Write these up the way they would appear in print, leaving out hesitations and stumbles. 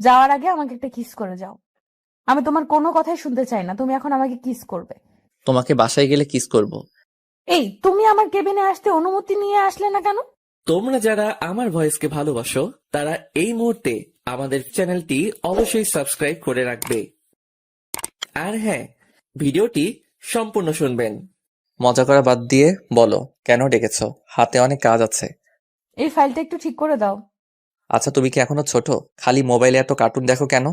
যাওয়ার আগে আমাকে একটা কিস করে যাও। আমি তোমার কোনো কথাই শুনতে চাই না, তুমি এখন আমাকে কিস করবে। তোমাকে বাসায় গেলে কিস করব। এই তুমি আমার কেবিনে আসতে অনুমতি নিয়ে আসলে না কেন? তোমরা যারা আমার ভয়েসকে ভালোবাসো তারা এই মুহূর্তে আমাদের চ্যানেলটি অবশ্যই সাবস্ক্রাইব করে রাখবে। আর হ্যাঁ, ভিডিওটি সম্পূর্ণ শুনবেন। মজা করা বাদ দিয়ে বলো, কেন ডেকেছো? হাতে অনেক কাজ আছে। এই ফাইলটা একটু ঠিক করে দাও। আচ্ছা, তুমি কি এখনো ছোট? খালি মোবাইলে এত কার্টুন দেখো কেন?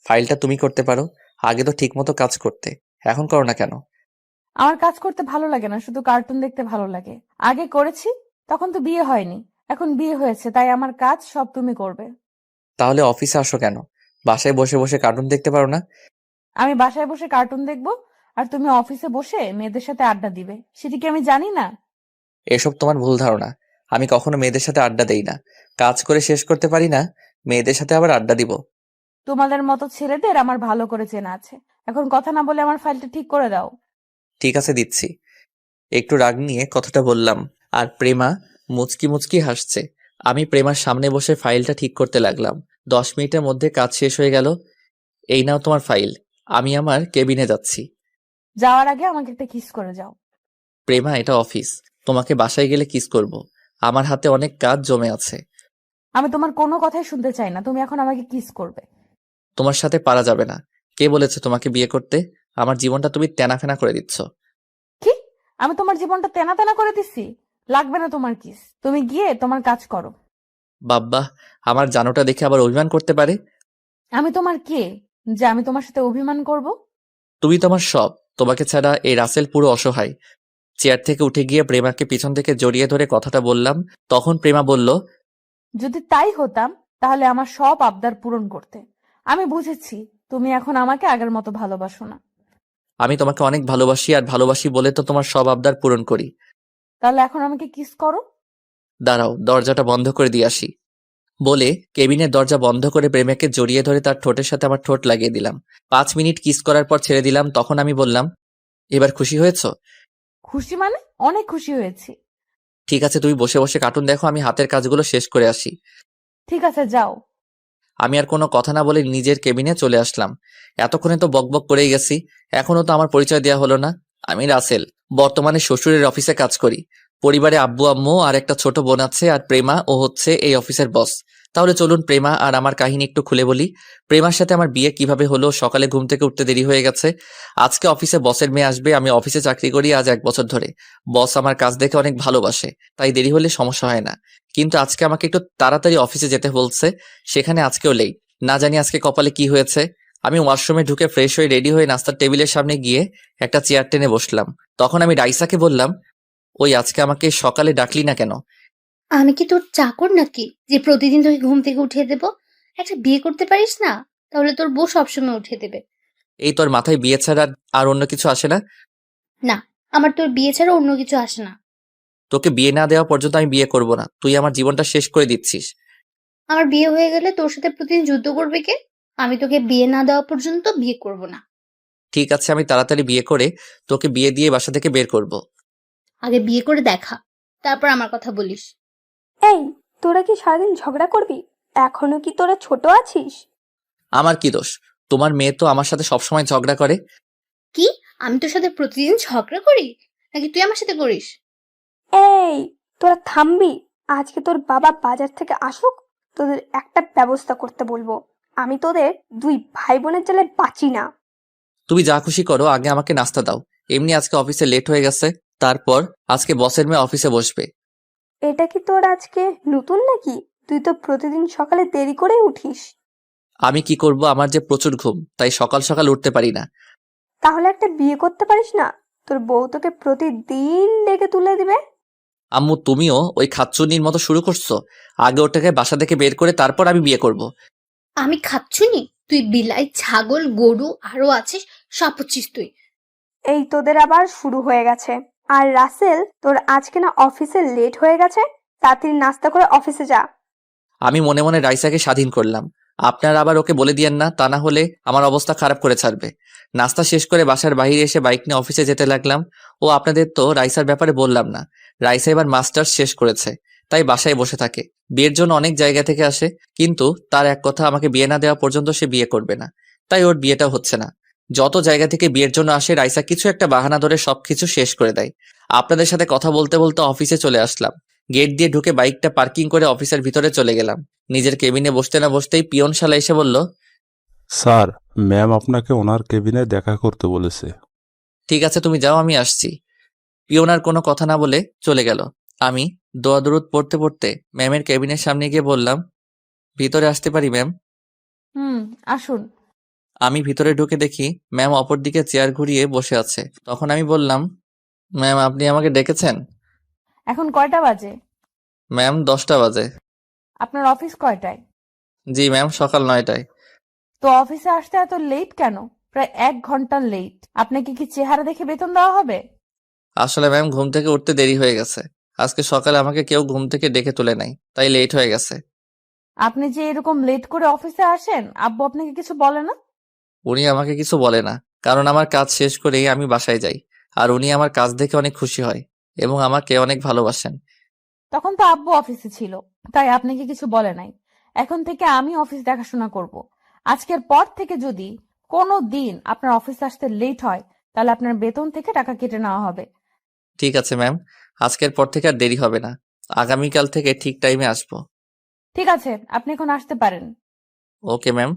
ফাইলটা তুমি করতে পারো। আগে তো ঠিক মতো কাজ করতে, এখন করো না কেন? আমার কাজ করতে ভালো লাগে না, শুধু কার্টুন দেখতে ভালো লাগে। আগে করেছি, তখন তো বিয়ে হয়নি। এখন বিয়ে হয়েছে, তাই আমার কাজ সব তুমি করবে। তাহলে অফিসে আসো কেন? বাসায় বসে বসে কার্টুন দেখতে পারো না? আমি বাসায় বসে কার্টুন দেখবো, আর তুমি অফিসে বসে মেয়েদের সাথে আড্ডা দিবে, সেটা কি আমি জানি না? এসব তোমার ভুল ধারণা। আমি কখনো মেয়েদের সাথে আড্ডা দেই না। কাজ করে শেষ করতে পারি না, মেয়েদের সাথে আবার আড্ডা দিব? তোমাদের মতো ছেলেদের আমার ভালো করে চেনা আছে। এখন কথা না বলে আমার ফাইলটা ঠিক করে দাও। ঠিক আছে, দিচ্ছি। একটু রাগ নিয়ে কথাটা বললাম, আর প্রেমা মুচকি মুচকি হাসছে। আমি প্রেমার সামনে বসে ফাইলটা ঠিক করতে লাগলাম। 10 মিনিটের মধ্যে কাজ শেষ হয়ে গেল। এই নাও তোমার ফাইল। আমি আমার কেবিনে যাচ্ছি। যাওয়ার আগে আমাকে একটা কিস করে যাও। প্রেমা, এটা অফিস। তোমাকে বাসায় গেলে কিস করব। আমার হাতে অনেক কাজ জমে আছে। আমি তোমার কোনো কথাই শুনতে চাই না, তুমি এখন আমাকে কিস করবে। তোমার সাথে পারা যাবে না। কে বলেছে তোমাকে বিয়ে করতে? আমার জীবনটা তুমি তেনাফেনা করে দিচ্ছ। কি? আমি তোমার জীবনটা তেনা তেনা করে দিছি? লাগবে না তোমার কিস, তুমি গিয়ে তোমার কাজ করো। বাব্বা, আমার জানোটা দেখে আবার অভিমান করতে পারে। আমি তোমার কে, যে আমি তোমার সাথে অভিমান করব? তুমি তো আমার সব। তোমাকে ছাড়া এই রাসেল পুরো অসহায়। চেয়ার থেকে উঠে গিয়ে প্রেমাকে পিছন থেকে জড়িয়ে ধরে কথাটা বললাম। তখন প্রেমা বলল, যদি তাই হতাম, তাহলে আমার সব আবদার পূরণ করতে। আমি বুঝেছি তুমি এখন আমাকে আগের মতো ভালোবাসো না। আমি তোমাকে অনেক ভালোবাসি, আর ভালোবাসি বলে তো তোমার সব আবদার পূরণ করি। তাহলে এখন আমাকে কিস করো। দাঁড়াও, দরজাটা বন্ধ করে দিয়ে আসি। বলে কেবিনের দরজা বন্ধ করে প্রেমাকে জড়িয়ে ধরে তার ঠোঁটের সাথে আমার ঠোঁট লাগিয়ে দিলাম। 5 মিনিট কিস করার পর ছেড়ে দিলাম। তখন আমি বললাম, এবার খুশি হয়েছো? খুশি মানে? অনেক খুশি হয়েছি। ঠিক আছে, তুমি বসে বসে কার্টুন দেখো, আমি হাতের কাজগুলো শেষ করে আসি। ঠিক আছে, যাও। আমি আর কোনো কথা না বলে নিজের কেবিনে চলে আসলাম। এতক্ষণে তো বকবক করেই গেছি, এখনো তো আমার পরিচয় দেওয়া হলো না। আমি রাসেল, বর্তমানে শ্বশুরের অফিসে কাজ করি। পরিবারে আব্বু আম্মু আর একটা ছোট বোন আছে, আর প্রেমা ও হচ্ছে এই অফিসের বস। তাহলে চলুন প্রেমা আর আমার কাহিনী একটু খুলে বলি। প্রেমার সাথে আমার বিয়ে কিভাবে হলো। সকালে ঘুম থেকে উঠতে দেরি হয়ে গেছে। আজকে অফিসে বসের মেয়ে আসবে। আমি অফিসে চাকরি করি আজ 1 বছর ধরে। বস আমার কাজ দেখে অনেক ভালোবাসে, তাই দেরি হলে সমস্যা হয় না। কিন্তু আজকে আমাকে একটু তাড়াতাড়ি অফিসে যেতে বলছে। সেখানে আজকেও লেট। না জানি আজকে কপালে কি হয়েছে। আমি ওয়াশরুমে ঢুকে ফ্রেশ হয়ে রেডি হয়ে নাস্তার টেবিলের সামনে গিয়ে একটা চেয়ার টেনে বসলাম। তখন আমি রাইসাকে বললাম, ওই আজকে আমাকে সকালে ডাকলি না কেন? আমি কি তোর চাকর নাকি যে প্রতিদিন তোকে ঘুম থেকে উঠিয়ে দেব? একটা বিয়ে করতে পারিস না? তাহলে তোর বউ সবসময় উঠিয়ে দেবে। এই তোর মাথায় বিয়ে ছাড়া আর অন্য কিছু আসে না? না, আমার তোর বিয়ে ছাড়া অন্য কিছু আসে না। তোকে বিয়ে না দেওয়া পর্যন্ত আমি বিয়ে করব না। তুই আমার জীবনটা শেষ করে দিচ্ছিস। আমার বিয়ে হয়ে গেলে তোর সাথে প্রতিদিন যুদ্ধ করবে কে? আমি তোকে বিয়ে না দেওয়া পর্যন্ত বিয়ে করব না। ঠিক আছে, আমি তাড়াতাড়ি বিয়ে করে তোকে বিয়ে দিয়ে বাসা থেকে বের করব। আগে বিয়ে করে দেখা, তারপর আমার কথা বলিস। এই, তোরা কি সারাদিন ঝগড়া করবি? এখনো কি তোরা ছোট আছিস? আমার কি দোষ? তোমার মেয়ে তো আমার সাথে সবসময় ঝগড়া করে। কি? আমি তোর সাথে প্রতিদিন ঝগড়া করি নাকি তুই আমার সাথে করিস? এই, তোরা থামবি? আজকে তোর বাবা বাজার থেকে আসুক, তোদের একটা ব্যবস্থা করতে বলবো। আমি তোদের দুই ভাই বোনের জ্বালায় বাঁচি না। তুমি যা খুশি করো, আগে আমাকে নাস্তা দাও। এমনি আজকে অফিসে লেট হয়ে গেছে। তারপর আজকে বসের মেয়ে অফিসে বসবে। এটা কি তোর আজকে নতুন নাকি? তুই তো প্রতিদিন সকালে দেরি করে উঠিস। আমি কি করব, আমার যে প্রচুর ঘুম, তাই সকাল সকাল উঠতে পারি না। তাহলে একটা বিয়ে করতে পারিস না? তোর বউ তোকে প্রতিদিন ডেকে তুলে দিবে। আম্মু, তুমিও ওই খাচ্চুনির মতো শুরু করছো। আগে ওটাকে বাসা থেকে বের করে তারপর আমি বিয়ে করব। আমি খাচ্ছুনি? তুই বিলাই, ছাগল, গরু আরো আছিস, সব হচ্ছিস তুই। এই তোদের আবার শুরু হয়ে গেছে। আর রাসেল, তোর আজকে না অফিসে লেট হয়ে গেছে, তাড়াতাড়ি নাস্তা করে অফিসে যা। আমি মনে মনে রাইসাকে স্বাধীন করলাম। আপনারা আবার ওকে বলে দিয়েন না, তা না হলে আমার অবস্থা খারাপ করে ছাড়বে। নাস্তা শেষ করে বাসার বাইরে এসে বাইক নিয়ে অফিসে যেতে লাগলাম। ও আপনাদের তো রাইসার ব্যাপারে বললাম না। রাইসা এবার মাস্টার্স শেষ করেছে। তাই বাসায় বসে থাকে। বিয়ের জন্য অনেক জায়গা থেকে আসে, কিন্তু তার এক কথা, আমাকে বিয়ে না দেওয়া পর্যন্ত সে বিয়ে করবে না। তাই ওর বিয়েটা হচ্ছে না। যত জায়গা থেকে বিয়ের জন্য আসে, রাইসা কিছু একটা বাহানা ধরে সবকিছু শেষ করে দেয়। আপনাদের সাথে কথা বলতে বলতে অফিসে চলে আসলাম। গেট দিয়ে ঢুকে বাইকটা পার্কিং করে অফিসের ভিতরে চলে গেলাম। নিজের কেবিনে বসতে না বসতেই পিয়ন শালা এসে বলল, স্যার, ম্যাম আপনাকে ওনার কেবিনে দেখা করতে বলেছে। ঠিক আছে তুমি যাও, আমি আসছি। পিয়ন আর কোনো কথা না বলে চলে গেল। আমি দোয়া দরুদ পড়তে পড়তে ম্যামের কেবিনের সামনে গিয়ে বললাম, ভিতরে আসতে পারি ম্যাম? আসুন। আমি ভিতরে ঢুকে দেখি ম্যাম অপর দিকে চেয়ার ঘুরিয়ে বসে আছে। তখন আমি বললাম, ম্যাম আপনি আমাকে ডেকেছেন? এখন কয়টা বাজে? ম্যাম 10টা বাজে। আপনার অফিস কয়টায়? জি ম্যাম, সকাল 9টায়। তো অফিসে আসতে এত লেট কেন? প্রায় 1 ঘন্টা লেট। আপনাকে কি চেহারা দেখে বেতন দেওয়া হবে? আসলে ম্যাম ঘুম থেকে উঠতে দেরি হয়ে গেছে। আজকে সকালে আমাকে কেউ ঘুম থেকে ডেকে তুলে নাই, তাই লেট হয়ে গেছে। আপনি যে এরকম লেট করে অফিসে আসেন, আব্বু আপনাকে কিছু বলে না? উনি আমাকে কিছু বলে না, কারণ আমার কাজ শেষ করেই আমি বাসায় যাই। আর উনি আমার কাজ দেখে অনেক খুশি হয় এবং আমাকে অনেক ভালোবাসেন। তখন তো আব্বু অফিসে ছিল, তাই আপনাকে কিছু বলে নাই। এখন থেকে আমি অফিস দেখাশোনা করব। আজকের পর থেকে যদি কোনো দিন আপনার অফিসে আসতে লেট হয়, তাহলে আপনার বেতন থেকে টাকা কেটে নেওয়া হবে। ঠিক আছে ম্যাম, আজকের পর থেকে আর দেরি হবে না। আগামীকাল থেকে ঠিক টাইমে আসবো। ঠিক আছে, আপনি এখন আসতে পারেন। Okay ma'am.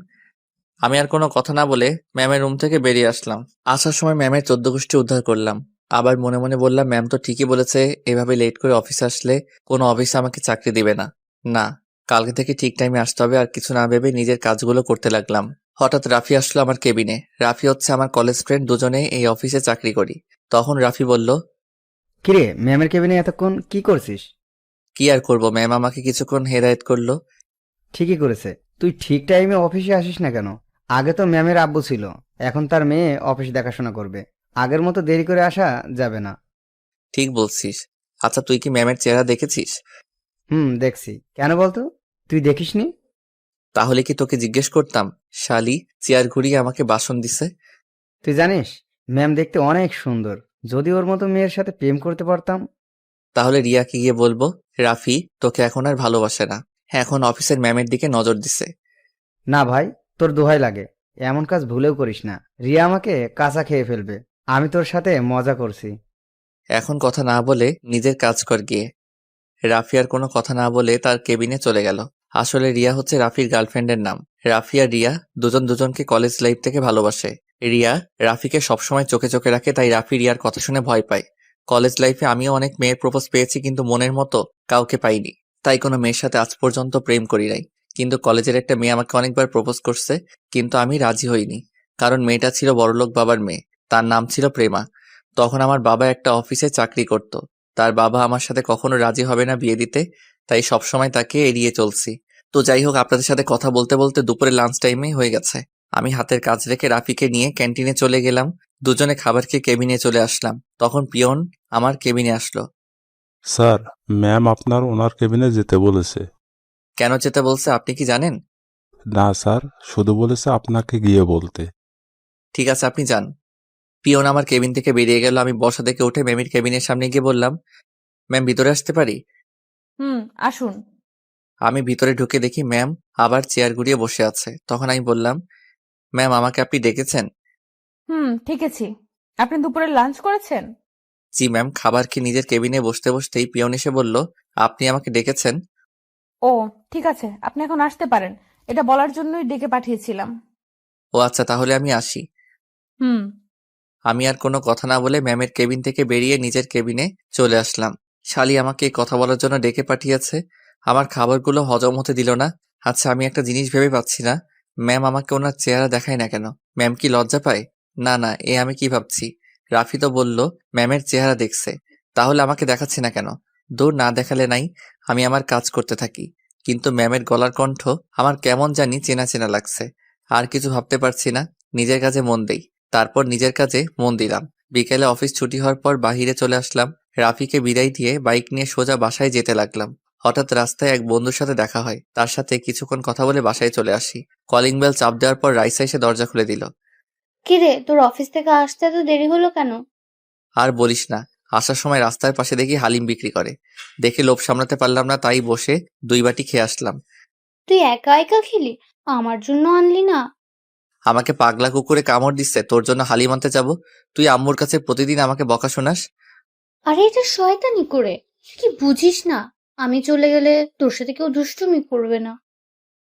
আমি আর কোনো কথা না বলে ম্যামের রুম থেকে বেরিয়ে আসলাম। আসার সময় ম্যামের 14 গোষ্ঠী উদ্ধার করলাম। আবার মনে মনে বললাম, ম্যাম তো ঠিকই বলেছে, এভাবে লেট করে অফিসে আসলে কোনো অফিসে আমাকে চাকরি দিবে না। না, কালকে থেকে ঠিক টাইমে আসতে হবে। আর কিছু না ভেবে নিজের কাজগুলো করতে লাগলাম। হঠাৎ রাফি আসলো আমার কেবিনে। রাফি হচ্ছে আমার কলেজ ফ্রেন্ড, দুজনে এই অফিসে চাকরি করি। তখন রাফি বলল, কিরে, ম্যামের কেবিনে এতক্ষণ কি করছিস? কি আর করবো, ম্যাম আমাকে কিছুক্ষণ হেদায়েত করলো। ঠিকই করেছে। তুই ঠিক টাইমে অফিসে আসিস না কেন? আগে তো ম্যামের আব্বু ছিল, এখন তার মেয়ে অফিস দেখাশোনা করবে। আগের মতো দেরি করে আসা যাবে না। ঠিক বলছিস। আচ্ছা তুই কি ম্যামের চেহারা দেখেছিস? দেখছি। কেন বলতো? তুই দেখিসনি? তাহলে কি তোকে জিজ্ঞেস করতাম? শালি চেয়ার ঘুরিয়ে আমাকে বাসন দিছে। তুই জানিস, ম্যাম দেখতে অনেক সুন্দর। যদি ওর মতো মেয়ের সাথে প্রেম করতে পারতাম। তাহলে রিয়াকে গিয়ে বলবো, রাফি তোকে এখন আর ভালোবাসে না, হ্যাঁ এখন অফিসের ম্যামের দিকে নজর দিছে। না ভাই, তোর দোহাই লাগে, এমন কাজ ভুলেও করিস না। রিয়া আমাকে কাঁচা খেয়ে ফেলবে। আমি তোর সাথে মজা করছি। এখন কথা না বলে নিজের কাজ কর গিয়ে। রাফি আর কোনো কথা না বলে তার কেবিনে চলে গেল। আসলে রিয়া হচ্ছে রাফির গার্লফ্রেন্ডের নাম। রাফি আর রিয়া দুজন দুজনকে কলেজ লাইফ থেকে ভালোবাসে। রিয়া রাফিকে সবসময় চোখে চোখে রাখে, তাই রাফি রিয়ার কথা শুনে ভয় পায়। কলেজ লাইফে আমিও অনেক মেয়ের প্রপোজ পেয়েছি, কিন্তু মনের মতো কাউকে পাইনি। তাই কোনো মেয়ের সাথে আজ পর্যন্ত প্রেম করি নাই। কিন্তু কলেজের একটা মেয়ে আমাকে অনেকবার প্রপোজ করছে, কিন্তু আমি রাজি হইনি। কারণ মেয়েটা ছিল বড়লোক বাবার মেয়ে, তার নাম ছিল প্রেমা। তখন আমার বাবা একটা অফিসে চাকরি করত। তার বাবা আমার সাথে কখনো রাজি হবে না বিয়ে দিতে, তাই সবসময় তাকে এড়িয়ে চলছি। তো যাই হোক, আপনাদের সাথে কথা বলতে বলতে দুপুরে লাঞ্চ টাইমে হয়ে গেছে। আমি হাতের কাজ রেখে রাফিকে নিয়ে ক্যান্টিনে চলে গেলাম। দুজনে খাবার খেয়ে কেবিনে চলে আসলাম। তখন পিয়ন আমার কেবিনে আসলো। স্যার, ম্যাম আপনার ওনার কেবিনে যেতে বলেছে। কেন যেতে বলছে আপনি কি জানেন? না স্যার, শুধু বলেছে আপনাকে গিয়ে বলতে। ঠিক আছে আপনি যান। পিয়ন আমার কেবিন থেকে বেরিয়ে গেল। আমি বসা থেকে উঠে ম্যামের কেবিনের সামনে গিয়ে বললাম, ম্যাম ভিতরে আসতে পারি? আসুন। আমি ভিতরে ঢুকে দেখি ম্যাম আবার চেয়ার ঘুরিয়ে বসে আছে। তখন আমি বললাম, ম্যাম আমাকে আপনি ডেকেছেন? ঠিক আছে। আপনি দুপুরে লাঞ্চ করেছেন? জি ম্যাম। খাবার খেয়ে নিজের কেবিনে বসতে বসতেই পিয়ন এসে বলল, আপনি আমাকে ডেকেছেন? ও ঠিক আছে, আপনি এখন আসতে পারেন। এটা বলার জন্যই ডেকে পাঠিয়েছিলাম। ও আচ্ছা, তাহলে আমি আসি। হুম। আমি আর কোনো কথা না বলে ম্যামের কেবিন থেকে বেরিয়ে নিজের কেবিনে চলে আসলাম। শালি আমাকে এই কথা বলার জন্য ডেকে পাঠিয়েছে, আমার খাবারগুলো হজম হতে দিল না। আচ্ছা আমি একটা জিনিস ভেবে পাচ্ছি না, ম্যাম আমাকে ওনার চেহারা দেখায় না কেন? ম্যাম কি লজ্জা পায়? না না, এ আমি কি ভাবছি। রাফি তো বলল ম্যামের চেহারা দেখছে, তাহলে আমাকে দেখাচ্ছে না কেন? দূর, না দেখালে নাই, আমি আমার কাজ করতে থাকি। কিন্তু ম্যামের গলার কণ্ঠ আমার কেমন জানি চেনা চেনা লাগছে। আর কিছু ভাবতে পারছি না, নিজের কাজে মন দেই। তারপর নিজের কাজে মন দিলাম। বিকেলে অফিস ছুটি হওয়ার পর বাহিরে চলে আসলাম। রাফিকে বিদায় দিয়ে বাইক নিয়ে সোজা বাসায় যেতে লাগলাম। হঠাৎ রাস্তায় এক বন্ধুর সাথে দেখা হয়, তার সাথে কিছুক্ষণ কথা বলে বাসায় চলে আসি। কলিং বেল চাপ দেওয়ার পর রাইসা এসে দরজা খুলে দিল। কিরে, তোর অফিস থেকে আসতে এত দেরি হলো কেন? আর বলিস না, আসার সময় রাস্তার পাশে দেখি হালিম বিক্রি করে। দেখে লোভ সামলাতে পারলাম না, তাই বসে 2 বাটি খেয়ে আসলাম। তুই একা একা খেলি, আমার জন্য আনলি না? আমাকে পাগলা কুকুরে কামড় দিচ্ছে, তোর জন্য হালিম আনতে যাব? তুই আম্মুর কাছে প্রতিদিন আমাকে বকা শোনাস। আরে এটা শয়তানি করে, তুই কি বুঝিস না? আমি চলে গেলে তোর সাথে কেউ দুষ্টুমি করবে না।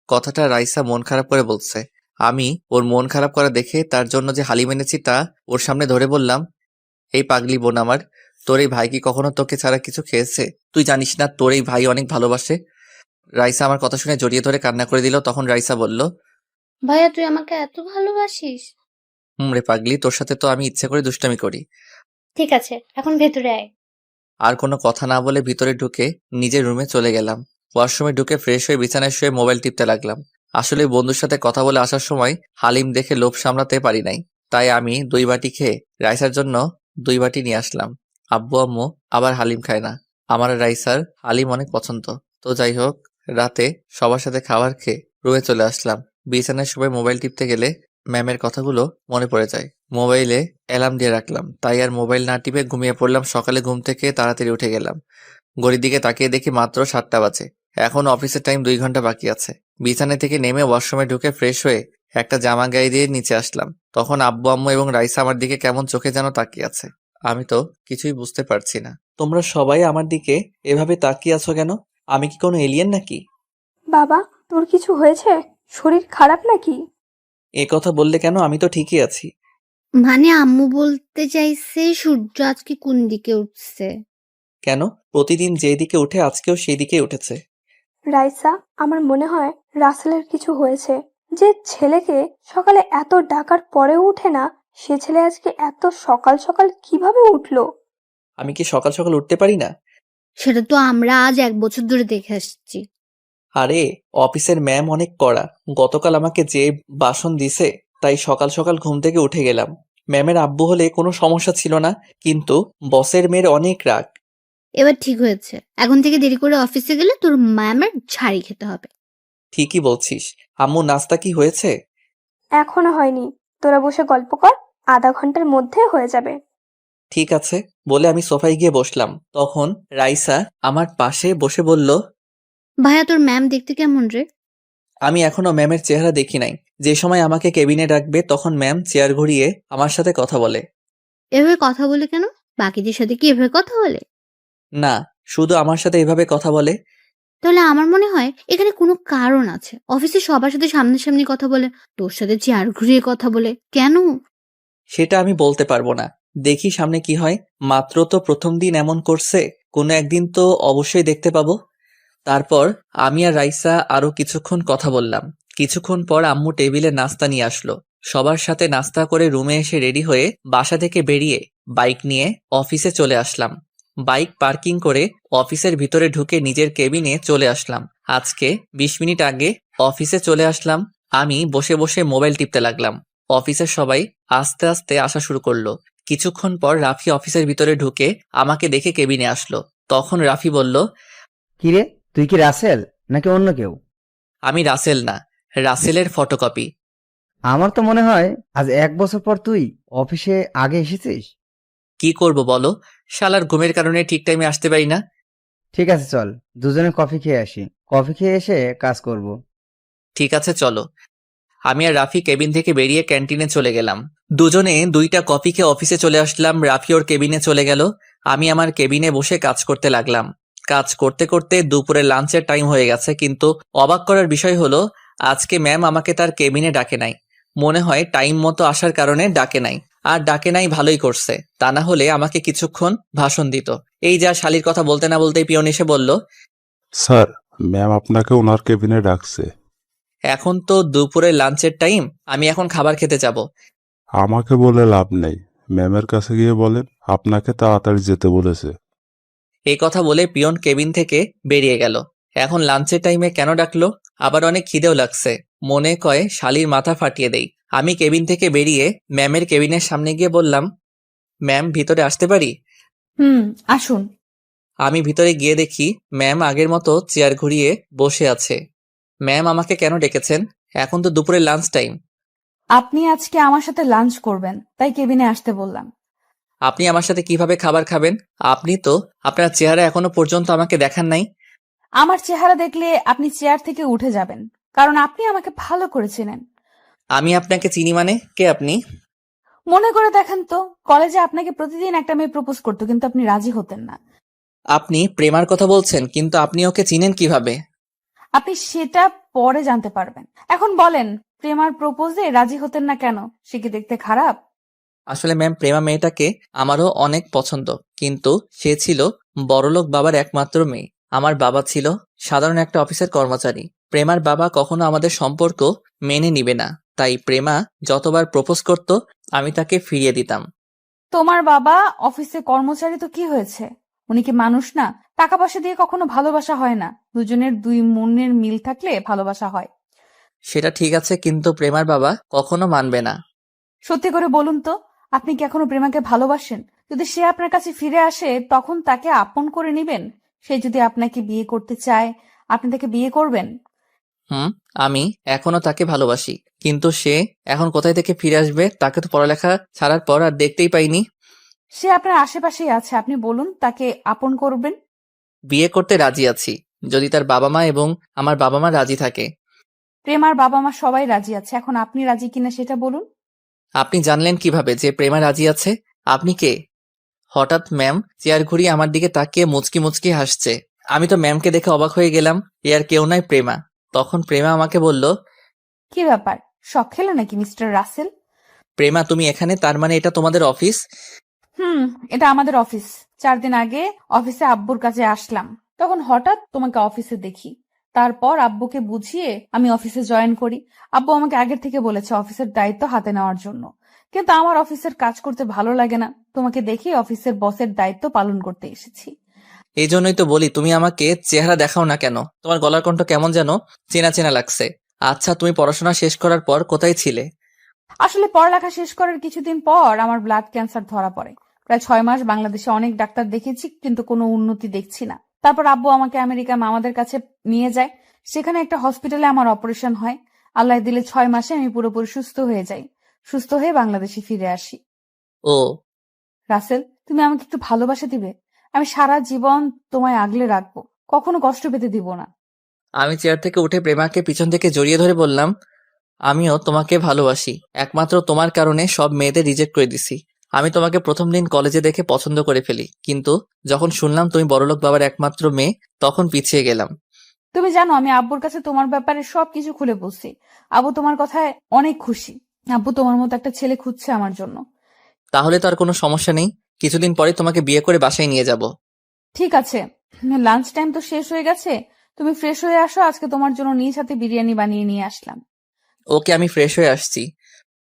কথাটা রাইসা মন খারাপ করে বলছে। আমি ওর মন খারাপ করা দেখে তার জন্য যে হালিম এনেছি তা ওর সামনে ধরে বললাম, এই পাগলি বোন আমার, তোর এই ভাই কি কখনো তোকে ছাড়া কিছু খেয়েছে? তুই জানিস না তোর এই ভাই অনেক ভালোবাসে? রাইসা আমার কথা শুনে জড়িয়ে ধরে কান্না করে দিল। তখন রাইসা বলল, ভাইয়া তুই আমাকে এত ভালোবাসিস? রে পাগলি, তোর সাথে তো আমি ইচ্ছে করে দুষ্টামি করি। ঠিক আছে, এখন ভেতরে আয়। আর কোনো কথা না বলে ভিতরে ঢুকে নিজের রুমে চলে গেলাম। ওয়াশরুমে ঢুকে ফ্রেশ হয়ে বিছানায় শুয়ে মোবাইল টিপতে লাগলাম। আসলে বন্ধুর সাথে কথা বলে আসার সময় হালিম দেখে লোভ সামলাতে পারি নাই, তাই আমি 2 বাটি খেয়ে রাইসার জন্য 2 বাটি নিয়ে আসলাম। আব্বু আম্মু আবার হালিম খায় না, আমার আর রাইসার হালিম অনেক পছন্দ। তো যাই হোক, রাতে সবার সাথে খাবার খেয়ে রুমে চলে আসলাম। বিছানায় শুয়ে মোবাইল টিপতে গেলে ম্যামের কথাগুলো মনে পড়ে যায়। মোবাইলে অ্যালার্ম দিয়ে রাখলাম, তাই আর মোবাইল না টিপে ঘুমিয়ে পড়লাম। সকালে ঘুম থেকে তাড়াতাড়ি উঠে গেলাম। ঘড়ির দিকে তাকিয়ে দেখি মাত্র 7টা বাজে। এখন অফিসের টাইম 2 ঘন্টা বাকি আছে। বিছানা থেকে নেমে ওয়াশরুমে ঢুকে ফ্রেশ হয়ে একটা জামা গায়ে দিয়ে নিচে আসলাম। তখন আব্বু আম্মু এবং রাইসা আমার দিকে কেমন চোখে যেন তাকিয়ে আছে। আমি তো কিছুই বুঝতে পারছি না। তোমরা সবাই আমার দিকে এভাবে তাকিয়ে আছো কেন? আমি কি কোনো এলিয়েন নাকি? বাবা, তোর কিছু হয়েছে? শরীর খারাপ নাকি? এ কথা বললে কেন? আমি তো ঠিকই আছি। মানে আম্মু বলতে চাইছে সূর্য আজকে কোন দিকে উঠছে। কেন? প্রতিদিন যেই দিকে উঠে আজকেও সেই দিকেই উঠেছে। রাইসা, আমার মনে হয় রাসেলের কিছু হয়েছে। যে ছেলেকে সকালে এত ডাকার পরেও উঠে না, সে ছেলে আজকে এত সকাল সকাল কিভাবে উঠলো? আমি কি সকাল সকাল উঠতে পারি না? সেটা তো আমরা আজ 1 বছর ধরে দেখে আসছি। আরে, অফিসের ম্যাম অনেক কড়া। গতকাল আমাকে যে বাসন দিছে, তাই সকাল সকাল ঘুম থেকে উঠে গেলাম। ম্যামের আব্বু হলে কোনো সমস্যা ছিল না, কিন্তু বসের মেয়ের অনেক রাগ। এবার ঠিক হয়েছে, এখন থেকে দেরি করে অফিসে গেলে তোর ম্যামের ঝাড়ি খেতে হবে। ঠিকই বলছিস। আম্মু, নাস্তা কি হয়েছে? এখনো হয়নি, তোরা বসে গল্প কর, আধা ঘন্টার মধ্যে হয়ে যাবে। ঠিক আছে, বলে আমি সোফায় গিয়ে বসলাম। তখন রাইসা আমার পাশে বসে বলল, ভাইয়া তোর ম্যাম দেখতে কেমন রে? আমি এখনো ম্যামের চেহারা দেখি নাই। যে সময় আমাকে কেবিনে ডাকবে তখন ম্যাম চেয়ার ঘুরিয়ে আমার সাথে কথা বলে। এভাবে কথা বলে কেন? বাকিদের সাথে কি এভাবে কথা বলে? না, শুধু আমার সাথে এভাবে কথা বলে। তাহলে আমার মনে হয় এখানে কোনো কারণ আছে। অফিসে সবার সাথে সামনাসামনি কথা বলে, তোর সাথে চেয়ার ঘুরিয়ে কথা বলে কেন? সেটা আমি বলতে পারবো না। দেখি সামনে কি হয়। মাত্র তো প্রথম দিন এমন করছে, কোনো একদিন তো অবশ্যই দেখতে পাবো। তারপর আমি আর রাইসা আরো কিছুক্ষণ কথা বললাম। কিছুক্ষণ পর আম্মু টেবিলে নাস্তা নিয়ে আসলো। সবার সাথে নাস্তা করে রুমে এসে রেডি হয়ে বাসা থেকে বেরিয়ে বাইক নিয়ে অফিসে চলে আসলাম। বাইক পার্কিং করে অফিসের ভিতরে ঢুকে নিজের কেবিনে চলে আসলাম। আজকে 20 মিনিট আগে অফিসে চলে আসলাম। আমি বসে বসে মোবাইল টিপতে লাগলাম। অফিসের সবাই আস্তে আস্তে আসা শুরু করলো। কিছুক্ষণ পর রাফি অফিসের ভিতরে ঢুকে আমাকে দেখে কেবিনে আসলো। তখন রাফি বলল, কিরে, তুই কি রাসেল নাকি অন্য কেউ? আমি রাসেল না, রাসেলের ফটোকপি। আমার তো মনে হয় আজ 1 বছর পর তুই অফিসে আগে এসেছিস। কি করব বলো, শালার ঘুমের কারণে ঠিক টাইমে আসতে পারি না। ঠিক আছে, চল দুজনে কফি খেয়ে আসি, কফি খেয়ে এসে কাজ করব। ঠিক আছে, চলো। আমি আর রাফি কেবিন থেকে বেরিয়ে ক্যান্টিনে চলে গেলাম। দুজনে 2টা কফি খেয়ে অফিসে চলে আসলাম। রাফি ওর কেবিনে চলে গেল। আমি আমার কেবিনে বসে কাজ করতে লাগলাম। কাজ করতে করতে দুপুরে লাঞ্চের টাইম হয়ে গেছে, কিন্তু অবাক করার বিষয় হলো আজকে ম্যাম আমাকে তার কেবিনে ডাকে নাই। মনে হয় টাইম মতো আসার কারণে ডাকে নাই। আর ডাকে নাই ভালোই করছে, তা না হলে আমাকে কিছুক্ষণ ভাষণ দিত। এই যা শালির কথা বলতে না বলতেই পিয়ন এসে বলল, স্যার, ম্যাম আপনাকে ওনার কেবিনে ডাকছে। এখন তো দুপুরে লাঞ্চের টাইম, আমি এখন খাবার খেতে যাব। আমাকে বলে লাভ নেই, ম্যামের কাছে গিয়ে বলেন আপনাকে তাড়াতাড়ি যেতে বলেছে। এই কথা বলে পিয়ন কেবিন থেকে বেরিয়ে গেল। এখন লাঞ্চের টাইমে কেন ডাকলো? আবার অনেক খিদেও লাগছে, মনে কয় শালির মাথা ফাটিয়ে দেই। আমি কেবিন থেকে বেরিয়ে ম্যামের কেবিনের সামনে গিয়ে বললাম, ম্যাম ভিতরে আসতে পারি? আসুন। আমি ভিতরে গিয়ে দেখি ম্যাম আগের মতো চেয়ার ঘুরিয়ে বসে আছে। ম্যাম আমাকে কেন ডেকেছেন? এখন তো দুপুরে লাঞ্চ টাইম। আপনি আজকে আমার সাথে লাঞ্চ করবেন, তাই কেবিনে আসতে বললাম। আপনি আমার সাথে কিভাবে খাবার খাবেন? আপনি তো আপনার চেহারা এখনো পর্যন্ত আমাকে দেখান নাই। আমার চেহারা দেখলে আপনি চেয়ার থেকে উঠে যাবেন, কারণ আপনি আমাকে ভালো করে চেনেন। আমি আপনাকে চিনি মানে? কে আপনি? মনে করে দেখেন তো, কলেজে আপনাকে প্রতিদিন একটা মেয়ে প্রপোজ করতো, কিন্তু আপনি রাজি হতেন না। আপনি প্রেমার কথা বলছেন, কিন্তু আপনি ওকে চিনেন কিভাবে? আপনি সেটা পরে জানতে পারবেন। এখন বলেন, প্রেমার প্রপোজে রাজি হতেন না কেন? সে কি দেখতে খারাপ? আসলে ম্যাম, প্রেমা মেয়েটাকে আমারও অনেক পছন্দ, কিন্তু সে ছিল বড়লোক বাবার একমাত্র মেয়ে। আমার বাবা ছিল সাধারণ একটা অফিসের কর্মচারী। প্রেমার বাবা কখনো আমাদের সম্পর্ক মেনে নিবে না, তাই প্রেমা যতবার প্রপোজ করত আমি তাকে ফিরিয়ে দিতাম। তোমার বাবা অফিসে কর্মচারী তো কি হয়েছে? উনি কি মানুষ না? টাকা পয়সা দিয়ে কখনো ভালোবাসা হয় না, দুজনের দুই মনের মিল থাকলে ভালোবাসা হয়। সেটা ঠিক আছে, কিন্তু প্রেমার বাবা কখনো মানবে না। সত্যি করে বলুন তো, আপনি কি এখনো প্রেমাকে ভালোবাসেন? যদি সে আপনার কাছে ফিরে আসে, তখন তাকে আপন করে নিবেন? সে যদি আপনাকে বিয়ে করতে চায়, আপনি তাকে বিয়ে করবেন? হুম, আমি এখনো তাকে ভালোবাসি, কিন্তু সে এখন কোথায় থেকে ফিরে আসবে? তাকে তো পড়ালেখা ছাড়ার পর আর দেখতেই পাইনি। সে আপনার আশেপাশেই আছে, আপনি বলুন তাকে আপন করবেন? বিয়ে করতে রাজি আছি, যদি তার বাবা মা এবং আমার বাবা মা রাজি থাকে। প্রেমার বাবা মা সবাই রাজি আছে, এখন আপনি রাজি কিনা সেটা বলুন। আপনি জানলেন কিভাবে যে প্রেমা রাজি আছে? আপনি কে? হঠাৎ ম্যাম চেয়ার ঘুরিয়ে আমার দিকে তাকিয়ে মুচকি মুচকি হাসছে। আমি তো ম্যামকে দেখে অবাক হয়ে গেলাম। এ আর কেউ নয়, প্রেমা। তখন প্রেমা আমাকে বলল, কি ব্যাপার, শখ খেলো নাকি মিস্টার রাসেল? প্রেমা তুমি এখানে? তার মানে এটা তোমাদের অফিস? হুম, এটা আমাদের অফিস। 4 দিন আগে অফিসে আব্বুর কাছে আসলাম, তখন হঠাৎ তোমাকে অফিসে দেখি। তারপর আব্বুকে বুঝিয়ে আমি অফিসে জয়েন করি। আব্বু আমাকে আগের থেকে বলেছে অফিসের দায়িত্ব হাতে নেওয়ার জন্য, কিন্তু আমার অফিসের কাজ করতে ভালো লাগে না। তোমাকে দেখি অফিসের বসের দায়িত্ব পালন করতে এসেছি। এই জন্যই তো বলি, তুমি আমাকে চেহারা দেখাও না কেন? তোমার গলার কণ্ঠ কেমন যেন চেনা চেনা লাগছে। আচ্ছা, তুমি পড়াশোনা শেষ করার পর কোথায় ছিলে? আসলে পড়ালেখা শেষ করার কিছুদিন পর আমার ব্লাড ক্যান্সার ধরা পড়ে। প্রায় 6 মাস বাংলাদেশে অনেক ডাক্তার দেখেছি, কিন্তু কোনো উন্নতি দেখছি না। তারপর আব্বু আমাকে আমেরিকা মামাদের কাছে নিয়ে যায়। সেখানে একটা হসপিটালে আমার অপারেশন হয়। আল্লাহ দিলে 6 মাসে আমি পুরোপুরি সুস্থ হয়ে যাই। সুস্থ হয়ে বাংলাদেশে ফিরে আসি। ও, রাসেল, তুমি আমাকে একটু ভালোবাসা দিবে? আমি সারা জীবন তোমায় আগলে রাখবো, কখনো কষ্ট পেতে দিব না। আমি চেয়ার থেকে উঠে প্রেমাকে পিছন থেকে জড়িয়ে ধরে বললাম, আমিও তোমাকে ভালোবাসি। একমাত্র তোমার কারণে সব মেয়েদের রিজেক্ট করে দিছি। আমি তোমাকে প্রথম দিন কলেজে দেখে পছন্দ করে ফেলি, কিন্তু যখন শুনলাম তুমি বড়লোক বাবার একমাত্র মেয়ে, তখন পিছিয়ে গেলাম। তুমি জানো, আমি আব্বুর কাছে তোমার ব্যাপারে সবকিছু খুলে বলছি। আব্বু তোমার কথায় অনেক খুশি। আব্বু তোমার মতো একটা ছেলে খুঁজছে আমার জন্য। তাহলে তো আর কোনো সমস্যা নেই, কিছুদিন পরে তোমাকে বিয়ে করে বাসায় নিয়ে যাব। ঠিক আছে, লাঞ্চ টাইম তো শেষ হয়ে গেছে, তুমি ফ্রেশ হয়ে আসো। আজকে তোমার জন্য নিজ হাতে বিরিয়ানি বানিয়ে নিয়ে আসলাম। ওকে, আমি ফ্রেশ হয়ে আসছি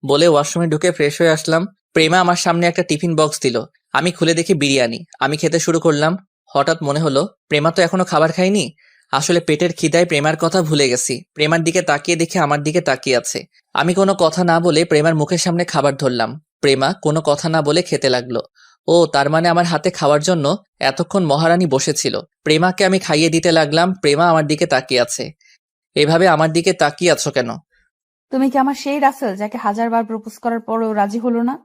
বলে ওয়াশরুমে ঢুকে ফ্রেশ হয়ে আসলাম। প্রেমা আমার সামনে একটা টিফিন বক্স দিল। আমি খুলে দেখি বিরিয়ানি। আমি খেতে শুরু করলাম। হঠাৎ মনে হলো প্রেমা তো এখনো খাবার খায়নি। আসলে পেটের খিদায় প্রেমার কথা ভুলে গেছি। প্রেমার দিকে তাকিয়ে দেখে আমার দিকে তাকিয়ে আছে। আমি কোনো কথা না বলে প্রেমার মুখের সামনে খাবার ধরলাম। প্রেমা কোনো কথা না বলে খেতে লাগলো। ও, তার মানে আমার হাতে খাওয়ার জন্য এতক্ষণ মহারানী বসেছিল। প্রেমাকে আমি খাইয়ে দিতে লাগলাম। প্রেমা আমার দিকে তাকিয়ে আছে। এভাবে আমার দিকে তাকিয়ে আছো কেন? তুমি কি আমার সেই রাসেল যাকে 1000 বার প্রপোজ করার পরেও রাজি হলো না?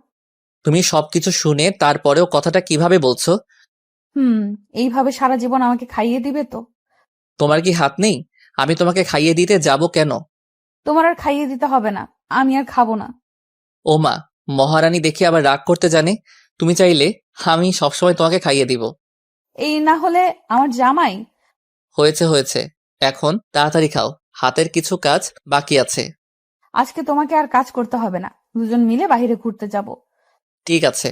তুমি সবকিছু শুনে তারপরেও কথাটা কিভাবে বলছো? হুম, এইভাবে সারা জীবন আমাকে খাইয়ে দিবে তো? তোমার কি হাত নেই? আমি তোমাকে খাইয়ে দিতে যাব কেন? তোমার আর খাইয়ে দিতে হবে না, আমি আর খাবো না। ও মা, মহারানী দেখে আবার রাগ করতে জানে। তুমি চাইলে আমি সবসময় তোমাকে খাইয়ে দিব। এই না হলে আমার জামাই। হয়েছে হয়েছে, এখন তাড়াতাড়ি খাও, হাতের কিছু কাজ বাকি আছে। আজকে তোমাকে আর কাজ করতে হবে না, দুজন মিলে বাইরে ঘুরতে যাব। ঠিক আছে।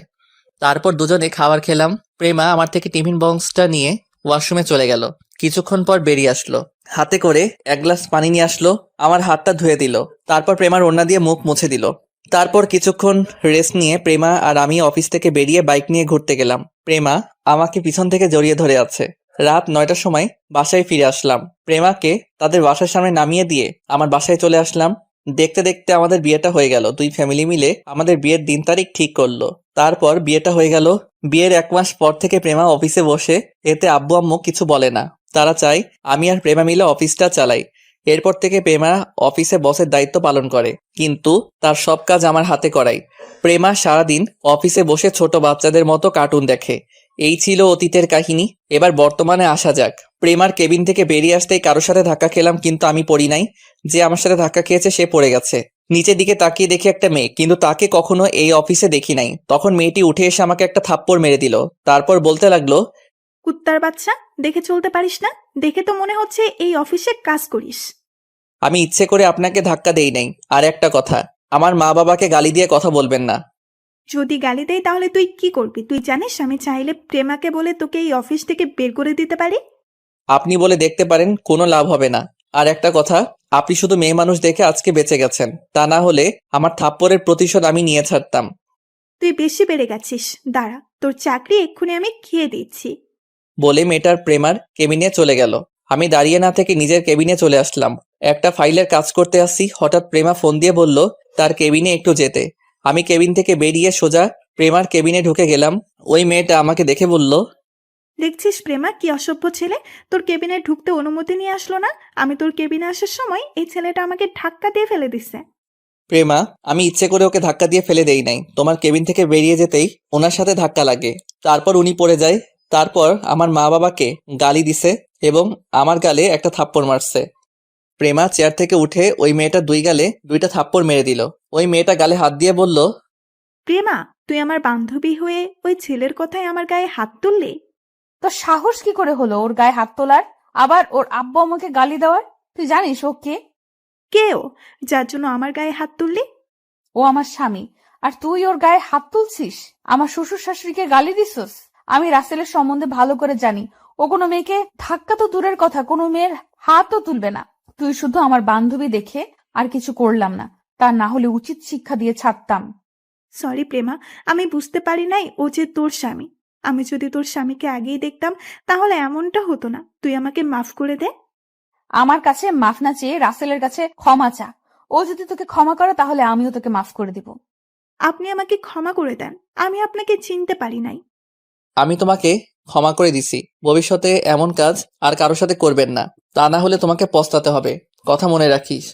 তারপর দুজনে খাবার খেলাম। প্রেমা আমার থেকে টিফিন বক্সটা নিয়ে ওয়াশরুমে চলে গেল। কিছুক্ষণ পর বেরিয়ে আসলো, হাতে করে 1 গ্লাস পানি নিয়ে আসলো। আমার হাতটা ধুয়ে দিল। তারপর প্রেমার ওড়না দিয়ে মুখ মুছে দিল। তারপর কিছুক্ষণ রেস্ট নিয়ে প্রেমা আর আমি অফিস থেকে বেরিয়ে বাইক নিয়ে ঘুরতে গেলাম। প্রেমা আমাকে পিছন থেকে জড়িয়ে ধরে আছে। রাত 9টার সময় বাসায় ফিরে আসলাম। প্রেমাকে তাদের বাসার সামনে নামিয়ে দিয়ে আমার বাসায় চলে আসলাম। দেখতে দেখতে আমাদের বিয়েটা হয়ে গেল। 2 ফ্যামিলি মিলে আমাদের বিয়ের দিন তারিখ ঠিক করলো। তারপর বিয়েটা হয়ে গেল। বিয়ের 1 মাস পর থেকে প্রেমা অফিসে বসে, এতে আব্বু আম্মু কিছু বলে না। তারা চায় আমি আর প্রেমা মিলে অফিসটা চালাই। এরপর থেকে প্রেমা অফিসে বসের দায়িত্ব পালন করে, কিন্তু তার সব কাজ আমার হাতে করাই। প্রেমা সারাদিন অফিসে বসে ছোট বাচ্চাদের মতো কার্টুন দেখে। এই ছিল অতীতের কাহিনী। এবার বর্তমানে আসা যাক। প্রেমার কেবিন থেকে বেরিয়ে আসতেই কারোর সাথে ধাক্কা খেলাম, কিন্তু আমি পড়ি নাই। যে আমার সাথে ধাক্কা খেয়েছে সে পড়ে গেছে। নিচের দিকে তাকিয়ে দেখি একটা মেয়ে, কিন্তু তাকে কখনো এই অফিসে দেখি নাই। তখন মেয়েটি উঠে এসে আমাকে একটা থাপ্পড় মেরে দিল। তারপর বলতে লাগলো, কুত্তার বাচ্চা, দেখে চলতে পারিস না? দেখে তো মনে হচ্ছে এই অফিসে কাজ করিস। আমি ইচ্ছে করে আপনাকে ধাক্কা দেই নাই। আর একটা কথা, আমার মা বাবাকে গালি দিয়ে কথা বলবেন না। যদি গালি দেয় তাহলে তুই কি করবি? তুই জানিস আমি চাইলে প্রেমাকে বলে তোকে এই অফিস থেকে বের করে দিতে পারি। আপনি বলে দেখতে পারেন, কোনো লাভ হবে না। আর একটা কথা, আপনি শুধু মেয়ে মানুষ দেখে আজকে বেঁচে গেছেন, তা না হলে আমার থাপ্পড়ের প্রতিশোধ আমি নিয়ে ছাড়তাম। তুই বেশি বেড়ে গেছিস, দাঁড়া, তোর চাকরি এক্ষুনি আমি খেয়ে দিচ্ছি। বলে মেয়েটার প্রেমার কেবিনে চলে গেল। আমি দাঁড়িয়ে না থেকে নিজের কেবিনে চলে আসলাম। একটা ফাইলের কাজ করতে আসছি, হঠাৎ প্রেমা ফোন দিয়ে বলল তার কেবিনে একটু যেতে। আমি কেবিন থেকে বেরিয়ে সোজা প্রেমার কেবিনে ঢুকে গেলাম। ওই মেয়েটা আমাকে দেখে বলল, দেখছিস প্রেমা, কি অসভ্য ছেলে, তোর কেবিনে ঢুকতে অনুমতি নিয়ে আসলো না। আমি তোর কেবিনে আসার সময় এই ছেলেটা আমাকে ধাক্কা দিয়ে ফেলে দিচ্ছে। প্রেমা, আমি ইচ্ছে করে ওকে ধাক্কা দিয়ে ফেলে দেই নাই। তোমার কেবিন থেকে বেরিয়ে যেতেই ওনার সাথে ধাক্কা লাগে, তারপর উনি পড়ে যায়। তারপর আমার মা বাবাকে গালি দিছে এবং আমার গালে একটা থাপ্পড় মারছে। প্রেমা চেয়ার থেকে উঠে ওই মেয়েটা দুই গালে দুইটা থাপ্পড় মেরে দিল। ওই মেয়েটা গালে হাত দিয়ে বলল, প্রেমা, তুই আমার বান্ধবী হয়ে ওই ছেলের কথায় আমার গায়ে হাত তুললি? তো সাহস কি করে হলো ওর গায়ে হাত তোলার, আবার ওর আব্বু আমাকে গালি দেওয়ার? তুই জানিস ও কে? কে ও, যার জন্য আমার গায়ে হাত তুললি? ও আমার স্বামী, আর তুই ওর গায়ে হাত তুলছিস? আমার শ্বশুর শাশুড়িকে গালি দিছস? আমি রাসেলের সম্বন্ধে ভালো করে জানি, ও কোনো মেয়েকে ধাক্কা তো দূরের কথা, কোনো মেয়ের হাতও তুলবে না। তুই শুধু আমার বান্ধবী দেখে আর কিছু করলাম না, তা না হলে উচিত শিক্ষা দিয়ে ছাড়তাম। সরি প্রেমা, আমি বুঝতে পারি নাই ও যে তোর স্বামী। আমি যদি তোর স্বামীকে আগেই দেখতাম তাহলে এমনটা হতো না। তুই আমাকে মাফ করে দে। আমার কাছে মাফ না চেয়ে রাসেলের কাছে ক্ষমা চা। ও যদি তোকে ক্ষমা করে তাহলে আমিও তোকে মাফ করে দিব। আপনি আমাকে ক্ষমা করে দেন, আমি আপনাকে চিনতে পারি নাই। আমি তোমাকে ক্ষমা করে দিছি। ভবিষ্যতে এমন কাজ আর কারোর সাথে করবেন না, তা না হলে তোমাকে পস্তাতে হবে। কথা মনে রাখিস।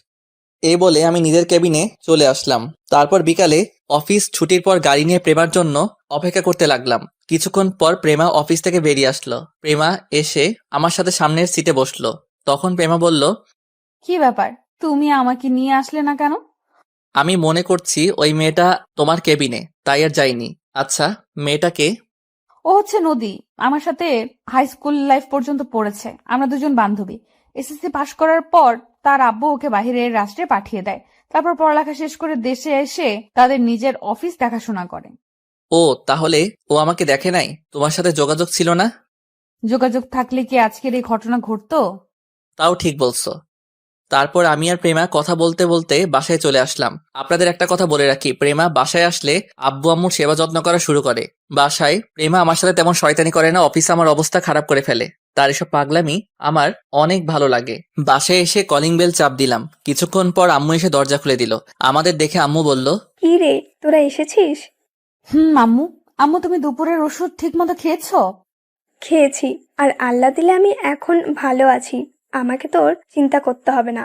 এই বলে আমি নিজের কেবিনে চলে আসলাম। তারপর বিকালে অফিস ছুটির পর গাড়ি নিয়ে প্রেমার জন্য অপেক্ষা করতে লাগলাম। কিছুক্ষণ পর প্রেমা অফিস থেকে বেরিয়ে আসলো। প্রেমা এসে আমার সাথে সামনের সিটে বসলো। তখন প্রেমা বলল, কি ব্যাপার, তুমি আমাকে নিয়ে আসলে না কেন? আমি মনে করছি ওই মেয়েটা তোমার কেবিনে, তাই আর যাইনি। আচ্ছা, মেয়েটাকে? ও হচ্ছে নদী, আমার সাথে হাই স্কুল লাইফ পর্যন্ত পড়েছে। আমরা দুজন বান্ধবী। এসএসসি পাশ করার পর তার আব্বু ওকে বাইরের রাষ্ট্রে পাঠিয়ে দেয়। তারপর পড়ালেখা শেষ করে দেশে এসে তাদের নিজের অফিস দেখাশোনা করে। ও, তাহলে ও আমাকে দেখে নাই? তোমার সাথে যোগাযোগ ছিল না? যোগাযোগ থাকলে কি আজকের এই ঘটনা ঘটতো? তাও ঠিক বলছো। তারপর আমি আর প্রেমা কথা বলতে বলতে বাসায় চলে আসলাম। আপনাদের একটা কথা বলে রাখি, প্রেমা বাসায় আসলে আব্বু আম্মুর সেবা যত্ন করা শুরু করে। বাসায় প্রেমা আমার সাথে তেমন শয়তানি করে না, অফিসে আমার অবস্থা খারাপ করে ফেলে। তার এসব পাগলামি আমার অনেক ভালো লাগে। বাসায় এসে কলিং বেল চাপ দিলাম। কিছুক্ষণ পর আম্মু এসে দরজা খুলে দিল। আমাদের দেখে আম্মু বলল, কি রে, তোরা এসেছিস? আম্মু। আম্মু, তুমি দুপুরের ওষুধ ঠিক মতো খেয়েছো? খেয়েছি, আর আল্লাহ দিলে আমি এখন ভালো আছি। আমাকে তোর চিন্তা করতে হবে না।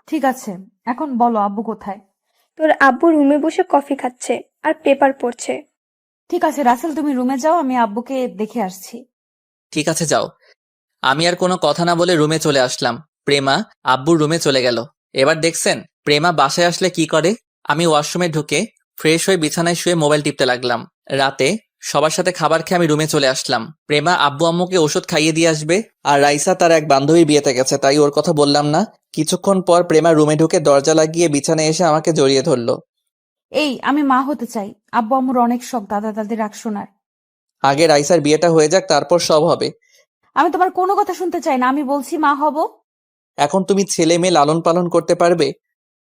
ঠিক আছে, এখন বলো আব্বু কোথায়? তোর আব্বু রুমে বসে কফি খাচ্ছে আর পেপার পড়ছে। ঠিক আছে রাসেল, তুমি রুমে যাও, আমি আব্বুকে দেখে আসছি। ঠিক আছে যাও। আমি আর কোনো কথা না বলে রুমে চলে আসলাম। প্রেমা আব্বুর রুমে চলে গেল। এবার দেখছেন প্রেমা বাসায় আসলে কি করে। আমি ওয়াশরুমে ঢুকে ফ্রেশ হয়ে বিছানায় শুয়ে মোবাইল টিপতে লাগলাম। রাতে সবার সাথে খাবার খেয়ে আমি রুমে চলে আসলাম। প্রেমা আব্বু আম্মুকে ওষুধ খাইয়ে দিয়ে আসবে, আর রাইসা তার এক বান্ধবীর বিয়েতে গেছে, তাই ওর কথা বললাম না। কিছুক্ষণ পর প্রেমা রুমে ঢুকে দরজা লাগিয়ে বিছানায় এসে আমাকে জড়িয়ে ধরলো। এই, আমি মা হতে চাই। আব্বু আম্মুর অনেক শখ দাদা দাদির রাগ শোনার। আগে রাইসার বিয়েটা হয়ে যাক, তারপর সব হবে। আমি তোমার কোনো কথা শুনতে চাই না, আমি বলছি মা হব। এখন তুমি ছেলে মেয়ে লালন পালন করতে পারবে?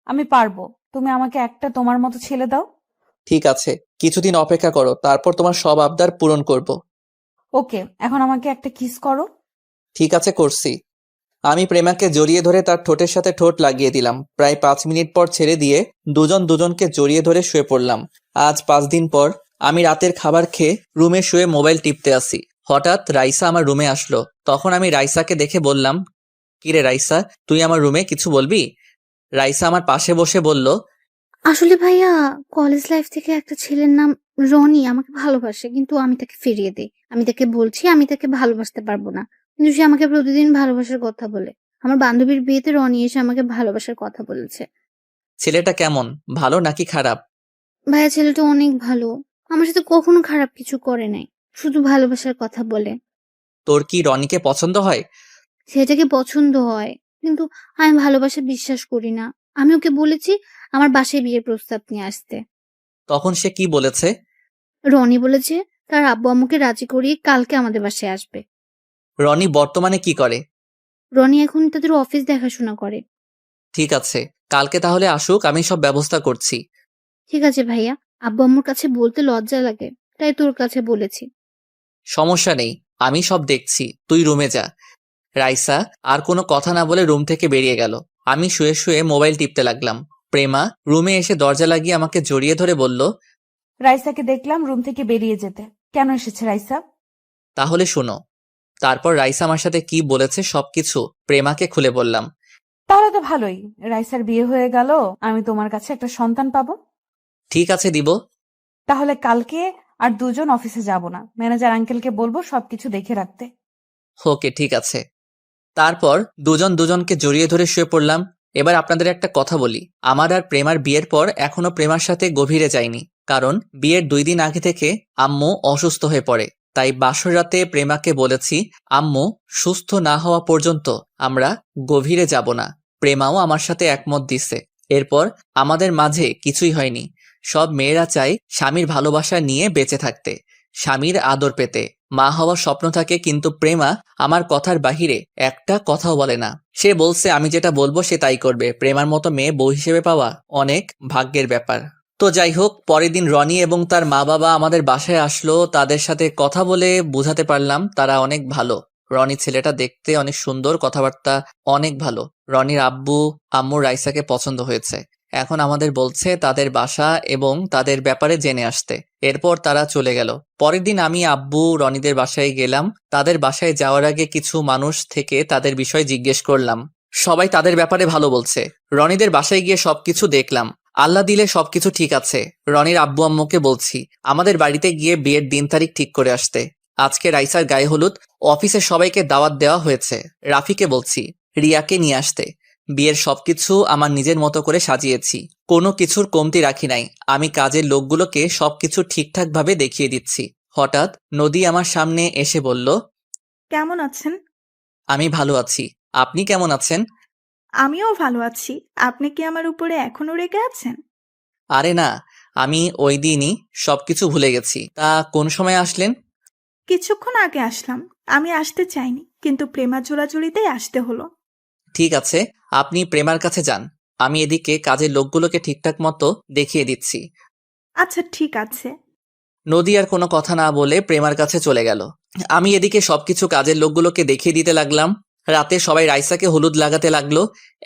আমি পারবো। তুমি আমাকে একটা তোমার মতো ছেলে দাও। ঠিক আছে, কিছুদিন অপেক্ষা করো, তারপর তোমার সব আবদার পূরণ করব। ওকে, এখন আমাকে একটা কিস করো। ঠিক আছে, করছি। আমি প্রেমাকে জড়িয়ে ধরে তার ঠোঁটের সাথে ঠোঁট লাগিয়ে দিলাম। প্রায় 5 মিনিট পর ছেড়ে দিয়ে দুজন দুজনকে জড়িয়ে ধরে শুয়ে পড়লাম। আজ 5 দিন পর আমি রাতের খাবার খেয়ে রুমে শুয়ে মোবাইল টিপতে আসি। হঠাৎ রাইসা আমার রুমে আসলো। তখন আমি রাইসাকে দেখে বললাম, কিরে রাইসা, তুই আমার রুমে কিছু বলবি? রাইসা আমার পাশে বসে বলল, আসলে ভাইয়া, কলেজ লাইফ থেকে একটা ছেলের নাম রনি আমাকে ভালোবাসে, কিন্তু আমি তাকে ফিরিয়ে দিই। আমি তাকে বলছি আমি তাকে ভালোবাসতে পারবো না, কিন্তু সে আমাকে প্রতিদিন ভালোবাসার কথা বলে। আমার বান্ধবীর বিয়েতে রনি এসে আমাকে ভালোবাসার কথা বলেছে। ছেলেটা কেমন, ভালো নাকি খারাপ? ভাইয়া, ছেলেটা অনেক ভালো, আমার সাথে কখনো খারাপ কিছু করে নাই, শুধু ভালোবাসার কথা বলে। তোর কি রনিকে পছন্দ হয়? সেটাকে পছন্দ হয়, কিন্তু আমি ভালোবাসা বিশ্বাস করি না। আমি ওকে বলেছি আমার বাসায় বিয়ের প্রস্তাব নিয়ে আসতে। তখন সে কি বলেছে? রনি বলেছে তার আব্বু আম্মুকে রাজি করিয়ে কালকে আমাদের বাসায় আসবে। রনি বর্তমানে কি করে? রনি এখন তাদের অফিস দেখাশোনা করে। ঠিক আছে, কালকে তাহলে আসুক, আমি সব ব্যবস্থা করছি। ঠিক আছে ভাইয়া, আব্বু আম্মুর কাছে বলতে লজ্জা লাগে, তাই তোর কাছে বলেছি। সমস্যা নেই, আমি সব দেখছি, তুই রুমে যা। রাইসা আর কোনো কথা না বলে রুম থেকে বেরিয়ে গেল। আমি শুয়ে শুয়ে মোবাইল টিপতে লাগলাম। প্রেমা রুমে এসে দরজা লাগিয়ে আমাকে জড়িয়ে ধরে বলল, রাইসাকে দেখলাম রুম থেকে বেরিয়ে যেতে। কেন এসেছে রাইসা? তাহলে শোনো। তারপর রাইসা আমার সাথে কি বলেছে সবকিছু প্রেমাকে খুলে বললাম। তাহলে তো ভালোই, রাইসার বিয়ে হয়ে গেল, আমি তোমার কাছে একটা সন্তান পাবো। ঠিক আছে, দিব। তাহলে কালকে আর দুজন অফিসে যাব না, ম্যানেজার আঙ্কেলকে বলবো সবকিছু দেখে রাখতে। ওকে, ঠিক আছে। তারপর দুজন দুজনকে জড়িয়ে ধরে শুয়ে পড়লাম। এবার আপনাদের একটা কথা বলি, আমার আর প্রেমার বিয়ের পর এখনো প্রেমার সাথে গভীরে যাইনি, কারণ বিয়ের 2 দিন আগে থেকে আম্মু অসুস্থ হয়ে পড়ে। তাই বাসর রাতে প্রেমাকে বলেছি আম্মু সুস্থ না হওয়া পর্যন্ত আমরা গভীরে যাব না। প্রেমাও আমার সাথে একমত দিছে। এরপর আমাদের মাঝে কিছুই হয়নি। সব মেয়েরা চায় স্বামীর ভালোবাসা নিয়ে বেঁচে থাকতে, স্বামীর আদর পেতে, মা হওয়ার স্বপ্ন থাকে, কিন্তু প্রেমা আমার কথার বাহিরে একটা কথাও বলে না। সে বলছে আমি যেটা বলবো সে তাই করবে। প্রেমার মতো মেয়ে বউ হিসেবে পাওয়া অনেক ভাগ্যের ব্যাপার। তো যাই হোক, পরের দিন রনি এবং তার মা বাবা আমাদের বাসায় আসলো। তাদের সাথে কথা বলে বুঝাতে পারলাম তারা অনেক ভালো। রনি ছেলেটা দেখতে অনেক সুন্দর, কথাবার্তা অনেক ভালো। রনির আব্বু আম্মু রাইসাকে পছন্দ হয়েছে। এখন আমাদের বলছে তাদের বাসা এবং তাদের ব্যাপারে জেনে আসতে। এরপর তারা চলে গেল। পরের দিন আমি আব্বু রনিদের বাসায় গেলাম। তাদের বাসায় যাওয়ার আগে কিছু মানুষ থেকে তাদের বিষয় জিজ্ঞেস করলাম। সবাই তাদের ব্যাপারে ভালো বলছে। রনিদের বাসায় গিয়ে সবকিছু দেখলাম। আল্লাহ দিলে সবকিছু ঠিক আছে। রনির আব্বু আম্মুকে বলছি আমাদের বাড়িতে গিয়ে বিয়ের দিন তারিখ ঠিক করে আসতে। আজকে রাইসার গায়ে হলুদ, অফিসের সবাইকে দাওয়াত দেওয়া হয়েছে। রাফিকে বলছি রিয়াকে নিয়ে আসতে। বিয়ের সবকিছু আমার নিজের মতো করে সাজিয়েছি, কোনো কিছুর কমতি রাখি নাই। আমি কাজের লোকগুলোকে সবকিছু ঠিকঠাক ভাবে দেখিয়ে দিচ্ছি। হঠাৎ নদী আমার সামনে এসে বলল, কেমন আছেন? আমি ভালো আছি, আপনি কেমন আছেন? আমিও ভালো আছি। আপনি কি আমার উপরে এখনো রেগে আছেন? আরে না, আমি ওই দিনই সবকিছু ভুলে গেছি। তা কোন সময় আসলেন? কিছুক্ষণ আগে আসলাম। আমি আসতে চাইনি, কিন্তু প্রেমার জোড়াজুড়িতেই আসতে হলো। ঠিক আছে, আপনি প্রেমার কাছে যান, আমি এদিকে কাজের লোকগুলোকে ঠিকঠাক মতো দেখিয়ে দিচ্ছি। আচ্ছা ঠিক আছে। নদী আর কোনো কথা না বলে প্রেমার কাছে চলে গেল। আমি এদিকে সবকিছু কাজের লোকগুলোকে দেখিয়ে দিতে লাগলাম। রাতে সবাই রাইসাকে হলুদ লাগাতে লাগলো।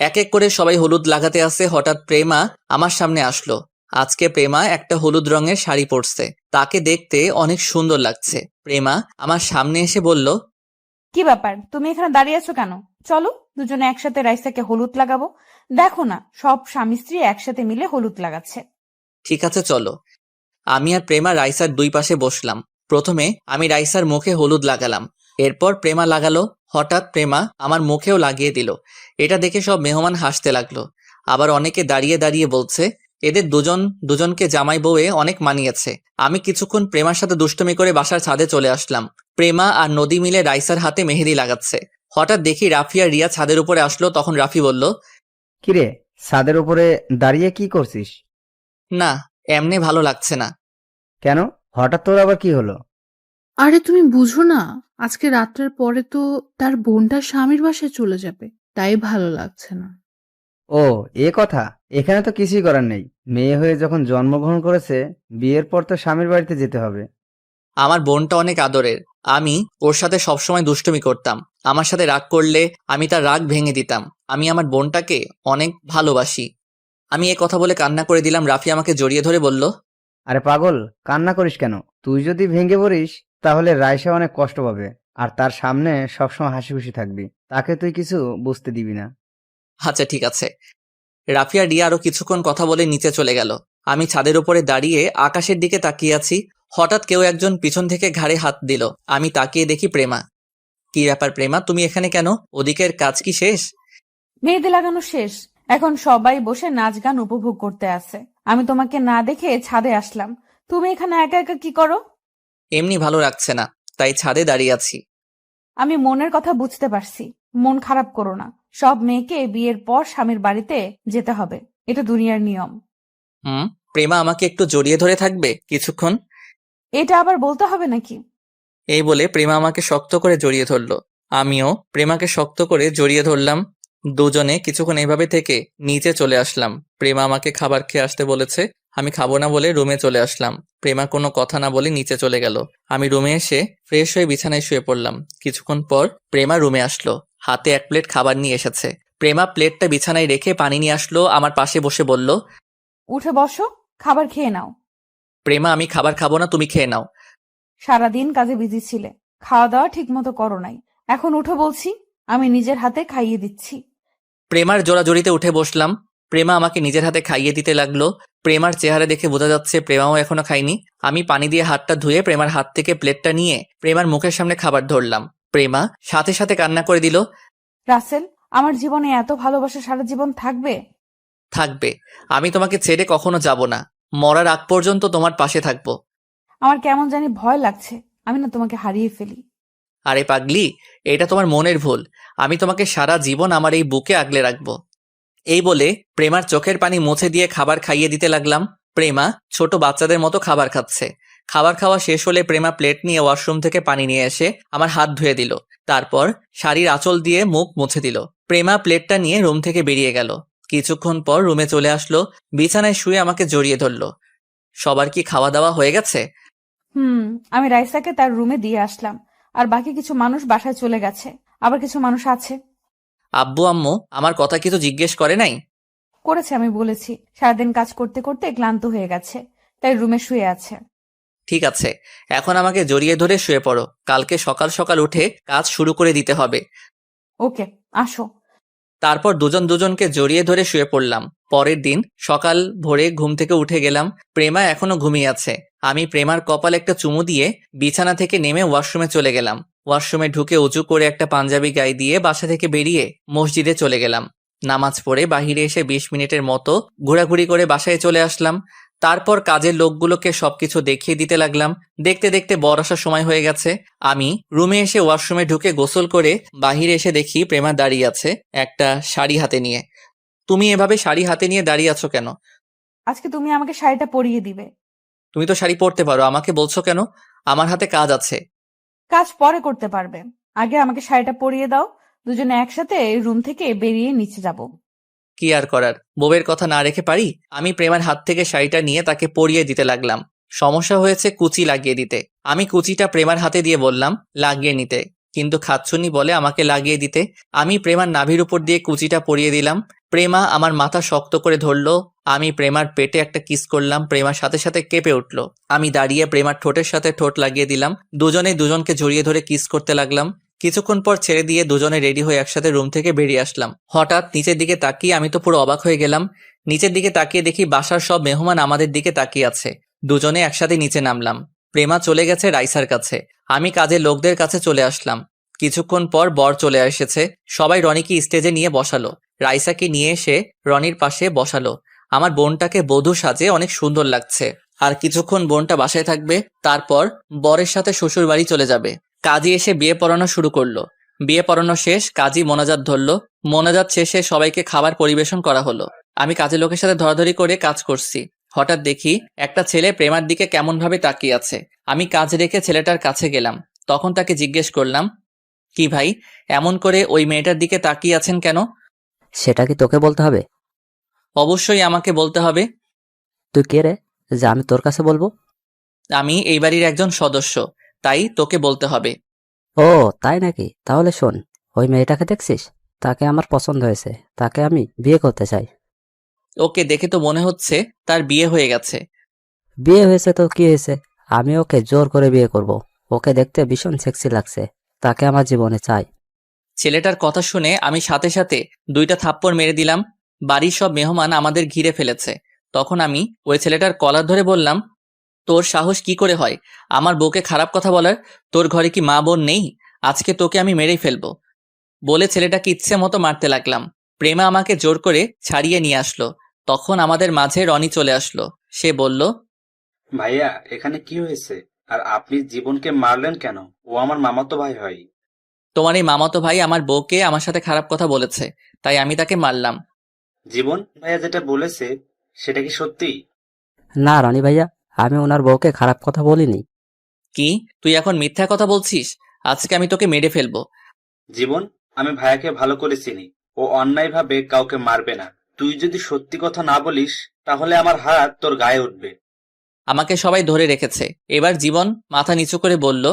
এক এক করে সবাই হলুদ লাগাতে আসে। হঠাৎ প্রেমা আমার সামনে আসলো। আজকে প্রেমা একটা হলুদ রঙের শাড়ি পরছে, তাকে দেখতে অনেক সুন্দর লাগছে। প্রেমা আমার সামনে এসে বলল, কি ব্যাপার, তুমি এখানে দাঁড়িয়ে আছো কেন? চলো দুজনে একসাথে রাইসাকে হলুদ লাগাবো। দেখো না, সব স্বামী স্ত্রী একসাথে মিলে হলুদ লাগাচ্ছে। ঠিক আছে চলো। আমি আর প্রেমা রাইসার 2 পাশে বসলাম। প্রথমে আমি রাইসার মুখে হলুদ লাগালাম, এরপর প্রেমা লাগালো। হঠাৎ প্রেমা আমার মুখেও লাগিয়ে দিল। এটা দেখে সব মেহমান হাসতে লাগলো। আবার অনেকে দাঁড়িয়ে দাঁড়িয়ে বলছে এদের দুজনকে জামাই বউয়ে অনেক মানিয়েছে। আমি কিছুক্ষণ প্রেমার সাথে দুষ্টুমি করে বাসার ছাদে চলে আসলাম। প্রেমা আর নদী মিলে রাইসার হাতে মেহেদি লাগাচ্ছে। হঠাৎ দেখি রাফি আর রিয়া ছাদের উপরে আসলো। তখন রাফি বলল, কিরে, ছাদের উপরে দাঁড়িয়ে কি করছিস? না, এমনি ভালো লাগছে না। কেন, হঠাৎ তোর আবার কি হলো? আরে তুমি বুঝো না, আজকে রাত্রের পরে তো তার বোনটা স্বামীর বাসায় চলে যাবে, তাই ভালো লাগছে না। ও, এ কথা। এখানে তো কিছুই করার নেই। মেয়ে হয়ে যখন জন্মগ্রহণ করেছে, বিয়ের পর তো স্বামীর বাড়িতে যেতে হবে। আমার বোনটা অনেক আদরের। আমি ওর সাথে সবসময় দুষ্টুমি করতাম। আমার সাথে রাগ করলে আমি তার রাগ ভেঙে দিতাম। আমি আমার বোনটাকে অনেক ভালোবাসি। আমি এ কথা বলে কান্না করে দিলাম। রাফি আমাকে জড়িয়ে ধরে বলল, আরে পাগল, কান্না করিস কেন? তুই যদি ভেঙে পড়িস তাহলে রাইসা অনেক কষ্ট পাবে। আর তার সামনে সবসময় হাসি খুশি থাকবি। তাকে তুই কিছু বুঝতে দিবি না। আচ্ছা ঠিক আছে। রাফিয়া রিয়া আরো কিছুক্ষণ কথা বলে নিচে চলে গেল। আমি ছাদের উপরে দাঁড়িয়ে আকাশের দিকে তাকিয়ে আছি। হঠাৎ কেউ একজন পিছন থেকে ঘাড়ে হাত দিল। আমি তাকিয়ে দেখি প্রেমা। কি ব্যাপার প্রেমা, তুমি এখানে কেন? ওদিকের কাজ কি শেষ? মেহেদি লাগানো শেষ, এখন সবাই বসে নাচ গান উপভোগ করতে আছে। আমি তোমাকে না দেখে ছাদে আসলাম। তুমি এখানে একা একা কি করো? এমনি ভালো লাগছে না, তাই ছাদে দাঁড়িয়ে আছি। আমি মনের কথা বুঝতে পারছি, মন খারাপ করো না। সব মেয়েকে বিয়ের পর স্বামীর বাড়িতে যেতে হবে, এটা দুনিয়ার নিয়ম। প্রেমা আমাকে একটু জড়িয়ে ধরে থাকবে কিছুক্ষণ? এটা আবার বলতে হবে নাকি? এই বলে প্রেমা আমাকে শক্ত করে জড়িয়ে ধরলো। আমিও প্রেমাকে শক্ত করে জড়িয়ে ধরলাম। দুজনে কিছুক্ষণ এভাবে থেকে নিচে চলে আসলাম। প্রেমা আমাকে খাবার খেয়ে আসতে বলেছে। আমি খাবো না বলে রুমে চলে আসলাম। প্রেমা কোনো কথা না বলে নিচে চলে গেল। আমি রুমে এসে ফ্রেশ হয়ে বিছানায় শুয়ে পড়লাম। কিছুক্ষণ পর প্রেমা রুমে আসলো, হাতে 1 প্লেট খাবার নিয়ে এসেছে। প্রেমা প্লেটটা বিছানায় রেখে পানি নিয়ে আসলো, আমার পাশে বসে বলল, উঠে বসো, খাবার খেয়ে নাও। প্রেমা আমি খাবার খাবো না, তুমি খেয়ে নাও। সারাদিন কাজে বিজি ছিলে, খাওয়া দাওয়া ঠিক মতো করো নাই। এখন উঠো বলছি, আমি নিজের হাতে খাইয়ে দিচ্ছি। প্রেমার জোড়াজড়িতে উঠে বসলাম। প্রেমা আমাকে নিজের হাতে খাইয়ে দিতে লাগলো। প্রেমার চেহারা দেখে বোঝা যাচ্ছে প্রেমাও এখনো খায়নি। আমি পানি দিয়ে হাতটা ধুয়ে প্রেমার হাত থেকে প্লেটটা নিয়ে প্রেমার মুখের সামনে খাবার ধরলাম। প্রেমা সাথে সাথে কান্না করে দিল। রাসেল, আমার জীবনে এত ভালোবাসা সারা জীবন থাকবে? থাকবে, আমি তোমাকে ছেড়ে কখনো যাব না। মরার আগ পর্যন্ত তোমার পাশে থাকবো। আমার কেমন জানি ভয় লাগছে, আমি না তোমাকে হারিয়ে ফেলি। আরে পাগলি, এটা তোমার মনের ভুল। আমি তোমাকে সারা জীবন আমার এই বুকে আগলে রাখবো। এই বলে প্রেমার চোখের পানি মুছে দিয়ে খাবার খাইয়ে দিতে লাগলাম। প্রেমা ছোট বাচ্চাদের মতো খাবার খাচ্ছে। খাবার খাওয়া শেষ হলে প্রেমা প্লেট নিয়ে ওয়াশরুম থেকে পানি নিয়ে এসে আমার হাত ধুয়ে দিল। তারপর শাড়ির আঁচল দিয়ে মুখ মুছে দিল। প্রেমা প্লেটটা নিয়ে রুম থেকে বেরিয়ে গেল। কিছুক্ষণ পর রুমে চলে আসলো, বিছানায় শুয়ে আমাকে জড়িয়ে ধরলো। সবার কি খাওয়া দাওয়া হয়ে গেছে? আমি রাইসাকে তার রুমে দিয়ে আসলাম, আর বাকি কিছু মানুষ বাসায় চলে গেছে, আবার কিছু মানুষ আছে। আব্বু আম্মু আমার কথা কিছু জিজ্ঞেস করে নাই? করেছে, আমি বলেছি সারাদিন কাজ করতে করতে ক্লান্ত হয়ে গেছে, তাই রুমে শুয়ে আছে। ঠিক আছে, এখন আমাকে জড়িয়ে ধরে শুয়ে পড়ো। কালকে সকাল সকাল উঠে কাজ শুরু করে দিতে হবে। ওকে, আসো। তারপর দুজন দুজনকে জড়িয়ে ধরে শুয়ে পড়লাম। পরের দিন সকাল ভোরে ঘুম থেকে উঠে গেলাম। প্রেমা এখনো ঘুমিয়ে আছে। আমি প্রেমার কপালে একটা চুমু দিয়ে বিছানা থেকে নেমে ওয়াশরুমে চলে গেলাম। ওয়াশরুমে ঢুকে উঁচু করে একটা পাঞ্জাবি গায়ে দিয়ে বাসা থেকে বেরিয়ে মসজিদে চলে গেলাম। নামাজ পড়ে বাহিরে এসে 20 মিনিটের মতো ঘোরাঘুরি করে বাসায় চলে আসলাম। তারপর কাজের লোকগুলোকে সবকিছু দেখিয়ে দিতে লাগলাম। দেখতে দেখতে বর আসার সময় হয়ে গেছে। আমি রুমে এসে ওয়াশরুমে ঢুকে গোসল করে বাহিরে এসে দেখি প্রেমা দাঁড়িয়ে আছে একটা শাড়ি হাতে নিয়ে। তুমি এভাবে শাড়ি হাতে নিয়ে দাঁড়িয়ে আছো কেন? আজকে তুমি আমাকে শাড়িটা পরিয়ে দিবে। তুমি তো শাড়ি পরতে পারো, আমাকে বলছো কেন? আমার হাতে কাজ আছে। কাজ পরে করতে পারবে, আগে আমাকে শাড়িটা পরিয়ে দাও। দুজনে একসাথে রুম থেকে বেরিয়ে নিচে যাব। কি আর করার, বউয়ের কথা না রেখে পারি? আমি প্রেমার হাত থেকে শাড়িটা নিয়ে তাকে পরিয়ে দিতে লাগলাম। সমস্যা হয়েছে কুচি লাগিয়ে দিতে। আমি কুচিটা প্রেমার হাতে দিয়ে বললাম লাগিয়ে নিতে, কিন্তু খাচ্ছুনি বলে আমাকে লাগিয়ে দিতে। আমি প্রেমার নাভির উপর দিয়ে কুচিটা পরিয়ে দিলাম। প্রেমা আমার মাথা শক্ত করে ধরলো। আমি প্রেমার পেটে একটা কিস করলাম। প্রেমার সাথে সাথে কেঁপে উঠলো। আমি দাঁড়িয়ে প্রেমার ঠোঁটের সাথে ঠোঁট লাগিয়ে দিলাম। দুজনে দুজনকে জড়িয়ে ধরে কিস করতে লাগলাম। কিছুক্ষণ পর ছেড়ে দিয়ে দুজনে রেডি হয়ে একসাথে রুম থেকে বেরিয়ে আসলাম। হঠাৎ নিচের দিকে তাকিয়ে আমি তো পুরো অবাক হয়ে গেলাম। নিচের দিকে তাকিয়ে দেখি বাসার সব মেহমান আমাদের দিকে তাকিয়ে আছে। দুজনে একসাথে নিচে নামলাম। প্রেমা চলে গেছে রাইসার কাছে। আমি কাজের লোকদের কাছে চলে আসলাম। কিছুক্ষণ পর বর চলে এসেছে। সবাই রনিকে স্টেজে নিয়ে বসালো। রাইসাকে নিয়ে এসে রনির পাশে বসালো। আমার বোনটাকে বধূ সাজে অনেক সুন্দর লাগছে। আর কিছুক্ষণ বোনটা বাসায় থাকবে, তারপর বরের সাথে শ্বশুর বাড়ি চলে যাবে। কাজী এসে বিয়ে পড়ানো শুরু করলো। বিয়ে পড়ানো শেষ, কাজী মোনাজাত ধরলো। মোনাজাত শেষে সবাইকে খাবার পরিবেশন করা হলো। আমি কাজের লোকের সাথে ধরাধরি করে কাজ করছি। হঠাৎ দেখি একটা ছেলে প্রেমার দিকে কেমন ভাবে তাকিয়ে আছে। আমি কাজ রেখে ছেলেটার কাছে গেলাম। তখন তাকে জিজ্ঞেস করলাম, কি ভাই, এমন করে ওই মেয়েটার দিকে তাকিয়ে আছেন কেন? সেটা কি তোকে বলতে হবে? অবশ্যই আমাকে বলতে হবে। তুই কে রে যে আমি তোর কাছে বলবো? আমি এই বাড়ির একজন সদস্য, তাই তোকে বলতে হবে। ও তাই নাকি? তাহলে শোন, ওই মেয়েটাকে দেখছিস? তাকে আমার পছন্দ হয়েছে, তাকে আমি বিয়ে করতে চাই। ওকে দেখে তো মনে হচ্ছে তার বিয়ে হয়ে গেছে। বিয়ে হয়েছে তো কি হয়েছে, আমি ওকে জোর করে বিয়ে করব। ওকে দেখতে ভীষণ সেক্সি লাগছে। তাকে আমার জীবনে চাই। ছেলেটার কথা শুনে আমি সাথে সাথে 2টা থাপ্পড় মেরে দিলাম। বাড়ির সব মেহমান আমাদের ঘিরে ফেলেছে। তখন আমি ওই ছেলেটার কলার ধরে বললাম, তোর সাহস কি করে হয় আমার বউকে খারাপ কথা বলার? তোর ঘরে কি মা বোন নেই? আজকে তোকে আমি মেরেই ফেলবো। বলে ছেলেটাকে ইচ্ছে মতো মারতে লাগলাম। প্রেমা আমাকে জোর করে ছাড়িয়ে নিয়ে আসলো। তখন আমাদের মাঝে রনি চলে আসলো। সে বলল, ভাইয়া, এখানে কি হয়েছে? আর আপনি জীবনকে মারলেন কেন? ও আমার মামাতো ভাই হয়। তোমার এই মামাতো ভাই আমার বউকে আমার সাথে খারাপ কথা বলেছে, তাই আমি তাকে মারলাম। জীবন ভাইয়া যেটা বলেছে সেটা কি সত্যি? না রনি ভাইয়া, আমি ওনার বউকে খারাপ কথা বলিনি। কি, তুই এখন মিথ্যা কথা বলছিস? আজকে আমি তোকে মেরে ফেলবো। জীবন, আমি ভাইয়াকে ভালো করে চিনি। ও অন্যায়ভাবে কাউকে মারবে না। তুই যদি সত্যি কথা না বলিস তাহলে আমার হাত তোর গায়ে উঠবে। আমাকে সবাই ধরে রেখেছে। এবার জীবন মাথা নিচু করে বলল,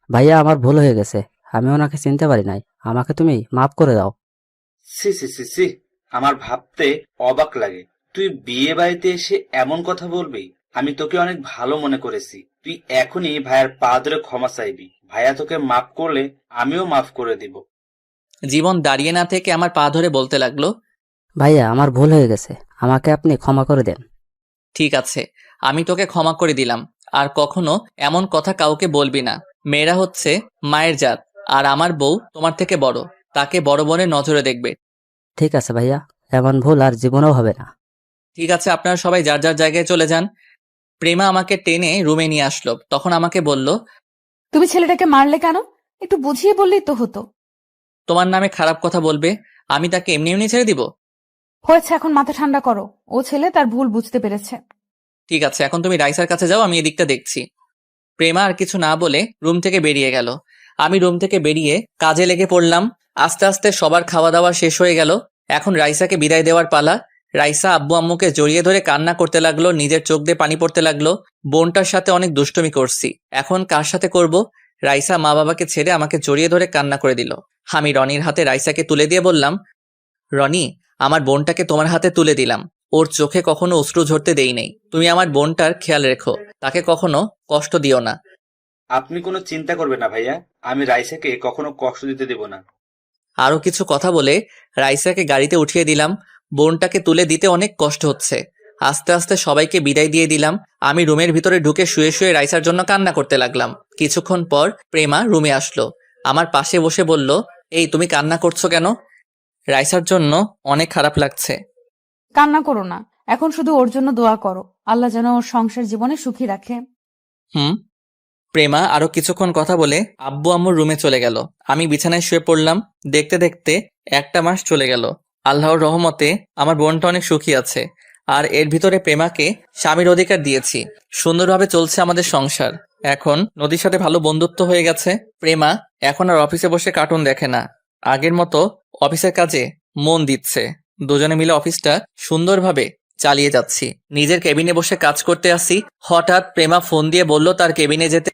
ভাইয়া আমার ভুল হয়ে গেছে, আমি ওনাকে চিনতে পারি নাই, আমাকে তুমি মাফ করে দাও। সি সি সি সি, আমার ভাবতে অবাক লাগে। তুই বিয়ে বাড়িতে এসে এমন কথা বলবি? আমি তোকে অনেক ভালো মনে করেছি। তুই এখনই ভাইয়ার পা ধরে ক্ষমা চাইবি। ভাইয়া তোকে মাফ করলে আমিও মাফ করে দিব। জীবন দাঁড়িয়ে না থেকে আমার পা ধরে বলতে লাগলো, ভাইয়া আমার ভুল হয়ে গেছে, আমাকে আপনি ক্ষমা করে দেন। ঠিক আছে, আমি তোকে ক্ষমা করে দিলাম। আর কখনো এমন কথা কাউকে বলবি না। মেয়েরা হচ্ছে মায়ের জাত, আর আমার বউ তোমার থেকে বড়। তাকে বড় বোনের নজরে দেখবে। ঠিক আছে ভাইয়া, এমন ভুল আর জীবনেও হবে না। ঠিক আছে, আপনারা সবাই যার যার জায়গায় চলে যান। প্রেমা আমাকে টেনে রুমে নিয়ে আসলো। তখন আমাকে বলল, তুমি ছেলেটাকে মারলে কেন? একটু বুঝিয়ে বললেই তো হতো। তোমার নামে খারাপ কথা বলবে, আমি তাকে এমনি এমনি ছেড়ে দিব? হয়েছে, এখন মাথা ঠান্ডা করো। ও ছেলে তার ভুল বুঝতে পেরেছে। ঠিক আছে, এখন তুমি রাইসার কাছে যাও, আমি এদিকটা দেখছি। প্রেমা আর কিছু না বলে রুম থেকে বেরিয়ে গেল। আমি রুম থেকে বেরিয়ে কাজে লেগে পড়লাম। আস্তে আস্তে সবার খাওয়া দাওয়া শেষ হয়ে গেল। এখন রাইসাকে বিদায় দেওয়ার পালা। রাইসা আব্বু আম্মুকে জড়িয়ে ধরে কান্না করতে লাগলো, নিজের চোখ দিয়ে পানি পড়তে লাগলো। বোনটার সাথে অনেক দুষ্টুমি করছি, এখন কার সাথে করব? রাইসা মা বাবাকে ছেড়ে আমাকে জড়িয়ে ধরে কান্না করে দিল। আমি রনির হাতে রাইসাকে তুলে দিয়ে বললাম, রনি, আমার বোনটাকে তোমার হাতে তুলে দিলাম। ওর চোখে কখনো অশ্রু ঝরতে দেই নেই। তুমি আমার বোনটার খেয়াল রেখো, তাকে কখনো কষ্ট দিও না। আপনি কোনো চিন্তা করবেন না ভাইয়া, আমি রাইসাকে কখনো কষ্ট দিতে দেব না। আরো কিছু কথা বলে রাইসাকে গাড়িতে উঠিয়ে দিলাম। বোনটাকে তুলে দিতে অনেক কষ্ট হচ্ছে। আস্তে আস্তে সবাইকে বিদায় দিয়ে দিলাম। আমি রুমের ভিতরে ঢুকে শুয়ে শুয়ে রাইসার জন্য কান্না করতে লাগলাম। কিছুক্ষণ পর প্রেমা রুমে আসলো, আমার পাশে বসে বলল, এই তুমি কান্না করছো কেন? রাইসার জন্য অনেক খারাপ লাগছে। কান্না করো না, এখন শুধু ওর জন্য দোয়া করো, আল্লাহ যেন ওর সংসার জীবনে সুখী রাখে। হুম। প্রেমা আরো কিছুক্ষণ কথা বলে আব্বু আম্মুর রুমে চলে গেল। আমি বিছানায় শুয়ে পড়লাম। দেখতে দেখতে 1টা মাস চলে গেল। আল্লাহর রহমতে আমার বোনটা অনেক সুখী আছে। আর এর ভিতরে প্রেমাকে স্বামীর অধিকার দিয়েছি। সুন্দরভাবে চলছে আমাদের সংসার। এখন নদীর সাথে ভালো বন্ধুত্ব হয়ে গেছে। প্রেমা এখন আর অফিসে বসে কার্টুন দেখে না, আগের মতো অফিসের কাজে মন দিচ্ছে। দুজনে মিলে অফিসটা সুন্দরভাবে চালিয়ে যাচ্ছি। নিজের কেবিনে বসে কাজ করতে আসি, হঠাৎ প্রেমা ফোন দিয়ে বলল তার কেবিনে যেতে।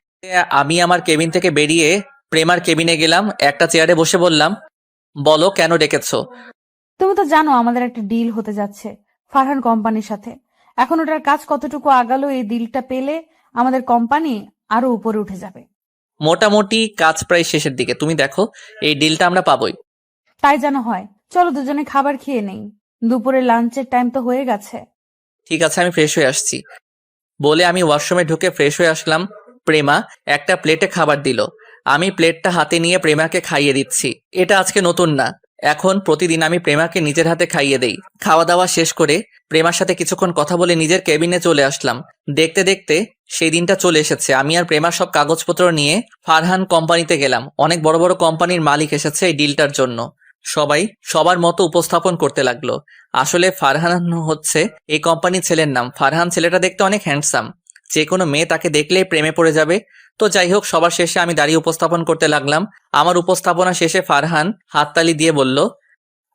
আমি আমার কেবিন থেকে বেরিয়ে প্রেমার কেবিনে গেলাম। একটা চেয়ারে বসে বললাম, বলো কেন ডেকেছো? তুমি তো জানো আমাদের একটা ডিল হতে যাচ্ছে ফারহান কোম্পানির সাথে। এখন ওটার কাজ কতটুকু আগালো, এই ডিলটা পেলে আমাদের কোম্পানি আরো উপরে উঠে যাবে। মোটামুটি কাজ প্রায় শেষের দিকে। তুমি দেখো, এই ডিলটা আমরা পাবোই। তাই যেন হয়। চলো দুজনে খাবার খেয়ে নেই, দুপুরে লাঞ্চের টাইম তো হয়ে গেছে। ঠিক আছে, আমি ফ্রেশ হয়ে আসছি। বলে আমি ওয়াশরুমে ঢুকে ফ্রেশ হয়ে আসলাম। প্রেমা একটা প্লেটে খাবার দিল। আমি প্লেটটা হাতে নিয়ে প্রেমাকে খাইয়ে দিচ্ছি। এটা আজকে নতুন না, এখন প্রতিদিন আমি প্রেমাকে নিজের হাতে খাইয়ে দেই। খাওয়া দাওয়া শেষ করে প্রেমার সাথে কিছুক্ষণ কথা বলে নিজের কেবিনে চলে আসলাম। দেখতে দেখতে সেই দিনটা চলে এসেছে। আমি আর প্রেমা সব কাগজপত্র নিয়ে ফারহান কোম্পানিতে গেলাম। অনেক বড় বড় কোম্পানির মালিক এসেছে এই ডিলটার জন্য। সবাই সবার মতো উপস্থাপন করতে লাগলো। আসলে ফারহান হচ্ছে এই কোম্পানির ছেলের নাম। ফারহান ছেলেটা দেখতে অনেক হ্যান্ডসাম, যে কোনো মেয়ে তাকে দেখলেই প্রেমে পড়ে যাবে। তো যাই হোক, সবার শেষে আমি দাঁড়িয়ে উপস্থাপন করতে লাগলাম। আমার উপস্থাপনা শেষে ফারহান হাততালি দিয়ে বলল,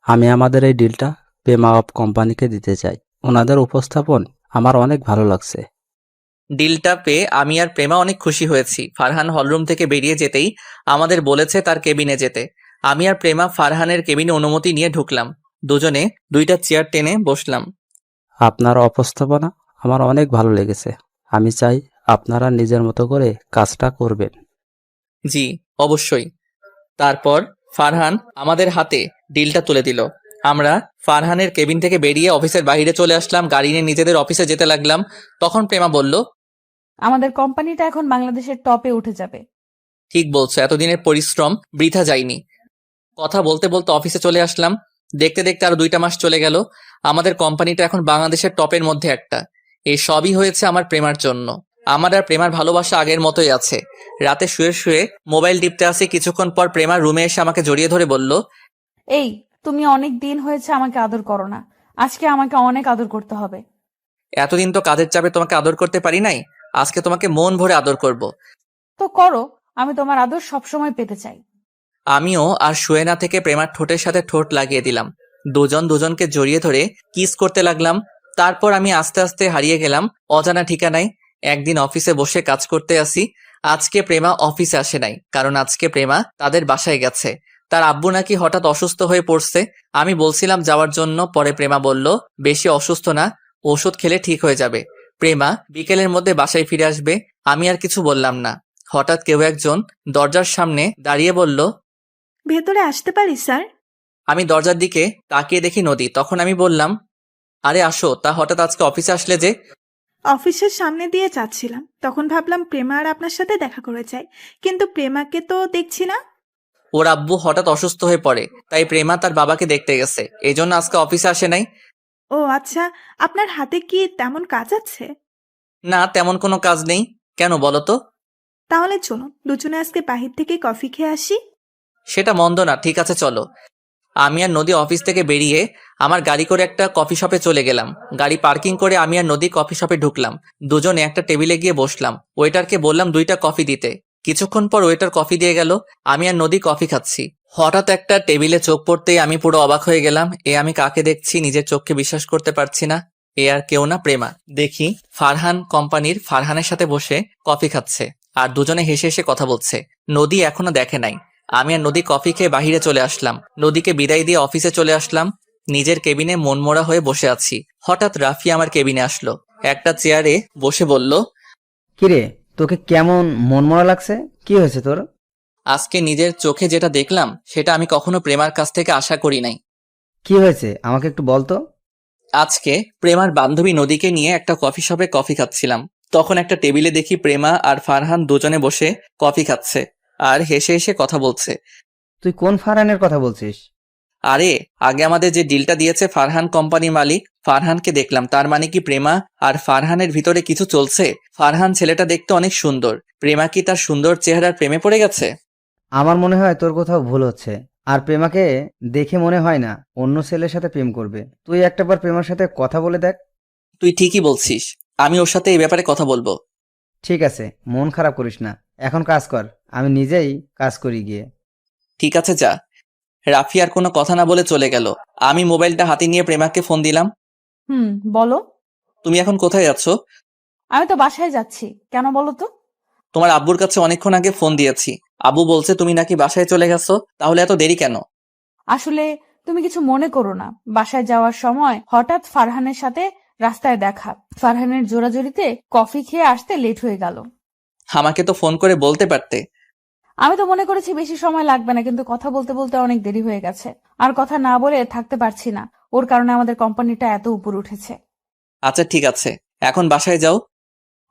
আমি আমাদের এই ডিলটা পেমা অফ কোম্পানিকে দিতে চাই। ওনাদের উপস্থাপন আমার অনেক ভালো লাগছে। ডিলটা পেয়ে আমি আর প্রেমা অনেক খুশি হয়েছি। ফারহান হলরুম থেকে বেরিয়ে যেতেই আমাদের বলেছে তার কেবিনে যেতে। আমি আর প্রেমা ফারহানের কেবিনে অনুমতি নিয়ে ঢুকলাম। দুজনে 2টা চেয়ার টেনে বসলাম। আপনার উপস্থাপনা আমার অনেক ভালো লেগেছে। আমি চাই আপনারা নিজের মতো করে কাজটা করবেন। জি, অবশ্যই। তারপর ফারহান আমাদের হাতে ডিলটা তুলে দিল। আমরা ফারহানের কেবিন থেকে বেরিয়ে অফিসের বাইরে চলে আসলাম, গাড়ি নিয়ে নিজেদের অফিসে যেতে লাগলাম। তখন প্রেমা বলল, আমাদের কোম্পানিটা এখন বাংলাদেশের টপে উঠে যাবে। ঠিক বলছো, এতদিনের পরিশ্রম বৃথা যায়নি। কথা বলতে বলতে অফিসে চলে আসলাম। দেখতে দেখতে আরো 2টা মাস চলে গেল। আমাদের কোম্পানিটা এখন বাংলাদেশের টপের মধ্যে একটা। এই সবই হয়েছে আমার প্রেমার জন্য। আমার আর প্রেমার ভালোবাসা আগের মতোই আছে। রাতে শুয়ে শুয়ে মোবাইল টিপতে আসি, কিছুক্ষণ পর প্রেমার রুমে এসে আমাকে জড়িয়ে ধরে বলল, এই, তুমি অনেক দিন হয়েছে আমাকে আদর করো না, আজকে আমাকে অনেক আদর করতে হবে। এতদিন তো কাজের চাপে তোমাকে আদর করতে পারি নাই, আজকে তোমাকে মন ভরে আদর করব। তো করো, আমি তোমার আদর সবসময় পেতে চাই। আমিও আর শুয়ে না থেকে প্রেমার ঠোঁটের সাথে ঠোঁট লাগিয়ে দিলাম। দুজন দুজনকে জড়িয়ে ধরে কিস করতে লাগলাম। তারপর আমি আস্তে আস্তে হারিয়ে গেলাম অজানা ঠিকানায়। একদিন অফিসে বসে কাজ করতে আসি। আজকে প্রেমা অফিসে আসে নাই, কারণ আজকে প্রেমা তাদের বাসায় গেছে। তার আব্বু নাকি হঠাৎ অসুস্থ হয়ে পড়ছে। আমি বলছিলাম যাওয়ার জন্য, পরে প্রেমা বলল বেশি অসুস্থ না, ওষুধ খেলে ঠিক হয়ে যাবে। প্রেমা বিকেলের মধ্যে বাসায় ফিরে আসবে। আমি আর কিছু বললাম না। হঠাৎ কেউ একজন দরজার সামনে দাঁড়িয়ে বলল, ভেতরে আসতে পারি স্যার? আমি দরজার দিকে তাকিয়ে দেখি নদী। তখন আমি বললাম, আরে আসো। তা হঠাৎ আজকে অফিসে আসলে যে? অফিসের সামনে দিয়ে যাচ্ছিলাম, তখন ভাবলাম প্রেমা আর আপনার সাথে দেখা করে যাই, কিন্তু প্রেমাকে তো দেখছি না। ওর আব্বু হঠাৎ অসুস্থ হয়ে পড়ে, তাই প্রেমা তার বাবাকে দেখতে গেছে, এই জন্য আজকে অফিসে আসে নাই। ও আচ্ছা, আপনার হাতে কি তেমন কাজ আছে? না, তেমন কোনো কাজ নেই। কেন বলো তো? তাহলে চলুন দুজনে আজকে বাহির থেকে কফি খেয়ে আসি। সেটা মন্দ না, ঠিক আছে চলো। আমি আর নদী অফিস থেকে বেরিয়ে আমার গাড়ি করে একটা কফি শপে চলে গেলাম। গাড়ি পার্কিং করে আমি আর নদী কফি শপে ঢুকলাম। দুজনে একটা টেবিলে গিয়ে বসলাম। ওয়েটারকে বললাম 2টা কফি দিতে। কিছুক্ষণ পর ওয়েটার কফি দিয়ে গেল। আমি আর নদী কফি খাচ্ছি। হঠাৎ একটা টেবিলে চোখ পড়তেই আমি পুরো অবাক হয়ে গেলাম। আমি কাকে দেখছি, নিজের চোখকে বিশ্বাস করতে পারছি না। আর কেউ না, প্রেমা। দেখি ফারহান কোম্পানির ফারহানের সাথে বসে কফি খাচ্ছে আর দুজনে হেসে হেসে কথা বলছে। নদী এখনো দেখে নাই। আমি আর নদী কফি খেয়ে বাহিরে চলে আসলাম। নদীকে বিদায় দিয়ে অফিসে চলে আসলাম। নিজের কেবিনে মনমরা হয়ে বসে আছি। হঠাৎ রাফি আমার কেবিনে আসলো। একটা চেয়ারে বসে বলল, কিরে, তোকে কেমন মনমরা লাগছে? কি হয়েছে তোর? আজকে নিজের চোখে যেটা দেখলাম সেটা আমি কখনো প্রেমার কাছ থেকে আশা করি নাই। কি হয়েছে আমাকে একটু বলতো। আজকে প্রেমার বান্ধবী নদীকে নিয়ে একটা কফি শপে কফি খাচ্ছিলাম। তখন একটা টেবিলে দেখি প্রেমা আর ফারহান দুজনে বসে কফি খাচ্ছে আর হেসে হেসে কথা বলছে। তুই কোন ফারহানের কথা বলছিস? আরে, আগে আমাদের যে ডিলটা দিয়েছে ফারহান কোম্পানির মালিক, ফারহানকে দেখলাম। তার মানে কি প্রেমা আর ফারহানের ভিতরে কিছু চলছে? ফারহান ছেলেটা দেখতে অনেক সুন্দর। প্রেমা কি তার সুন্দর চেহারার প্রেমে পড়ে গেছে? আমার মনে হয় তোর কোথাও ভুল হচ্ছে। আর প্রেমাকে দেখে মনে হয় না অন্য ছেলের সাথে প্রেম করবে। তুই একটাবার প্রেমার সাথে কথা বলে দেখ। তুই ঠিকই বলছিস, আমি ওর সাথে এই ব্যাপারে কথা বলবো। ঠিক আছে, মন খারাপ করিস না, এখন কাজ কর, আমি নিজেই কাজ করি গিয়ে। ঠিক আছে, যা। রাফি আর কোনো কথা না বলে চলে গেল। আমি মোবাইলটা হাতে নিয়ে প্রেমাকে ফোন দিলাম। বলো। তুমি এখন কোথায় যাচ্ছ? আমি তো বাসায় যাচ্ছি, কেন বলো তো? তোমার আব্বুর কাছে অনেকক্ষণ আগে ফোন দিয়েছি। আব্বু বলছে তুমি নাকি বাসায় চলে গেছো, তাহলে এত দেরি কেন? আসলে তুমি কিছু মনে করো না, বাসায় যাওয়ার সময় হঠাৎ ফারহানের সাথে রাস্তায় দেখা। ফারহানের জোরাজোরিতে কফি খেয়ে আসতে লেট হয়ে গেল। আমাকে তো ফোন করে বলতে পারতে। আমি তো মনে করেছি বেশি সময় লাগবে না, কিন্তু কথা বলতে বলতে অনেক দেরি হয়ে গেছে। আর কথা না বলে থাকতে পারছি না, ওর কারণে আমাদের কোম্পানিটা এত উপরে উঠেছে। আচ্ছা ঠিক আছে, এখন বাসায় যাও।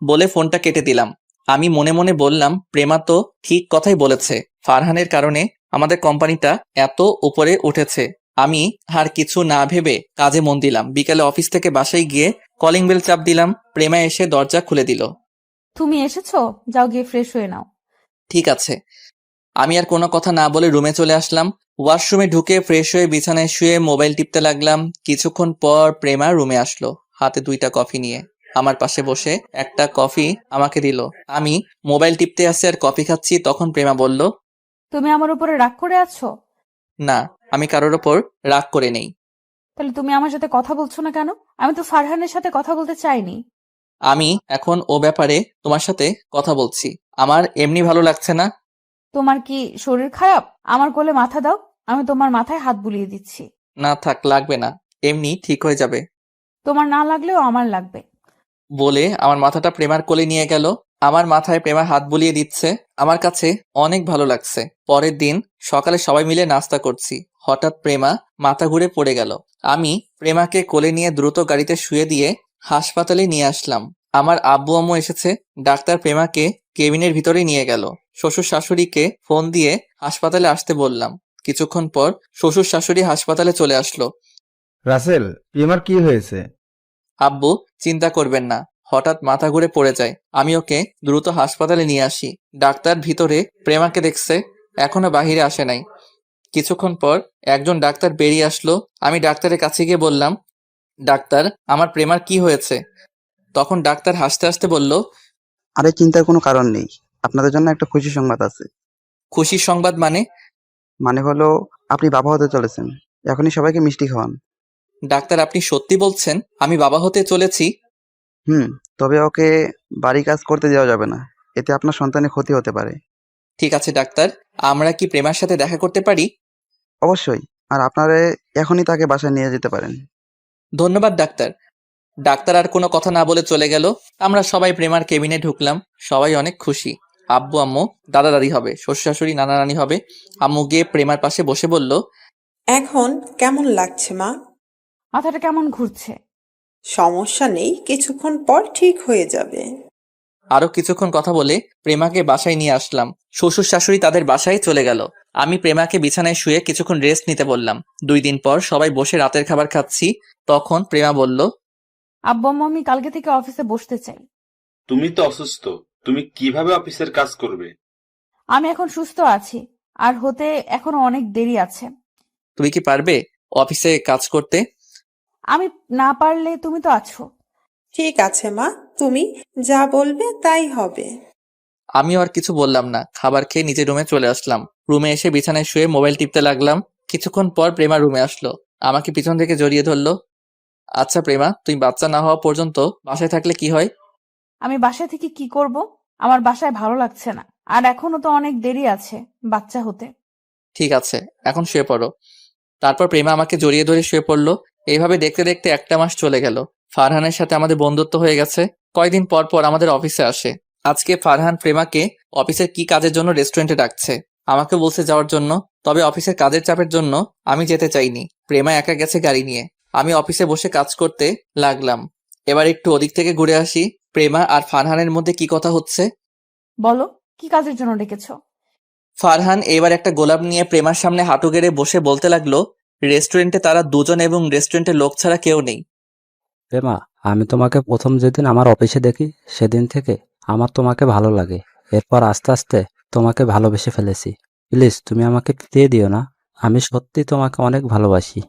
বলে ফোনটা কেটে দিলাম। আমি মনে মনে বললাম, প্রেমা তো ঠিক কথাই বলেছে, ফারহানের কারণে আমাদের কোম্পানিটা এত উপরে উঠেছে। আমি আর কিছু না ভেবে কাজে মন দিলাম। বিকেলে অফিস থেকে বাসায় গিয়ে কলিং বেল চাপ দিলাম। প্রেমা এসে দরজা খুলে দিল। তুমি এসেছো, যাও গিয়ে ফ্রেশ হয়ে নাও। ঠিক আছে। আমি আর কোনো কথা না বলে রুমে চলে আসলাম। ওয়াশরুমে ঢুকে ফ্রেশ হয়ে বিছানায় শুয়ে মোবাইল টিপতে লাগলাম। কিছুক্ষণ পর প্রেমা রুমে আসলো, হাতে 2টা কফি নিয়ে। আমার পাশে বসে একটা কফি আমাকে দিল। আমি মোবাইল টিপতে আসছি আর কফি খাচ্ছি। তখন প্রেমা বলল, তুমি আমার উপরে রাগ করে আছো? না, আমি কারোর ওপর রাগ করে নেই। তাহলে তুমি আমার সাথে কথা বলছো না কেন? আমি তো ফারহানের সাথে কথা বলতে চাইনি। আমি এখন ও ব্যাপারে তোমার সাথে কথা বলছি। আমার এমনি ভালো লাগছে না। তোমার কি শরীর খারাপ? আমার কোলে মাথা দাও, আমি তোমার মাথায় হাত বুলিয়ে দিচ্ছি। না থাক, লাগবে না, এমনি ঠিক হয়ে যাবে। তোমার না লাগলেও আমার লাগবে। বলে আমার মাথাটা প্রেমার কোলে নিয়ে গেল। আমার মাথায় প্রেমা হাত বুলিয়ে দিচ্ছে। আমার কাছে অনেক ভালো লাগছে। পরের দিন সকালে সবাই মিলে নাস্তা করছি। হঠাৎ প্রেমা মাথা ঘুরে পড়ে গেল। আমি প্রেমাকে কোলে নিয়ে দ্রুত গাড়িতে শুয়ে দিয়ে হাসপাতালে নিয়ে আসলাম। আমার আব্বু আম্মু এসেছে। ডাক্তার প্রেমাকে কেবিনের ভিতরে নিয়ে গেল। শ্বশুর শাশুড়িকে ফোন দিয়ে হাসপাতালে আসতে বললাম। কিছুক্ষণ পর শ্বশুর শাশুড়ি হাসপাতালে চলে আসলো। রাসেল, প্রেমার কি হয়েছে? আব্বু, চিন্তা করবেন না, হঠাৎ মাথা ঘুরে পড়ে যায়। আমি ওকে দ্রুত হাসপাতালে নিয়ে আসি। ডাক্তার ভিতরে প্রেমাকে দেখছে, এখনো বাহিরে আসে নাই। কিছুক্ষণ পর একজন ডাক্তার বেরিয়ে আসলো। আমি ডাক্তারের কাছে গিয়ে বললাম, ডাক্তার, আমার প্রেমার কি হয়েছে? তখন ডাক্তার হাসতে হাসতে বলল, আরে চিন্তার কোনো কারণ নেই, আপনাদের জন্য একটা খুশি সংবাদ আছে। খুশির সংবাদ মানে? মানে হলো আপনি বাবা হতে চলেছেন, এখনই সবাইকে মিষ্টি খাওয়ান। ডাক্তার, আপনি সত্যি বলছেন আমি বাবা হতে চলেছি? তবে ওকে বাড়ি কাজ করতে দেওয়া যাবে না, এতে আপনার সন্তানের ক্ষতি হতে পারে। ঠিক আছে ডাক্তার, আমরা কি প্রেমার সাথে দেখা করতে পারি? অবশ্যই, আর আপনারা এখনই তাকে বাসায় নিয়ে যেতে পারেন। ধন্যবাদ ডাক্তার। ডাক্তার আর কোনো কথা না বলে চলে গেল। আমরা সবাই প্রেমার কেবিনে ঢুকলাম। সবাই অনেক খুশি। আব্বু আম্মু, দাদা দাদি হবে, শ্বশুর শাশুড়ি, নানা নানি হবে। আম্মু গিয়ে প্রেমার পাশে বসে বলল, এখন কেমন লাগছে মা? মাথাটা কেমন ঘুরছে। সমস্যা নেই, কিছুক্ষণ পর ঠিক হয়ে যাবে। আরো কিছুক্ষণ কথা বলে প্রেমাকে বাসায় নিয়ে আসলাম। শ্বশুর শাশুড়ি তাদের বাসায় চলে গেল। আমি প্রেমাকে বিছানায় শুয়ে কিছুক্ষণ রেস্ট নিতে বললাম। 2 দিন পর সবাই বসে রাতের খাবার খাচ্ছি। তখন প্রেমা বলল, আব্বু আম্মু, আমি কালকে থেকে অফিসে বসতে চাই। তুমি তো অসুস্থ, তুমি কিভাবে অফিসের কাজ করবে? আমি এখন সুস্থ আছি, আর হতে এখনো অনেক দেরি আছে। তুমি কি পারবে অফিসে কাজ করতে? আমি না পারলে তুমি তো আছো। ঠিক আছে মা, তুমি যা বলবে তাই হবে। আমিও আর কিছু বললাম না। খাবার খেয়ে নিজের রুমে চলে আসলাম। রুমে এসে বিছানায় শুয়ে মোবাইল টিপতে লাগলাম। কিছুক্ষণ পর প্রেমা রুমে আসলো। আমাকে পিছন থেকে জড়িয়ে ধরলো। আচ্ছা প্রেমা, তুই বাচ্চা না হওয়া পর্যন্ত বাসায় থাকলে কি হয়? আমি বাসায় থেকে কি করব? আমার বাসায় ভালো লাগছে না, আর এখনো তো অনেক দেরি আছে বাচ্চা হতে। ঠিক আছে, এখন শুয়ে পড়ো। তারপর প্রেমা আমাকে জড়িয়ে ধরে শুয়ে পড়লো। এইভাবে দেখতে দেখতে 1 মাস চলে গেল। ফারহানের সাথে আমাদের বন্ধুত্ব হয়ে গেছে। কয়দিন পর পর আমাদের অফিসে আসে। আজকে ফারহান প্রেমাকে অফিসের কি কাজের জন্য রেস্টুরেন্টে ডাকছে। আমাকে বলছে যাওয়ার জন্য, তবে অফিসের কাজের চাপের জন্য আমি যেতে চাইনি। প্রেমা একা গেছে গাড়ি নিয়ে। আমি অফিসে বসে কাজ করতে লাগলাম। এবার একটু ওদিক থেকে ঘুরে আসি। প্রেমা আর ফারহানের মধ্যে কি কথা হচ্ছে? বলো, কি কাজের জন্য ডেকেছো? ফারহান এবার একটা গোলাপ নিয়ে প্রেমার সামনে হাঁটু গেড়ে বসে বলতে লাগলো, রেস্টুরেন্টে তারা দুজন এবং রেস্টুরেন্টের লোক ছাড়া কেউ নেই। প্রেমা, আমি তোমাকে প্রথম যেদিন আমার অফিসে দেখি সেদিন থেকে আমার তোমাকে ভালো লাগে। এরপর আস্তে আস্তে তোমাকে ভালোবেসে ফেলেছি। প্লিজ তুমি আমাকে ফিরিয়ে দিও না। আমি সত্যি তোমাকে অনেক ভালোবাসি।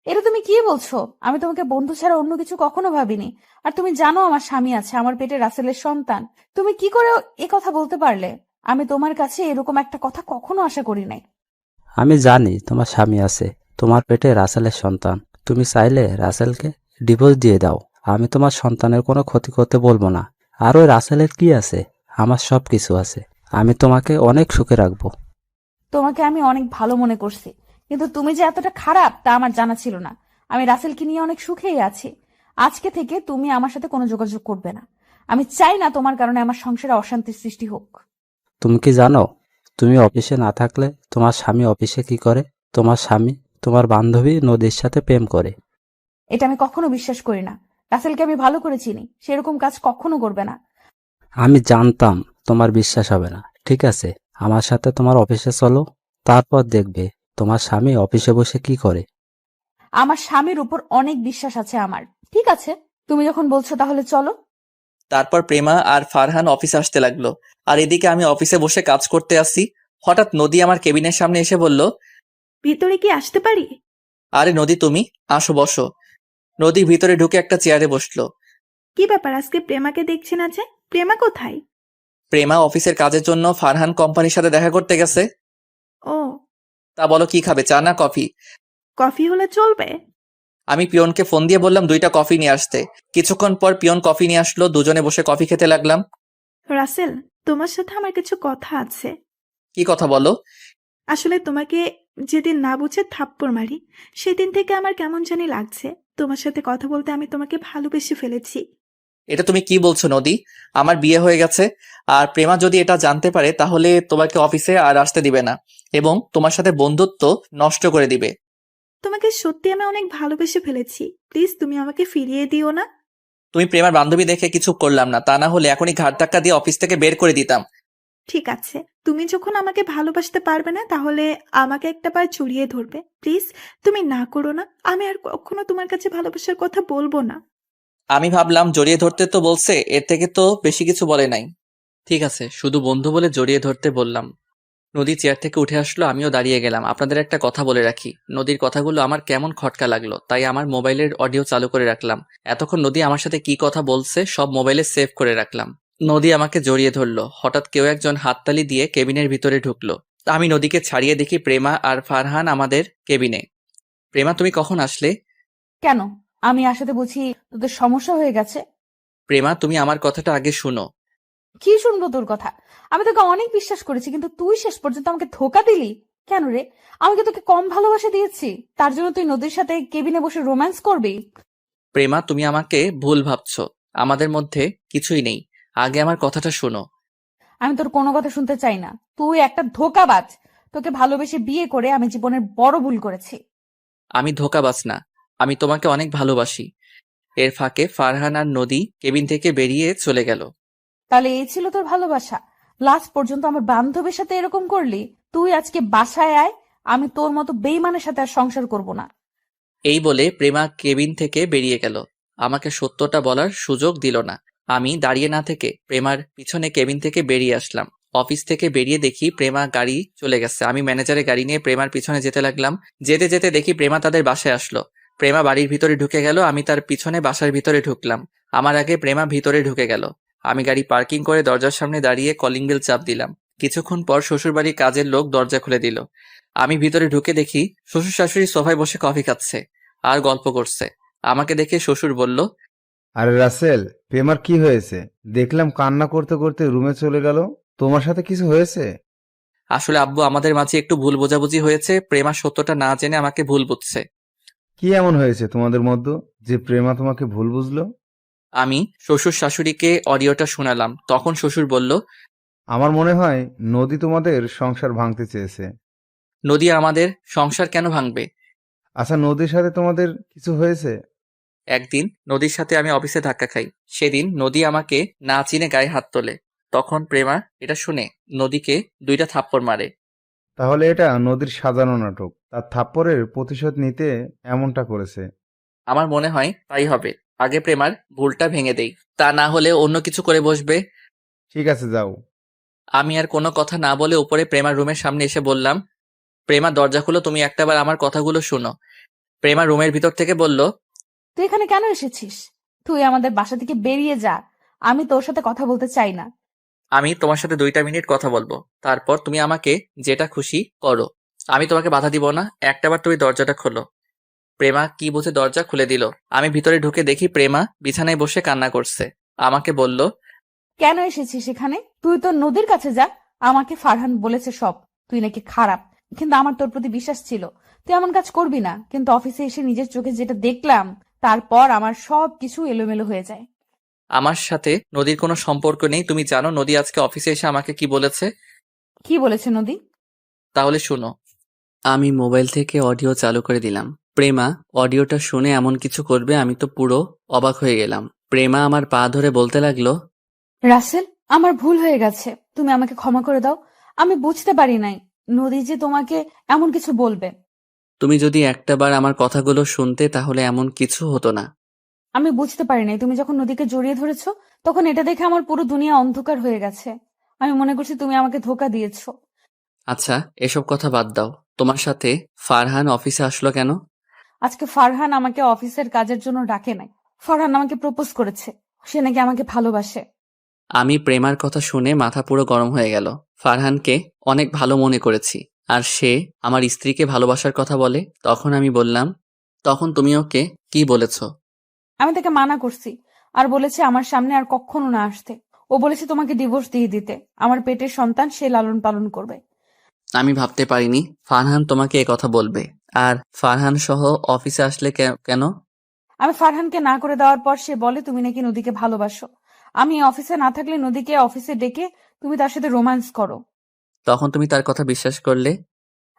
এটা তুমি কি বলছো? আমি তোমাকে বন্ধু ছাড়া অন্য কিছু কখনো ভাবিনি। আর তুমি জানো আমার স্বামী আছে, আমার পেটে রাসেলের সন্তান। তুমি কি করে এ কথা বলতে পারলে? আমি তোমার কাছে এরকম একটা কথা কখনো আশা করি নাই। আমি জানি তোমার স্বামী আছে, তোমার পেটে রাসেলের সন্তান। তুমি চাইলে রাসেলকে ডিভোর্স দিয়ে দাও, আমি তোমার সন্তানের কোনো ক্ষতি করতে বলবো না। আর ওই রাসেলের কি আছে? আমার সব কিছু আছে। আমি তোমাকে অনেক সুখে রাখবো। তোমাকে আমি অনেক ভালো মনে করছি, কিন্তু তুমি যে এতটা খারাপ তা আমার জানা ছিল না। আমি রাসেলকে নিয়ে অনেক সুখেই আছি। আজকে থেকে তুমি আমার সাথে কোনো যোগাযোগ করবে না। আমি চাই না তোমার কারণে আমার সংসারে অশান্তির সৃষ্টি হোক। তুমি কি জানো তুমি অফিসে না থাকলে তোমার স্বামী অফিসে কি করে? তোমার স্বামী তোমার বান্ধবী নদীর সাথে প্রেম করে। এটা আমি কখনো বিশ্বাস করি না। রাসেলকে আমি ভালো করে চিনি, সেরকম কাজ কখনো করবে না। আমি জানতাম তোমার বিশ্বাস হবে না। ঠিক আছে, আমার সাথে তোমার অফিসে চলো, তারপর দেখবে তোমার স্বামী অফিসে বসে কি করে। আমার স্বামীর উপর অনেক বিশ্বাস আছে আমার। ঠিক আছে, তুমি যখন বলছো তাহলে চলো। তারপর প্রেমা আর ফারহান অফিসে আসতে লাগলো। আর এদিকে আমি অফিসে বসে কাজ করতে আসি। হঠাৎ নদী আমার কেবিনের সামনে এসে বলল, ভিতরে কি আসতে পারি? আরে নদী, তুমি আসো, বসো। নদী ভিতরে ঢুকে একটা চেয়ারে বসলো। কি ব্যাপার, আজকে প্রেমাকে দেখছি না যে? প্রেমা কোথায়? প্রেমা অফিসের কাজের জন্য ফারহান কোম্পানির সাথে দেখা করতে গেছে। ও, তা বলো, কি খাবে, চা না কফি? কফি হলে চলবে। আমি পিয়নকে ফোন দিয়ে বললাম 2টা কফি নিয়ে আসতে। কিছুক্ষণ পর পিয়ন কফি নিয়ে আসলো। দুজনে বসে কফি খেতে লাগলাম। রাসেল, তোমার সাথে আমার কিছু কথা আছে। কি কথা বলো? আসলে তোমাকে যেদিন না বুঝে থাপ্পড় মারি, সেদিন থেকে আমার কেমন জানি লাগছে। তোমার সাথে কথা বলতে আমি তোমাকে ভালোবেসে ফেলেছি। এটা তুমি কি বলছো নদী? আমার বিয়ে হয়ে গেছে, আর প্রেমা যদি এটা জানতে পারে তাহলে তোমাকে অফিসে আর আসতে দিবে না এবং তোমার সাথে বন্ধুত্ব নষ্ট করে দিবে। তোমাকে সত্যি আমি অনেক ভালোবেসে ফেলেছি, প্লিজ তুমি আমাকে ফিরিয়ে দিও না। তুমি প্রেমার বান্ধবী দেখে কিছু করলাম না, তা না হলে এখনই ঘাট ধাক্কা দিয়ে অফিস থেকে বের করে দিতাম। ঠিক আছে, তুমি যখন আমাকে ভালোবাসতে পারবে না তাহলে আমাকে একটাবার জড়িয়ে ধরবে, প্লিজ। তুমি না করো না, আমি আর কখনো তোমার কাছে ভালোবাসার কথা বলবো না। আমি ভাবলাম জড়িয়ে ধরতে তো বলছে, এর থেকে তো বেশি কিছু বলে নাই। ঠিক আছে, শুধু বন্ধু বলে জড়িয়ে ধরতে বললাম। নদী চেয়ার থেকে উঠে আসলো, আমিও দাঁড়িয়ে গেলাম। আপনাদের একটা কথা বলে রাখি, নদীর কথাগুলো আমার কেমন খটকা লাগলো, তাই আমার মোবাইলের অডিও চালু করে রাখলাম। এতক্ষণ নদী আমার সাথে কি কথা বলছে সব মোবাইলে সেভ করে রাখলাম। নদী আমাকে জড়িয়ে ধরলো, হঠাৎ কেউ একজন হাততালি দিয়ে কেবিনের ভিতরে ঢুকলো। আমি নদীকে ছাড়িয়ে দেখি প্রেমা আর ফারহান আমাদের কেবিনে। প্রেমা, তুমি কখন আসলে? কেন? আমি আসাতে বুঝি তোদের সমস্যা হয়ে গেছে? প্রেমা, তুমি আমার কথাটা আগে শুনো। কি শুনবো তোর কথা? আমি তোকে অনেক বিশ্বাস করেছি, কিন্তু তুই শেষ পর্যন্ত আমাকে ধোকা দিলি কেন রে? আমি কি তোকে কম ভালোবাসা দিয়েছি তার জন্য তুই নদীর সাথে কেবিনে বসে রোম্যান্স করবি? প্রেমা, তুমি আমাকে ভুল ভাবছো, আমাদের মধ্যে কিছুই নেই। আগে আমার কথাটা শোনো। আমি তোর কোনো কথা শুনতে চাই না। তুই একটা ধোঁকাবাজ। তোকে ভালোবেসে বিয়ে করে আমি জীবনের বড় ভুল করেছি। আমি ধোঁকাবাজ না, আমি তোমাকে অনেক ভালোবাসি। এর ফাঁকে ফারহান আর নদী কেবিন থেকে বেরিয়ে চলে গেল। তাহলে এই ছিল তোর ভালোবাসা? লাস্ট পর্যন্ত আমার বান্ধবীর সাথে এরকম করলি? তুই আজকে বাসায় আয়, আমি তোর মতো বেইমানের সাথে আর সংসার করব না। এই বলে প্রেমা কেবিন থেকে বেরিয়ে গেল, আমাকে সত্যটা বলার সুযোগ দিল না। আমি দাঁড়িয়ে না থেকে প্রেমার পিছনে কেবিন থেকে বেরিয়ে আসলাম। অফিস থেকে বেরিয়ে দেখি প্রেমা গাড়ি চলে গেছে। আমি ম্যানেজারের গাড়ি নিয়ে প্রেমার পিছনে যেতে লাগলাম। যেতে যেতে দেখি প্রেমা তাদের বাসায় আসলো। প্রেমা বাড়ির ভিতরে ঢুকে গেল, আমি তার পিছনে বাসার ভিতরে ঢুকলাম। আমার আগে প্রেমা ভিতরে ঢুকে গেল। আমি গাড়ি পার্কিং করে দরজার সামনে দাঁড়িয়ে কলিং বেল চাপ দিলাম। কিছুক্ষণ পর শ্বশুরবাড়ির কাজের লোক দরজা খুলে দিল। আমি ভিতরে ঢুকে দেখি শ্বশুর শাশুড়ি সোফায় বসে কফি খাচ্ছে আর গল্প করছে। আমাকে দেখে শ্বশুর বলল, আরে রাসেল, প্রেমার কি হয়েছে? দেখলাম কান্না করতে করতে রুমে চলে গেল। তোমার সাথে কিছু হয়েছে? আসলে আব্বু, আমাদের মাঝে একটু ভুল বোঝাবুঝি হয়েছে, প্রেমা সত্যটা না জেনে আমাকে ভুল বুঝছে। কি এমন হয়েছে তোমাদের মধ্যে যে প্রেমা তোমাকে ভুল বুঝলো? আমি শ্বশুর শাশুড়িকে অডিওটা শোনালাম। তখন শ্বশুর বলল, আমার মনে হয় নদী তোমাদের সংসার ভাঙতে চেয়েছে। নদী আমাদের সংসার কেন ভাঙবে? আচ্ছা, নদীর সাথে তোমাদের কিছু হয়েছে? একদিন নদীর সাথে আমি অফিসে ধাক্কা খাই। সেদিন নদী আমাকে না চিনে গায়ে হাত তোলে। তখন প্রেমা এটা শুনে নদীকে 2টা থাপ্পড় মারে। তাহলে এটা নদীর সাজানো নাটক, তার থাপ্পড়ের প্রতিশোধ নিতে এমনটা করেছে। আমার মনে হয় তাই হবে। আগে প্রেমার ভুলটা ভেঙে দেই, তা না হলে অন্য কিছু করে বসবে। ঠিক আছে, যাও। আমি আর কোনো কথা না বলে উপরে প্রেমার রুমের সামনে এসে বললাম, প্রেমা দরজা খুলো, তুমি একটাবার আমার কথাগুলো শোনো। প্রেমা রুমের ভিতর থেকে বলল, তুই এখানে কেন এসেছিস? তুই আমাদের বাসা থেকে বেরিয়ে যা। আমি তোর সাথে কথা বলতে চাই না। আমি তোমার সাথে 2টা মিনিট কথা বলবো, তারপর তুমি আমাকে যেটা খুশি করো। আমি তোমাকে বাধা দিব না, একটাবার তুমি দরজাটা খোলো। প্রেমা কি বুঝে দরজা খুলে দিল। আমি ভিতরে ঢুকে দেখি প্রেমা বিছানায় বসে কান্না করছে। আমাকে বলল, কেন এসেছিস এখানে? তুই তো নদীর কাছে যা। আমাকে ফারহান বলেছে সব, তুই নাকি খারাপ, কিন্তু আমার তোর প্রতি বিশ্বাস ছিল। তুই এমন কাজ করবি না, কিন্তু অফিসে এসে নিজের চোখে যেটা দেখলাম তারপর আমার সব কিছু এলোমেলো হয়ে যায়। আমার সাথে নদীর কোনো সম্পর্ক নেই। তুমি জানো নদী আজকে অফিসে এসে আমাকে কি বলেছে? কি বলেছে নদী? তাহলে শুনো। আমি মোবাইল থেকে অডিও চালু করে দিলাম। প্রেমা অডিওটা শুনে এমন কিছু করবে আমি তো পুরো অবাক হয়ে গেলাম। প্রেমা আমার পা ধরে বলতে লাগলো, রাসেল, আমার ভুল হয়ে গেছে, তুমি আমাকে ক্ষমা করে দাও। আমি বুঝতে পারি নাই নদী যে তোমাকে এমন কিছু বলবে। তুমি যদি একটাবার আমার কথাগুলো শুনতে তাহলে এমন কিছু হতো না। আমি বুঝতে পারি নাই তুমি যখন নদীকে জড়িয়ে ধরেছো তখন এটা দেখে আমার পুরো দুনিয়া অন্ধকার হয়ে গেছে। আমি মনে করছি তুমি আমাকে ধোকা দিয়েছো। আচ্ছা, এসব কথা বাদ দাও। তোমার সাথে ফারহান অফিসে আসলো কেন? আজকে ফারহান আমাকে অফিসের কাজের জন্য ডাকে নাই। ফারহান আমাকে প্রপোজ করেছে, সে নাকি আমাকে ভালোবাসে। আমি প্রেমার কথা শুনে মাথা পুরো গরম হয়ে গেল। ফারহানকে অনেক ভালো মনে করেছি, আর সে আমার স্ত্রীকে ভালোবাসার কথা বলে। তখন আমি বললাম, তখন তুমি ওকে কি বলেছ? আমি তাকে মানা করছি আর বলেছি আমার সামনে আর কখনো না আসতে। ও বলেছে তোমাকে ডিভোর্স দিয়ে দিতে, আমার পেটের সন্তান সে লালন পালন করবে। আমি ভাবতে পারিনি ফারহান তোমাকে কথা বলবে। আর ফারহান সহ অফিসে আসলে কেন? আমি ফারহানকে না করে দেওয়ার পর সে বলে তুমি নাকি নদীকে ভালোবাসো। আমি অফিসে না থাকলে নদীকে অফিসে ডেকে তুমি তার সাথে রোম্যান্স করো। তখন তুমি তার কথা বিশ্বাস করলে?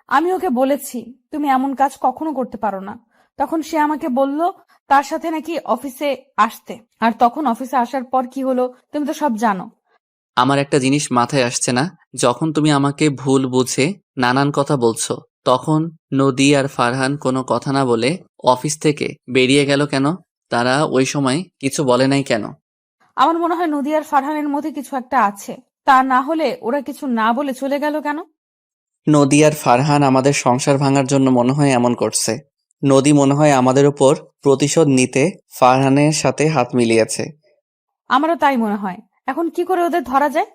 আমি ওকে বলেছি তুমি এমন কাজ কখনো করতে পারো না। তখন সে আমাকে বলল তার সাথে নাকি অফিসে আসতে। আর তখন অফিসে আসার পর কি হলো তুমি তো সব জানো। আমার একটা জিনিস মাথায় আসছে না, যখন তুমি আমাকে ভুল বুঝে নানান কথা বলছো, তখন নদী আর ফারহান কোনো কথা না বলে অফিস থেকে বেরিয়ে গেল কেন? তারা ওই সময় কিছু বলে নাই কেন? আমার মনে হয় নদী আর ফারহানের মধ্যে কিছু একটা আছে। তা না হলে ওরা কিছু না বলে চলে গেল কেন? নদী আর ফারহান আমাদের সংসার ভাঙার জন্য মনে হয় এমন করছে। নদী মনে হয় আমাদের উপর প্রতিশোধ নিতে ফারহানের সাথে হাত মিলিয়েছে। আমারও তাই মনে হয়। এখন কি করে ওদের ধরা যায়?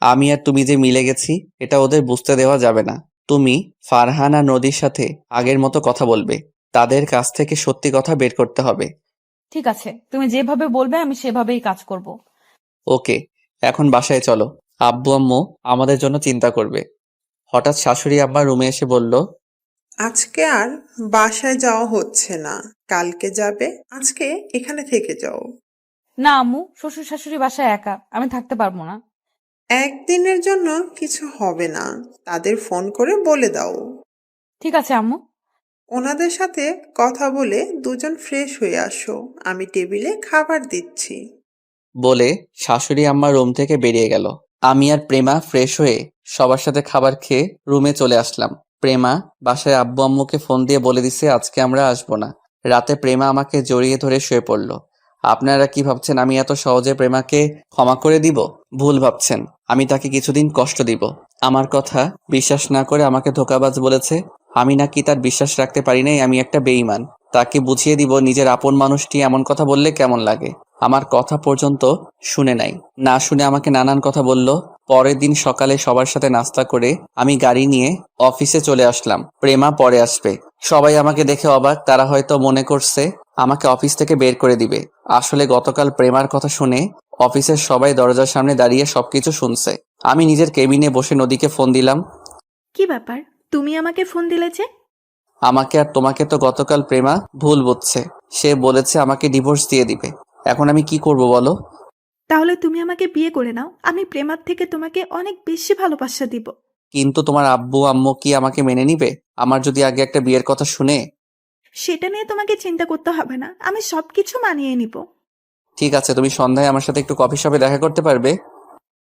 আমি আর তুমি যে মিলে গেছি এটা ওদের বুঝতে দেওয়া যাবে না। তুমি ফারহান আর নদীর সাথে আগের মতো কথা বলবে, তাদের কাছ থেকে সত্যি কথা বের করতে হবে। ঠিক আছে, তুমি যেভাবে বলবে আমি সেভাবেই কাজ করব। ওকে, এখন বাসায় চলো। আব্বু আম্মু আমাদের জন্য চিন্তা করবে। হঠাৎ শাশুড়ি আম্মা রুমে এসে বলল, আজকে আর বাসায় যাওয়া হচ্ছে না, কালকে যাবে। আজকে এখানে থেকে যাও। না আম্মু, শ্বশুর শাশুড়ি বাসায় একা, আমি থাকতে পারবো না। একদিনের জন্য কিছু হবে না, তাদের ফোন করে বলে দাও। ঠিক আছে আম্মু। ওনাদের সাথে কথা বলে দুজন ফ্রেশ হয়ে আসো, আমি টেবিলে খাবার দিচ্ছি। বলে শাশুড়ি আম্মা রুম থেকে বেরিয়ে গেল। আমি আর প্রেমা ফ্রেশ হয়ে সবার সাথে খাবার খেয়ে রুমে চলে আসলাম। প্রেমা বাসায় আব্বু আম্মুকে ফোন দিয়ে বলে দিছে আজকে আমরা আসবো না। রাতে প্রেমা আমাকে জড়িয়ে ধরে শুয়ে পড়ল। আপনারা কি ভাবছেন আমি এত সহজে প্রেমাকে ক্ষমা করে দিব? ভুল ভাবছেন। আমি তাকে কিছুদিন কষ্ট দিব। আমার কথা বিশ্বাস না করে আমাকে ধোঁকাবাজ বলেছে। আমি নাকি তার বিশ্বাস রাখতে পারি নাই, আমি একটা বেঈমান। তাকে বুঝিয়ে দিব নিজের আপন মানুষটি এমন কথা বললে কেমন লাগে। আমার কথা পর্যন্ত শুনে নাই, না শুনে আমাকে নানান কথা বলল। পরের দিন সকালে সবার সাথে নাস্তা করে আমি গাড়ি নিয়ে অফিসে চলে আসলাম। প্রেমা পরে আসবে। সবাই আমাকে দেখে অবাক, তারা হয়তো মনে করছে আমাকে অফিস থেকে বের করে দিবে। আসলে গতকাল প্রেমার কথা শুনে অফিসের সবাই দরজার সামনে দাঁড়িয়ে সবকিছু শুনছে। আমি নিজের কেবিনে বসে নদীকে ফোন দিলাম। কি ব্যাপার, তুমি আমাকে ফোন দিলে যে? আমাকে আর তোমাকে তো গতকাল প্রেমা ভুল বুঝছে। সে বলেছে আমাকে ডিভোর্স দিয়ে দিবে। এখন আমি কি করব বলো? তাহলে তুমি আমাকে বিয়ে করে নাও, আমি প্রেমার থেকে তোমাকে অনেক বেশি ভালোবাসা দিব। কিন্তু তোমার আব্বু আম্মু কি আমাকে মেনে নিবে? আমার যদি আগে একটা বিয়ের কথা শুনে। সেটা নিয়ে তোমাকে চিন্তা করতে হবে না, আমি সবকিছু মানিয়ে নিব। ঠিক আছে, তুমি সন্ধ্যায় আমার সাথে একটু কফি শপে দেখা করতে পারবে?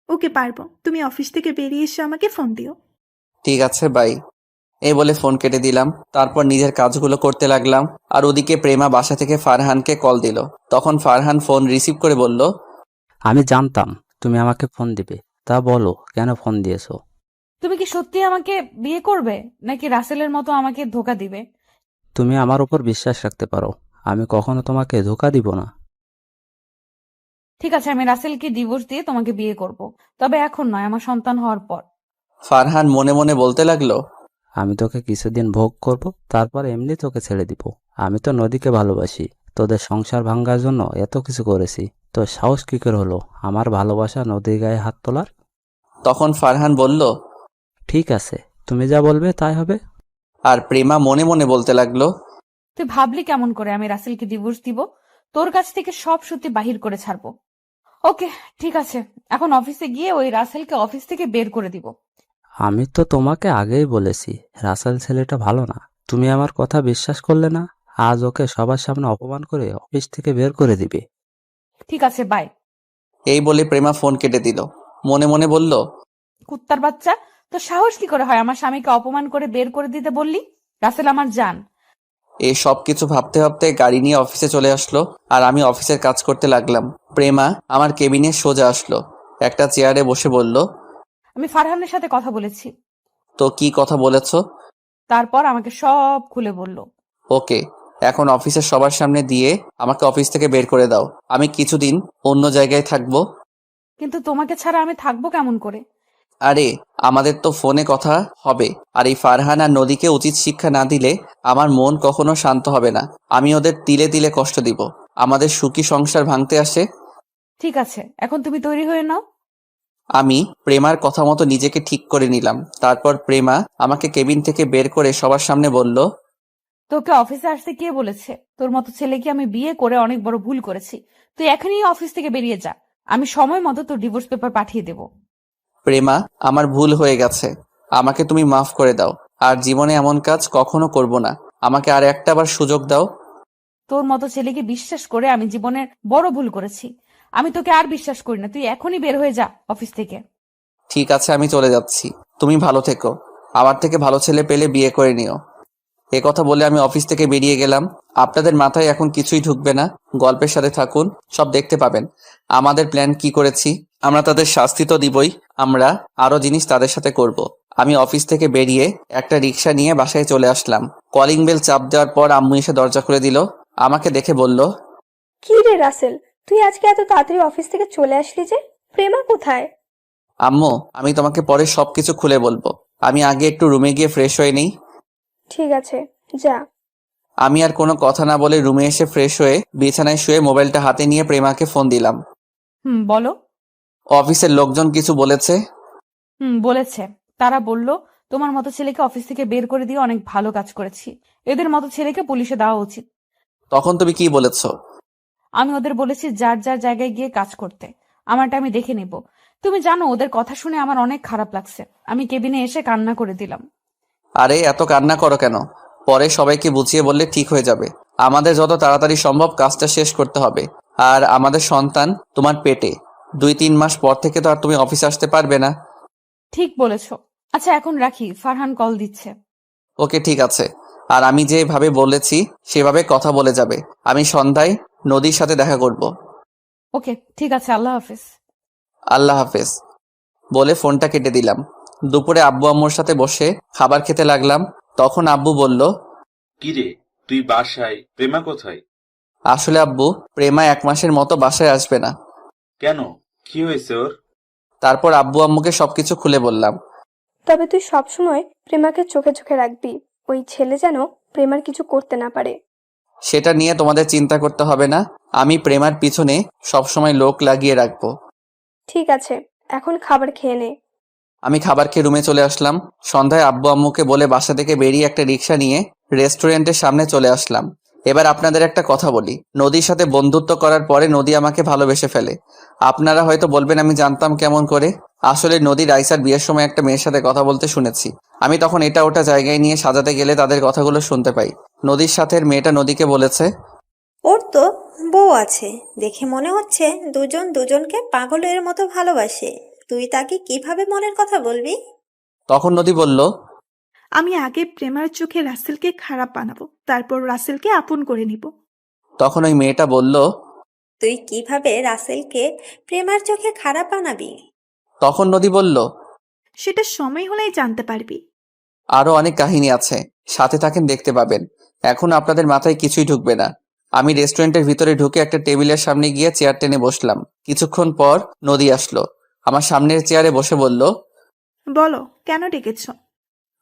ওকে, পারবো। তুমি অফিস থেকে বেরিয়ে এসে আমাকে ফোন দিও। ঠিক আছে, বাই। এই বলে ফোন কেটে দিলাম। তারপর নিজের কাজগুলো করতে লাগলাম। আর ওদিকে প্রেমা বাসা থেকে ফারহানকে কল দিল। তখন ফারহান ফোন রিসিভ করে বলল, আমি জানতাম তুমি আমাকে ফোন দিবে, তা বলো কেন ফোন দিয়েছো? তুমি কি সত্যি আমাকে বিয়ে করবে নাকি রাসেলের মতো আমাকে ধোকা দিবে? তুমি আমার উপর বিশ্বাস রাখতে পারো, আমি কখনো তোমাকে ধোকা দিব না। ঠিক আছে, আমি রাসেলকে ডিভোর্স দিয়ে তোমাকে বিয়ে করব, তবে এখন নয়, আমার সন্তান হওয়ার পর। ফারহান মনে মনে বলতে লাগলো, আমি তোকে কিছুদিন ভোগ করব, তারপর এমনি তোকে ছেড়ে দিব। আমি তো নদীকে ভালোবাসি, তোদের সংসার ভাঙার জন্য এত কিছু করেছি, তো সাহস কি করে হলো আমার ভালোবাসা নদীর গায়ে হাত তোলার? তখন ফারহান বলল, ঠিক আছে, তুমি যা বলবে তাই হবে। আর প্রেমা মনে মনে বলতে লাগলো, তুই ভাবলি কেমন করে আমি রাসেলকে ডিভোর্স দিব? তোর কাছ থেকে সব সত্যি বাহির করে ছাড়বো। ওকে, ঠিক আছে, এখন অফিসে গিয়ে ওই রাসেলকে অফিস থেকে বের করে দিব। আমি তো তোমাকে আগেই বলেছি রাসেল ছেলেটা ভালো না, তুমি আমার কথা বিশ্বাস করলে না। আজ ওকে সবার সামনে অপমান করে অফিস থেকে বের করে দিবে। ঠিক আছে, বাই। এই বলে প্রেমা ফোন কেটে দিল। মনে মনে বলল, কুত্তার বাচ্চা, তো সাহস কি করে হয় আমার স্বামীকে অপমান করে বের করে দিতে বললি? রাসেল আমার জান। এই সব কিছু ভাবতে ভাবতে গাড়ি নিয়ে অফিসে চলে আসলো। আর আমি অফিসের কাজ করতে লাগলাম। প্রেমা আমার কেবিনে সোজা আসলো, একটা চেয়ারে বসে বলল, আমি ফারহানের সাথে কথা বলেছি। তো কি কথা বলেছ? তারপর আমাকে সব খুলে বলল। ওকে, এখন অফিসের সবার সামনে দিয়ে আমাকে অফিস থেকে বের করে দাও। আমি কিছুদিন অন্য জায়গায় থাকবো। কিন্তু তোমাকে ছাড়া আমি থাকবো কেমন করে? আরে আমাদের তো ফোনে কথা হবে। আর এই ফারহান আর নদীকে উচিত শিক্ষা না দিলে আমার মন কখনো শান্ত হবে না। আমি ওদের তিলে তিলে কষ্ট দিব। আমাদের সুখী সংসার ভাঙতে আসে। ঠিক আছে, এখন তুমি তৈরি হয়ে নাও। আমি প্রেমার কথা মতো নিজেকে ঠিক করে নিলাম। তারপর প্রেমা আমাকে কেবিন থেকে বের করে সবার সামনে বলল, তোকে অফিসে আসতে কে বলেছে? তোর মতো ছেলেকে আমি বিয়ে করে অনেক বড় ভুল করেছি। তুই এখনই অফিস থেকে বেরিয়ে যা। আমি সময় মতো তোর ডিভোর্স পেপার পাঠিয়ে দেব। প্রেমা, আমার ভুল হয়ে গেছে, আমাকে তুমি মাফ করে দাও। আর জীবনে এমন কাজ কখনো করব না। আমাকে আর একটা বার সুযোগ দাও। তোর মতো ছেলেকে বিশ্বাস করে আমি জীবনের বড় ভুল করেছি। আমি তোকে আর বিশ্বাস করি না। তুই এখনই বের হয়ে যা অফিস থেকে। ঠিক আছে, আমি চলে যাচ্ছি। তুমি ভালো থেকো। আমার থেকে ভালো ছেলে পেলে বিয়ে করে নিও। এ কথা বলে আমি অফিস থেকে বেরিয়ে গেলাম। আপনাদের মাথায় এখন কিছুই ঢুকবে না। গল্পের সাথে থাকুন, সব দেখতে পাবেন। আমাদের প্ল্যান কি করেছি, আমরা তাদের শাস্তি তো দিবই, আমরা আরো জিনিস তাদের সাথে করব। আমি অফিস থেকে বেরিয়ে একটা রিক্সা নিয়ে বাসায় চলে আসলাম। কলিং বেল চাপ দেওয়ার পর আম্মু এসে দরজা খুলে দিল। আমাকে দেখে বলল, কি রে রাসেল, তুই আজকে এত তাড়াতাড়ি অফিস থেকে চলে আসলি যে? প্রেমা কোথায়? আম্মু, আমি তোমাকে পরে সবকিছু খুলে বলবো। আমি আগে একটু রুমে গিয়ে ফ্রেশ হয়ে নিই। ঠিক আছে, যা। আমি আর কোনো কথা না বলে রুমে এসে ফ্রেশ হয়ে বিছানায় শুয়ে মোবাইলটা হাতে নিয়ে প্রেমাকে ফোন দিলাম। বলো। অফিসের লোকজন কিছু বলেছে? বলেছে। তারা বলল তোমার মতো ছেলেকে অফিস থেকে বের করে দিয়ে অনেক ভালো কাজ করেছি। এদের মতো ছেলেকে পুলিশে দেওয়া উচিত। তখন তুমি কি বলেছো? আমি ওদের বলেছি যার যার জায়গায় গিয়ে কাজ করতে। আমারটা আমি দেখে নেব। তুমি জানো ওদের কথা শুনে আমার অনেক খারাপ লাগছে। আমি কেবিনে এসে কান্না করে দিলাম। আরে এত কান্না করো কেন? পরে সবাইকে বুঝিয়ে বললে ঠিক হয়ে যাবে। আমাদের যত তাড়াতাড়ি সম্ভব কাজটা শেষ করতে হবে। আর আমাদের সন্তান তোমার পেটে। 2-3 মাস পর থেকে তো আর তুমি অফিসে আসতে পারবে না। ঠিক বলেছো। আচ্ছা এখন রাখি, ফারহান কল দিচ্ছে। ওকে, ঠিক আছে। আর আমি যেভাবে বলেছি সেভাবে কথা বলে যাবে। আমি সন্ধ্যায় নদীর সাথে দেখা করব। ওকে, ঠিক আছে। আল্লাহ হাফেজ। আল্লাহ হাফেজ বলে ফোনটা কেটে দিলাম। দুপুরে আব্বু আম্মুর সাথে বসে খাবার খেতে লাগলাম। তখন আব্বু বলল, কিরে, তুই বাসায়, প্রেমা কোথায়? আসলে আব্বু, প্রেমা 1 মাসের মতো বাসায় আসবে না। কেন, কি হয়েছে ওর? তারপর আব্বু আম্মুকে সবকিছু খুলে বললাম। তবে তুই সবসময় প্রেমাকে চোখে চোখে রাখবি। ওই ছেলে যেন প্রেমার কিছু করতে না পারে। সেটা নিয়ে তোমাদের চিন্তা করতে হবে না। আমি প্রেমার পিছনে সবসময় লোক লাগিয়ে রাখবো। ঠিক আছে, এখন খাবার খেয়ে নে। আমি খাবার খেয়ে রুমে চলে আসলাম। সন্ধ্যায় আব্বু আম্মুকে বলে বাসা থেকে বেরিয়ে একটা রিক্সা নিয়ে রেস্টুরেন্টের সামনে চলে আসলাম। এবার আপনাদের একটা কথা বলি। নদীর সাথে বন্ধুত্ব করার পরে নদী আমাকে ভালোবেসে ফেলে। আপনারা হয়তো বলবেন আমি জানতাম কেমন করে। আসলে নদী রাইসার বিয়ের সময় একটা মেয়ের সাথে কথা বলতে শুনেছি। আমি তখন এটা ওটা জায়গায় নিয়ে সাজাতে গেলে তাদের কথাগুলো শুনতে পাই। নদীর সাথে মেয়েটা নদীকে বলেছে, ওর তো বউ আছে, দেখে মনে হচ্ছে দুজন দুজনকে পাগলের মতো ভালোবাসে। তুই তাকে কিভাবে মনের কথা বলবি? তখন নদী বলল, আমি আগে প্রেমার চোখে রাসেলকে খারাপ বানাবো, তারপর রাসেলকে আপন করে নিব। তখন ওই মেয়েটা বলল, তুই কিভাবে রাসেলকে প্রেমার চোখে খারাপ বানাবি? তখন নদী বলল, সেটা সময় হলেই জানতে পারবি। আরো অনেক কাহিনী আছে, সাথে থাকেন, দেখতে পাবেন। এখন আপনাদের মাথায় কিছুই ঢুকবে না। আমি রেস্টুরেন্টের ভিতরে ঢুকে একটা টেবিলের সামনে গিয়ে চেয়ার টেনে বসলাম। কিছুক্ষণ পর নদী আসলো। আমার সামনের চেয়ারে বসে বলল, বলো, কেন ডেকেছ?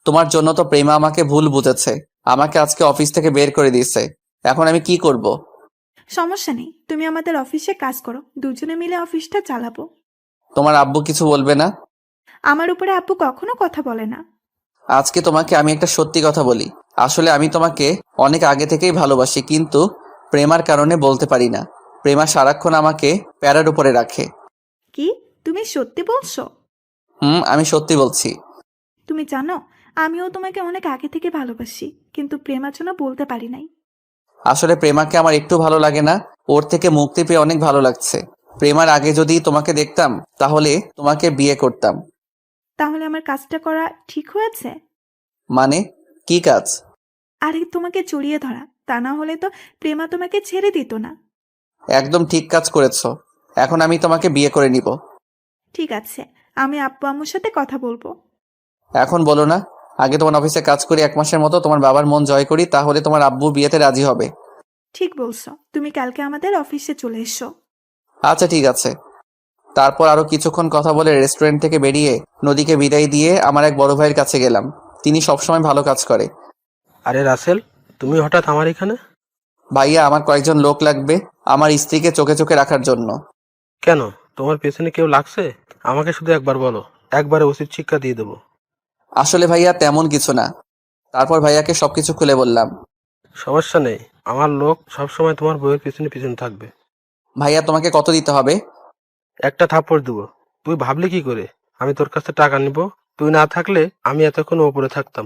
তোমার জন্য তো প্রেমা আমাকে ভুল বুঝেছে। আমাকে আজকে অফিস থেকে বের করে দিয়েছে। এখন আমি কি করব? সমস্যা নেই, তুমি আমাদের অফিসে কাজ করো, দুজনে মিলে অফিসটা চালাবো। তোমার আব্বু কিছু বলবে না? আমার উপরে আব্বু কখনো কথা বলে না। আজকে তোমাকে আমি একটা সত্যি কথা বলি। আসলে আমি তোমাকে অনেক আগে থেকেই ভালোবাসি, কিন্তু প্রেমার কারণে বলতে পারি না। প্রেমা সারাক্ষণ আমাকে প্যারার উপরে রাখে। কি, তুমি সত্যি বলছো? আমি সত্যি বলছি। তুমি জানো, আমিও তোমাকে অনেক আগে থেকে ভালোবাসি, কিন্তু প্রেমার জন্য বলতে পারি নাই। আসলে প্রেমাকে আমার একটু ভালো লাগে না। ওর থেকে মুক্তি পেয়ে অনেক ভালো লাগছে। প্রেমার আগে যদি তোমাকে দেখতাম তাহলে তোমাকে বিয়ে করতাম। তাহলে আমার কাজটা করা ঠিক হয়েছে? মানে, কি কাজ? আরে তোমাকে জড়িয়ে ধরা, তা না হলে তো প্রেমা তোমাকে ছেড়ে দিত না। একদম ঠিক কাজ করেছো। এখন আমি তোমাকে বিয়ে করে নিব। ঠিক আছে, আমি আব্বু আম্মুর সাথে কথা বলবো। এখন বলো না, আগে তোমার অফিসে কাজ করি 1 মাসের মতো, তোমার বাবার মন জয় করি, তাহলে তোমার আব্বু বিয়েতে রাজি হবে। ঠিক বলছো, তুমি কালকে আমাদের অফিসে চলে এসো। আচ্ছা ঠিক আছে। তারপর আরো কিছুক্ষণ কথা বলে রেস্টুরেন্ট থেকে বেরিয়ে নদীকে বিদায় দিয়ে আমার এক বড় ভাইয়ের কাছে গেলাম। তিনি সবসময় ভালো কাজ করে। আরে রাসেল, তুমি হঠাৎ আমার এখানে? ভাইয়া, আমার কয়েকজন লোক লাগবে আমার স্ত্রীকে চোখে চোখে রাখার জন্য। কেন, তোমার পেছনে কেউ লাগছে? আমাকে শুধু একবার বলো, একবারে উচিত শিক্ষা দিয়ে দেবো। আসলে ভাইয়া তেমন কিছু না। তারপর ভাইয়াকে সবকিছু খুলে বললাম। সমস্যা নেই, আমার লোক সবসময় তোমার বউয়ের পিছনে পিছনে থাকবে। ভাইয়া তোমাকে কত দিতে হবে? একটা থাপ্পড় দিব। তুই ভাবলি কি করে আমি তোর কাছে টাকা নিব? তুই না থাকলে আমি এতক্ষণ ওপরে থাকতাম।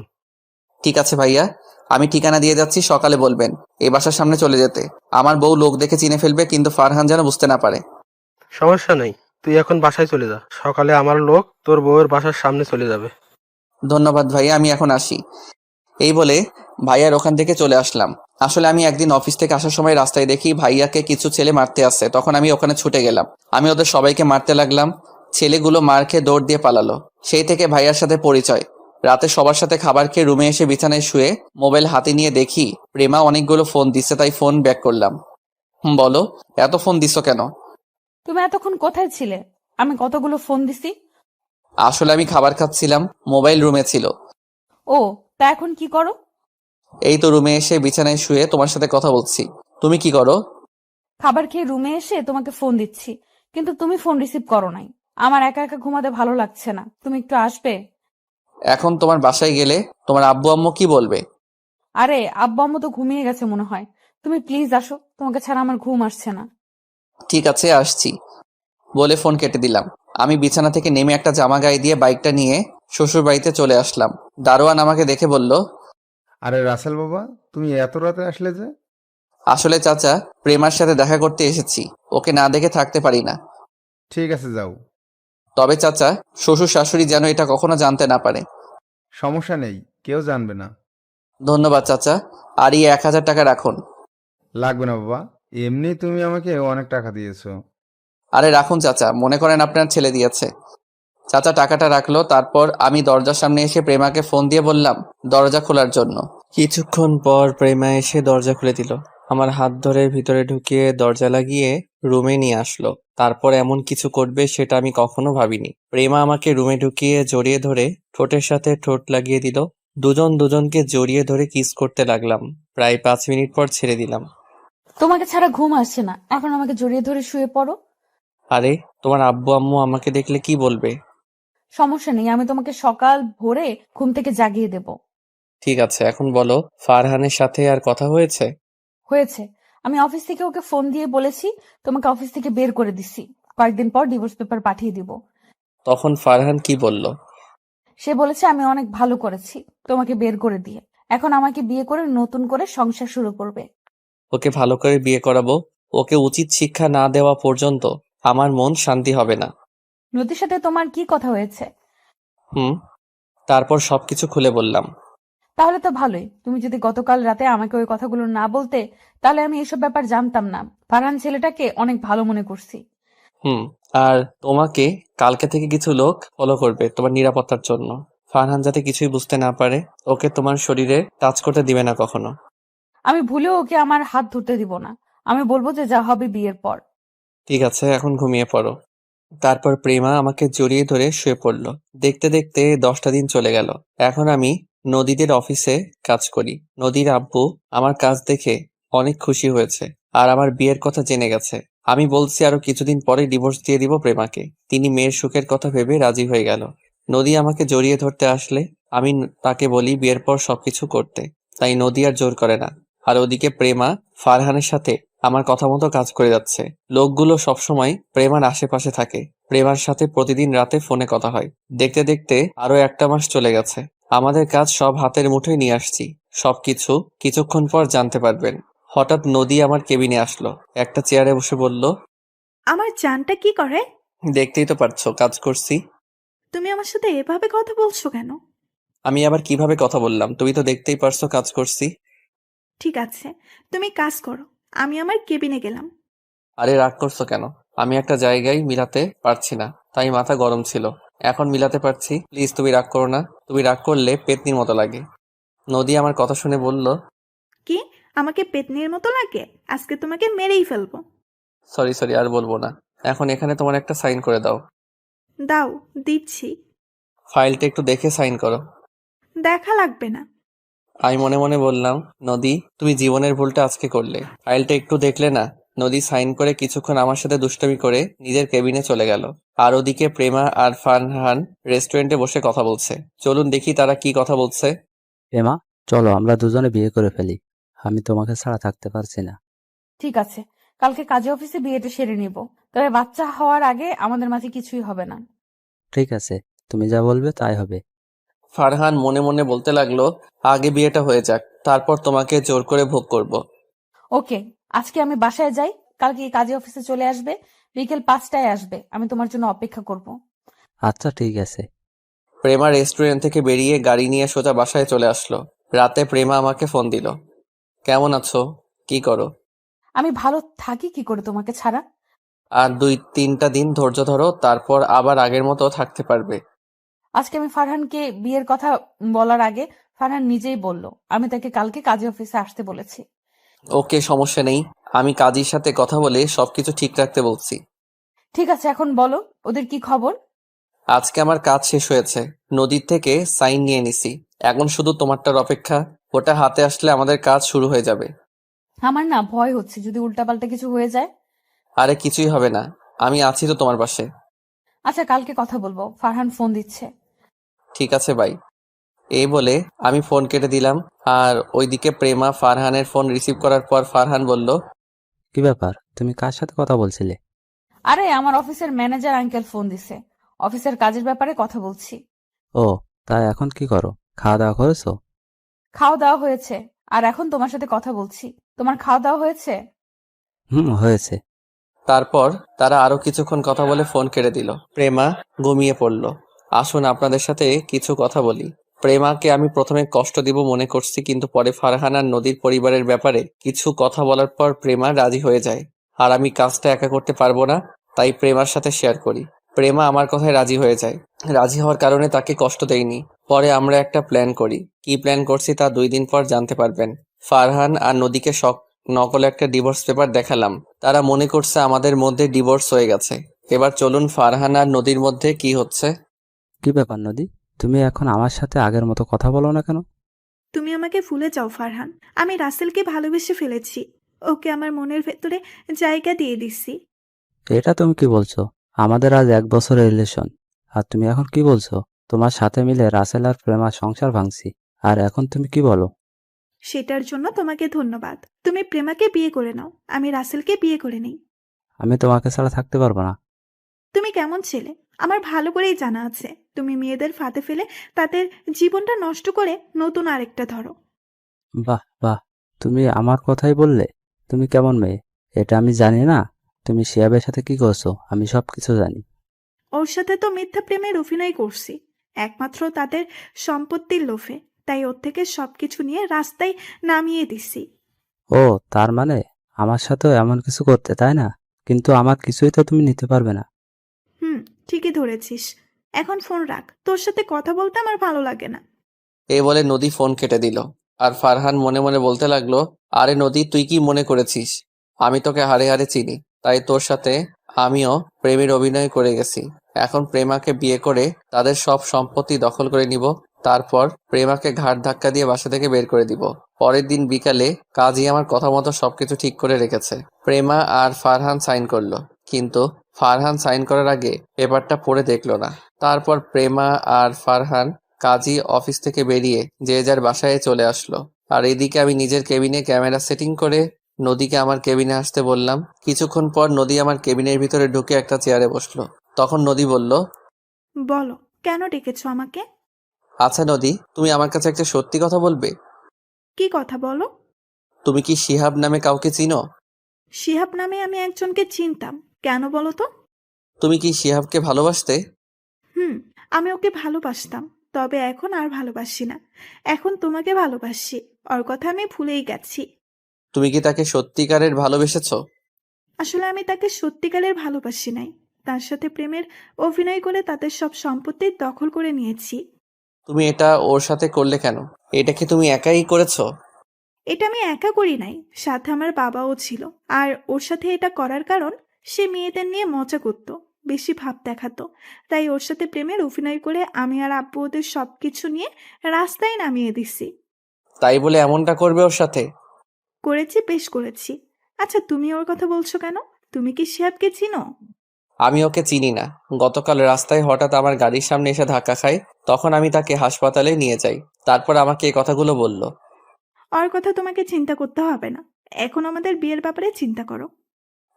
ঠিক আছে ভাইয়া, আমি ঠিকানা দিয়ে যাচ্ছি, সকালে বলবেন এই বাসার সামনে চলে যেতে। আমার বউ লোক দেখে চিনে ফেলবে, কিন্তু ফারহান যেন বুঝতে না পারে। সমস্যা নেই, তুই এখন বাসায় চলে যা, সকালে আমার লোক তোর বউয়ের বাসার সামনে চলে যাবে। ধন্যবাদ ভাইয়া, আমি এখন আসি। এই বলে ভাইয়ার ওখান থেকে চলে আসলাম। আসলে আমি একদিন অফিস থেকে আসার সময় রাস্তায় দেখি ভাইয়াকে কিছু ছেলে মারতে আসছে, তখন আমি ওখানে ছুটে গেলাম। আমি ওদের সবাইকে মারতে লাগলাম। ছেলেগুলো মার খেয়ে দৌড় দিয়ে পালালো। সেই থেকে ভাইয়ার সাথে পরিচয়। রাতে সবার সাথে খাবার খেয়ে রুমে এসে বিছানায় শুয়ে মোবাইল হাতে নিয়ে দেখি প্রেমা অনেকগুলো ফোন দিচ্ছে, তাই ফোন ব্যাক করলাম। বলো, এত ফোন দিছো কেন? তুমি এতক্ষণ কোথায় ছিলে? আমি কতগুলো ফোন দিছি। আসলে আমি খাবার খাচ্ছিলাম, মোবাইল রুমে ছিল। ও, তা এখন কি করো? এই তো রুমে এসে বিছানায় শুয়ে তোমার সাথে কথা বলছি। তুমি কি করো? খাবার খেয়ে রুমে এসে তোমাকে ফোন দিচ্ছি, কিন্তু তুমি ফোন রিসিভ করো নাই। আমার একা একা ঘুমাতে ভালো লাগছে না, তুমি একটু আসবে? এখন তোমার বাসায় গেলে তোমার আব্বু আম্মু কি বলবে? আরে আব্বু আম্মু তো ঘুমিয়ে গেছে মনে হয়। তুমি প্লিজ আসো, তোমাকে ছাড়া আমার ঘুম আসছে না। ঠিক আছে, আসছি বলে ফোন কেটে দিলাম। আমি বিছানা থেকে নেমে একটা জামা গায়ে দিয়ে বাইকটা নিয়ে শ্বশুর বাড়িতে চলে আসলাম। দারোয়ান আমাকে দেখে বলল, আরে রাসেল বাবা, তুমি এত রাতে আসলে যে? আসলে চাচা, প্রেমার সাথে দেখা করতে এসেছি, ওকে না দেখে থাকতে পারি না। ঠিক আছে, যাও। তবে চাচা, শ্বশুর শাশুড়ি যেন এটা কখনো জানতে না পারে। সমস্যা নেই, কেউ জানবে না। ধন্যবাদ চাচা, আর এই 1000 টাকা রাখুন। লাগবে না বাবা, এমনি তুমি আমাকে অনেক টাকা দিয়েছো। আরে রাখুন চাচা, মনে করেন আপনার ছেলে দিয়েছে। চাচা টাকাটা রাখলো। তারপর আমি দরজার সামনে এসে প্রেমাকে ফোন দিয়ে বললাম দরজা খোলার জন্য। কিছুক্ষণ পর প্রেমা এসে দরজা খুলে দিল। আমার হাত ধরে ভিতরে ঢুকিয়ে দরজা লাগিয়ে রুমে নিয়ে আসলো। তারপর এমন কিছু করবে সেটা আমি কখনো ভাবিনি। প্রেমা আমাকে রুমে ঢুকিয়ে জড়িয়ে ধরে ঠোঁটের সাথে ঠোঁট লাগিয়ে দিল। দুজন দুজনকে জড়িয়ে ধরে কিস করতে লাগলাম। প্রায় 5 মিনিট পর ছেড়ে দিলাম। তোমাকে ছাড়া ঘুম আসছে না, এখন আমাকে জড়িয়ে ধরে শুয়ে পড়ো। আরে, তোমার আব্বু আম্মু আমাকে দেখলে কি বলবে? সমস্যা নেই, আমি তোমাকে সকাল ভোরে ঘুম থেকে জাগিয়ে দেব। ঠিক আছে, এখন বলো, ফারহানের সাথে আর কথা হয়েছে? হয়েছে। আমি অফিস থেকে ওকে ফোন দিয়ে বলেছি তোমাকে অফিস থেকে বের করে দিছি, কয়েকদিন পর ডিভোর্স পেপার পাঠিয়ে দিব। তখন ফারহান কি বলল? সে বলেছে আমি অনেক ভালো করেছি তোমাকে বের করে দিয়ে, এখন আমাকে বিয়ে করে নতুন করে সংসার শুরু করবে। ওকে ভালো করে বিয়ে করাবো। ওকে উচিত শিক্ষা না দেওয়া পর্যন্ত আমার মন শান্তি হবে না। নদীর সাথে তোমার কি কথা হয়েছে? হুম, তারপর সবকিছু খুলে বললাম। তাহলে তো ভালোই, তুমি যদি গতকাল রাতে আমাকে ওই কথাগুলো না বলতে, তাহলে আমি এসব ব্যাপার জানতাম না। ফারহান ছেলেটাকে অনেক ভালো মনে করছি। হুম, আর তোমাকে কালকে থেকে কিছু লোক ফলো করবে তোমার নিরাপত্তার জন্য। ফারহান যাতে কিছুই বুঝতে না পারে, ওকে তোমার শরীরে টাচ করতে দিবে না কখনো। আমি ভুলেও ওকে আমার হাত ধরতে দিব না, আমি বলবো যে যা হবে বিয়ের পর। ঠিক আছে, এখন ঘুমিয়ে পড়ো। তারপর প্রেমা আমাকে জড়িয়ে ধরে শুয়ে পড়ল। দেখতে দেখতে 10টা দিন চলে গেল। এখন আমি নদীদের অফিসে কাজ করি। নদীর আব্বু আমার কাজ দেখে অনেক খুশি হয়েছে আর আমার বিয়ের কথা জেনে গেছে। আমি বলছি আরো কিছুদিন পরে ডিভোর্স দিয়ে দিব প্রেমাকে। তিনি মেয়ের সুখের কথা ভেবে রাজি হয়ে গেল। নদী আমাকে জড়িয়ে ধরতে আসলে আমি তাকে বলি বিয়ের পর সবকিছু করতে, তাই নদী আর জোর করে না। আর ওদিকে প্রেমা ফারহানের সাথে আমার কথা মতো কাজ করে যাচ্ছে। লোকগুলো সবসময় প্রেমার আশেপাশে থাকে। প্রেমার সাথে প্রতিদিন রাতে ফোনে কথা হয়। দেখতে দেখতে আরো 1টা মাস চলে গেছে। আমাদের কাজ সব হাতের মুঠোয় নিয়ে আসছি। সবকিছু কিছুক্ষণ পর জানতে পারবেন। হঠাৎ নদী আমার কেবিনে আসলো, একটা চেয়ারে বসে বলল, আমার জানটা কি করে? দেখতেই তো পারছো কাজ করছি। তুমি আমার সাথে এভাবে কথা বলছো কেন? আমি আবার কিভাবে কথা বললাম? তুমি তো দেখতেই পারছো কাজ করছি। ঠিক আছে, তুমি কাজ করো, আমি আমার কেবিনে গেলাম। আরে রাগ করছো কেন? আমি একটা জায়গায় মিলাতে পারছি না, তাই মাথা গরম ছিল। এখন মিলাতে পারছি, প্লিজ তুমি রাগ করো না। তুমি রাগ করলে পেতনির মতো লাগে। নদী আমার কথা শুনে বলল, কি, আমাকে পেতনির মতো লাগে? আজকে তোমাকে মেরেই ফেলবো। সরি সরি, আর বলবো না। এখন এখানে তোমার একটা সাইন করে দাও। দাও, দিচ্ছি। ফাইলটা একটু দেখে সাইন করো। দেখা লাগবে না। আমি মনে মনে বললাম, নদী তুমি জীবনের ভুলটা আজকে করলে, ফাইলটা একটু দেখলে না? নদী সাইন করে কিছুক্ষণ আমার সাথে দুষ্টামি করে নিজের কেবিনে চলে গেল। আর ওদিকে প্রেমা আর ফারহান রেস্টুরেন্টে বসে কথা বলছে। চলুন দেখি তারা কি কথা বলছে। প্রেমা, চলো আমরা দুজনে বিয়ে করে ফেলি। আমি তোমাকে ছাড়া থাকতে পারছি না। ঠিক আছে, কালকে কাজে অফিসে বিয়েটা সেরে নিব। তবে বাচ্চা হওয়ার আগে আমাদের মাঝে কিছুই হবে না। ঠিক আছে, তুমি যা বলবে তাই হবে। ফারহান মনে মনে বলতে লাগলো, আগে বিয়েটা হয়ে যাক, তারপর তোমাকে জোর করে ভোগ করব। ওকে, আজকে আমি বাসায় যাই, কালকে কাজে অফিসে চলে আসবে, বিকেল 5টায় আসবে, আমি তোমার জন্য অপেক্ষা করব। আচ্ছা ঠিক আছে। প্রেমা রেস্টুরেন্ট থেকে বেরিয়ে গাড়ি নিয়ে সোজা বাসায় চলে আসলো। রাতে প্রেমা আমাকে ফোন দিল। কেমন আছো, কি করো? আমি ভালো থাকি কি করে তোমাকে ছাড়া? আর 2-3টা দিন ধৈর্য ধরো, তারপর আবার আগের মতো থাকতে পারবে। আজকে আমি ফারহানকে বিয়ের কথা বলার আগে ফারহান নিজেই বলল আমি তাকে কালকে কাজে অফিসে আসতে বলেছি। ওকে, সমস্যা নেই, আমি কাজীর সাথে কথা বলে সবকিছু ঠিক রাখতে বলছি। ঠিক আছে, এখন বলো ওদের কি খবর? আজকে আমার কাজ শেষ হয়েছে, নদীর থেকে সাইন নিয়ে নিছি। এখন শুধু তোমারটার অপেক্ষা, ওটা হাতে আসলে আমাদের কাজ শুরু হয়ে যাবে। আমার না ভয় হচ্ছে যদি উল্টাপাল্টা কিছু হয়ে যায়। আরে কিছুই হবে না, আমি আছি তো তোমার পাশে। আচ্ছা, কালকে কথা বলবো, ফারহান ফোন দিচ্ছে। ঠিক আছে ভাই। এই বলে আমি ফোন কেটে দিলাম। আর ওইদিকে প্রেমা ফারহানের ফোন রিসিভ করার পর ফারহান বলল, কি ব্যাপার, তুমি কার সাথে কথা বলছিলে? আরে আমার অফিসের ম্যানেজার আঙ্কেল ফোন দিছে, অফিসের কাজের ব্যাপারে কথা বলছি। ও, তাই এখন কি করো? খাওয়া দাওয়া করেছো? খাওয়া দাওয়া হয়েছে, আর এখন তোমার সাথে কথা বলছি। তোমার খাওয়া দাওয়া হয়েছে? হয়েছে। তারপর তারা আরো কিছুক্ষণ কথা বলে ফোন কেটে দিল। প্রেমা ঘুমিয়ে পড়ল। আসুন আপনাদের সাথে কিছু কথা বলি। প্রেমাকে আমি প্রথমে কষ্ট দিব মনে করছি, কিন্তু পরে ফারহান আর নদীর পরিবারের ব্যাপারে কিছু কথা বলার পর প্রেমা রাজি হয়ে যায়। আর আমি কাজটা একা করতে পারবো না, তাই প্রেমার সাথে শেয়ার করি। প্রেমা আমার কথায় রাজি হয়ে যায়। রাজি হওয়ার কারণে তাকে কষ্ট দেইনি। পরে আমরা একটা প্ল্যান করি। কি প্ল্যান করছি তা 2 দিন পর জানতে পারবেন। ফারহান আর নদীকে নকল একটা ডিভোর্স পেপার দেখালাম। তারা মনে করছে আমাদের মধ্যে ডিভোর্স হয়ে গেছে। এবার চলুন ফারহান আর নদীর মধ্যে কি হচ্ছে। কি ব্যাপার নদী, তুমি এখন আমার সাথে আগের মতো কথা বলো না কেন? তুমি আমাকে ভুলে যাও ফারহান, আমি রাসেলকে ভালোবেসে ফেলেছি। ওকে আমার মনের ভেতরে জায়গা দিয়ে দিচ্ছি। এটা তুমি কি বলছো? আমাদের আজ 1 বছরের রিলেশন, আর তুমি এখন কি বলছো? তোমার সাথে মিলে রাসেল আর প্রেমার সংসার ভাঙছি, আর এখন তুমি কি বলো? সেটার জন্য তোমাকে ধন্যবাদ। তুমি প্রেমাকে বিয়ে করে নাও, আমি রাসেলকে বিয়ে করে নিই। আমি তোমাকে ছাড়া থাকতে পারবো না। তুমি কেমন ছেলে আমার ভালো করেই জানা আছে। তুমি মেয়েদের ফাঁদে ফেলে তাদের জীবনটা নষ্ট করে নতুন আরেকটা ধরো। বাহ বাহ, তুমি আমার কথাই বললে? তুমি কেমন মেয়ে এটা আমি জানি না? তুমি শিয়াবের সাথে কি করছো আমি সবকিছু জানি। ওর সাথে তো মিথ্যা প্রেমের অভিনয় করছি, একমাত্র তাদের সম্পত্তির লোভে। তাই ওর থেকে সবকিছু নিয়ে রাস্তায় নামিয়ে দিছি। ও, তার মানে আমার সাথেও এমন কিছু করতে, তাই না? কিন্তু আমার কিছুই তো তুমি নিতে পারবে না। ঠিকই ধরেছিস। এখন ফোন রাখ, তোর সাথে কথা বলতে আমার ভালো লাগে না। এই বলে নদী ফোন কেটে দিল। আর ফারহান মনে মনে বলতে লাগলো, আরে নদী, তুই কি মনে করেছিস আমি তোকে হাড়ে হাড়ে চিনি? তাই তোর সাথে আমিও প্রেমের অভিনয় করে গেছি। এখন প্রেমাকে বিয়ে করে তাদের সব সম্পত্তি দখল করে নিব। তারপর প্রেমাকে ঘাট ধাক্কা দিয়ে বাসা থেকে বের করে দিব। পরের দিন বিকালে কাজী আমার কথা মতো সবকিছু ঠিক করে রেখেছে। প্রেমা আর ফারহান সাইন করলো, কিন্তু ফারহান সাইন করার আগে পেপারটা পড়ে দেখলো না। তারপর প্রেমা আর ফারহান কাজী অফিস থেকে বেরিয়ে যে যার বাসায় চলে আসলো। আর এদিকে আমি নিজের কেবিনে ক্যামেরা সেটিং করে নদীকে আমার কেবিনে আসতে বললাম। কিছুক্ষণ পর নদী আমার কেবিনের ভিতরে ঢুকে একটা চেয়ারে বসলো। তখন নদী বলল, বলো, কেন ডেকেছো আমাকে? আচ্ছা নদী, তুমি আমার কাছে একটা সত্যি কথা বলবে? কি কথা বলো? তুমি কি শিহাব নামে কাউকে চিনো? শিহাব নামে আমি একজনকে চিনতাম, কেন বলো তো? তুমি কি শিহাবকে ভালোবাসতে? আমি ওকে ভালোবাসতাম, তবে এখন আর ভালোবাসি না। এখন তোমাকে ভালোবাসি। ওর কথা আমি ভুলেই গেছি। তুমি কি তাকে সত্যিকারের ভালোবেসেছো? আসলে আমি তাকে সত্যিকারের ভালোবাসি নাই, তার সাথে প্রেমের অভিনয় করে তাদের সব সম্পত্তি দখল করে নিয়েছি। তুমি এটা ওর সাথে করলে কেন? এটা কি তুমি একাই করেছো? এটা আমি একা করি নাই, সাথে আমার বাবাও ছিল। আর ওর সাথে এটা করার কারণ, সে মেয়েদের নিয়ে মজা করতো, বেশি ভাব দেখাতো। তাই ওর সাথে প্রেমের অভিনয় করে আমি আর আব্বু ওদের সবকিছু নিয়ে রাস্তায় নামিয়ে দিছি। তাই বলে এমনটা করবে ওর সাথে? করেছি, বেশ করেছি। আচ্ছা, তুমি ওর কথা বলছো কেন? তুমি কি শিহাবকে চিনো? আমি ওকে চিনি না। গতকাল রাস্তায় হঠাৎ আমার গাড়ির সামনে এসে ধাক্কা খায়, তখন আমি তাকে হাসপাতালে নিয়ে যাই। তারপর আমাকে এই কথাগুলো বলল। ওর কথা তোমাকে চিন্তা করতে হবে না। এখন আমাদের বিয়ের ব্যাপারে চিন্তা করো।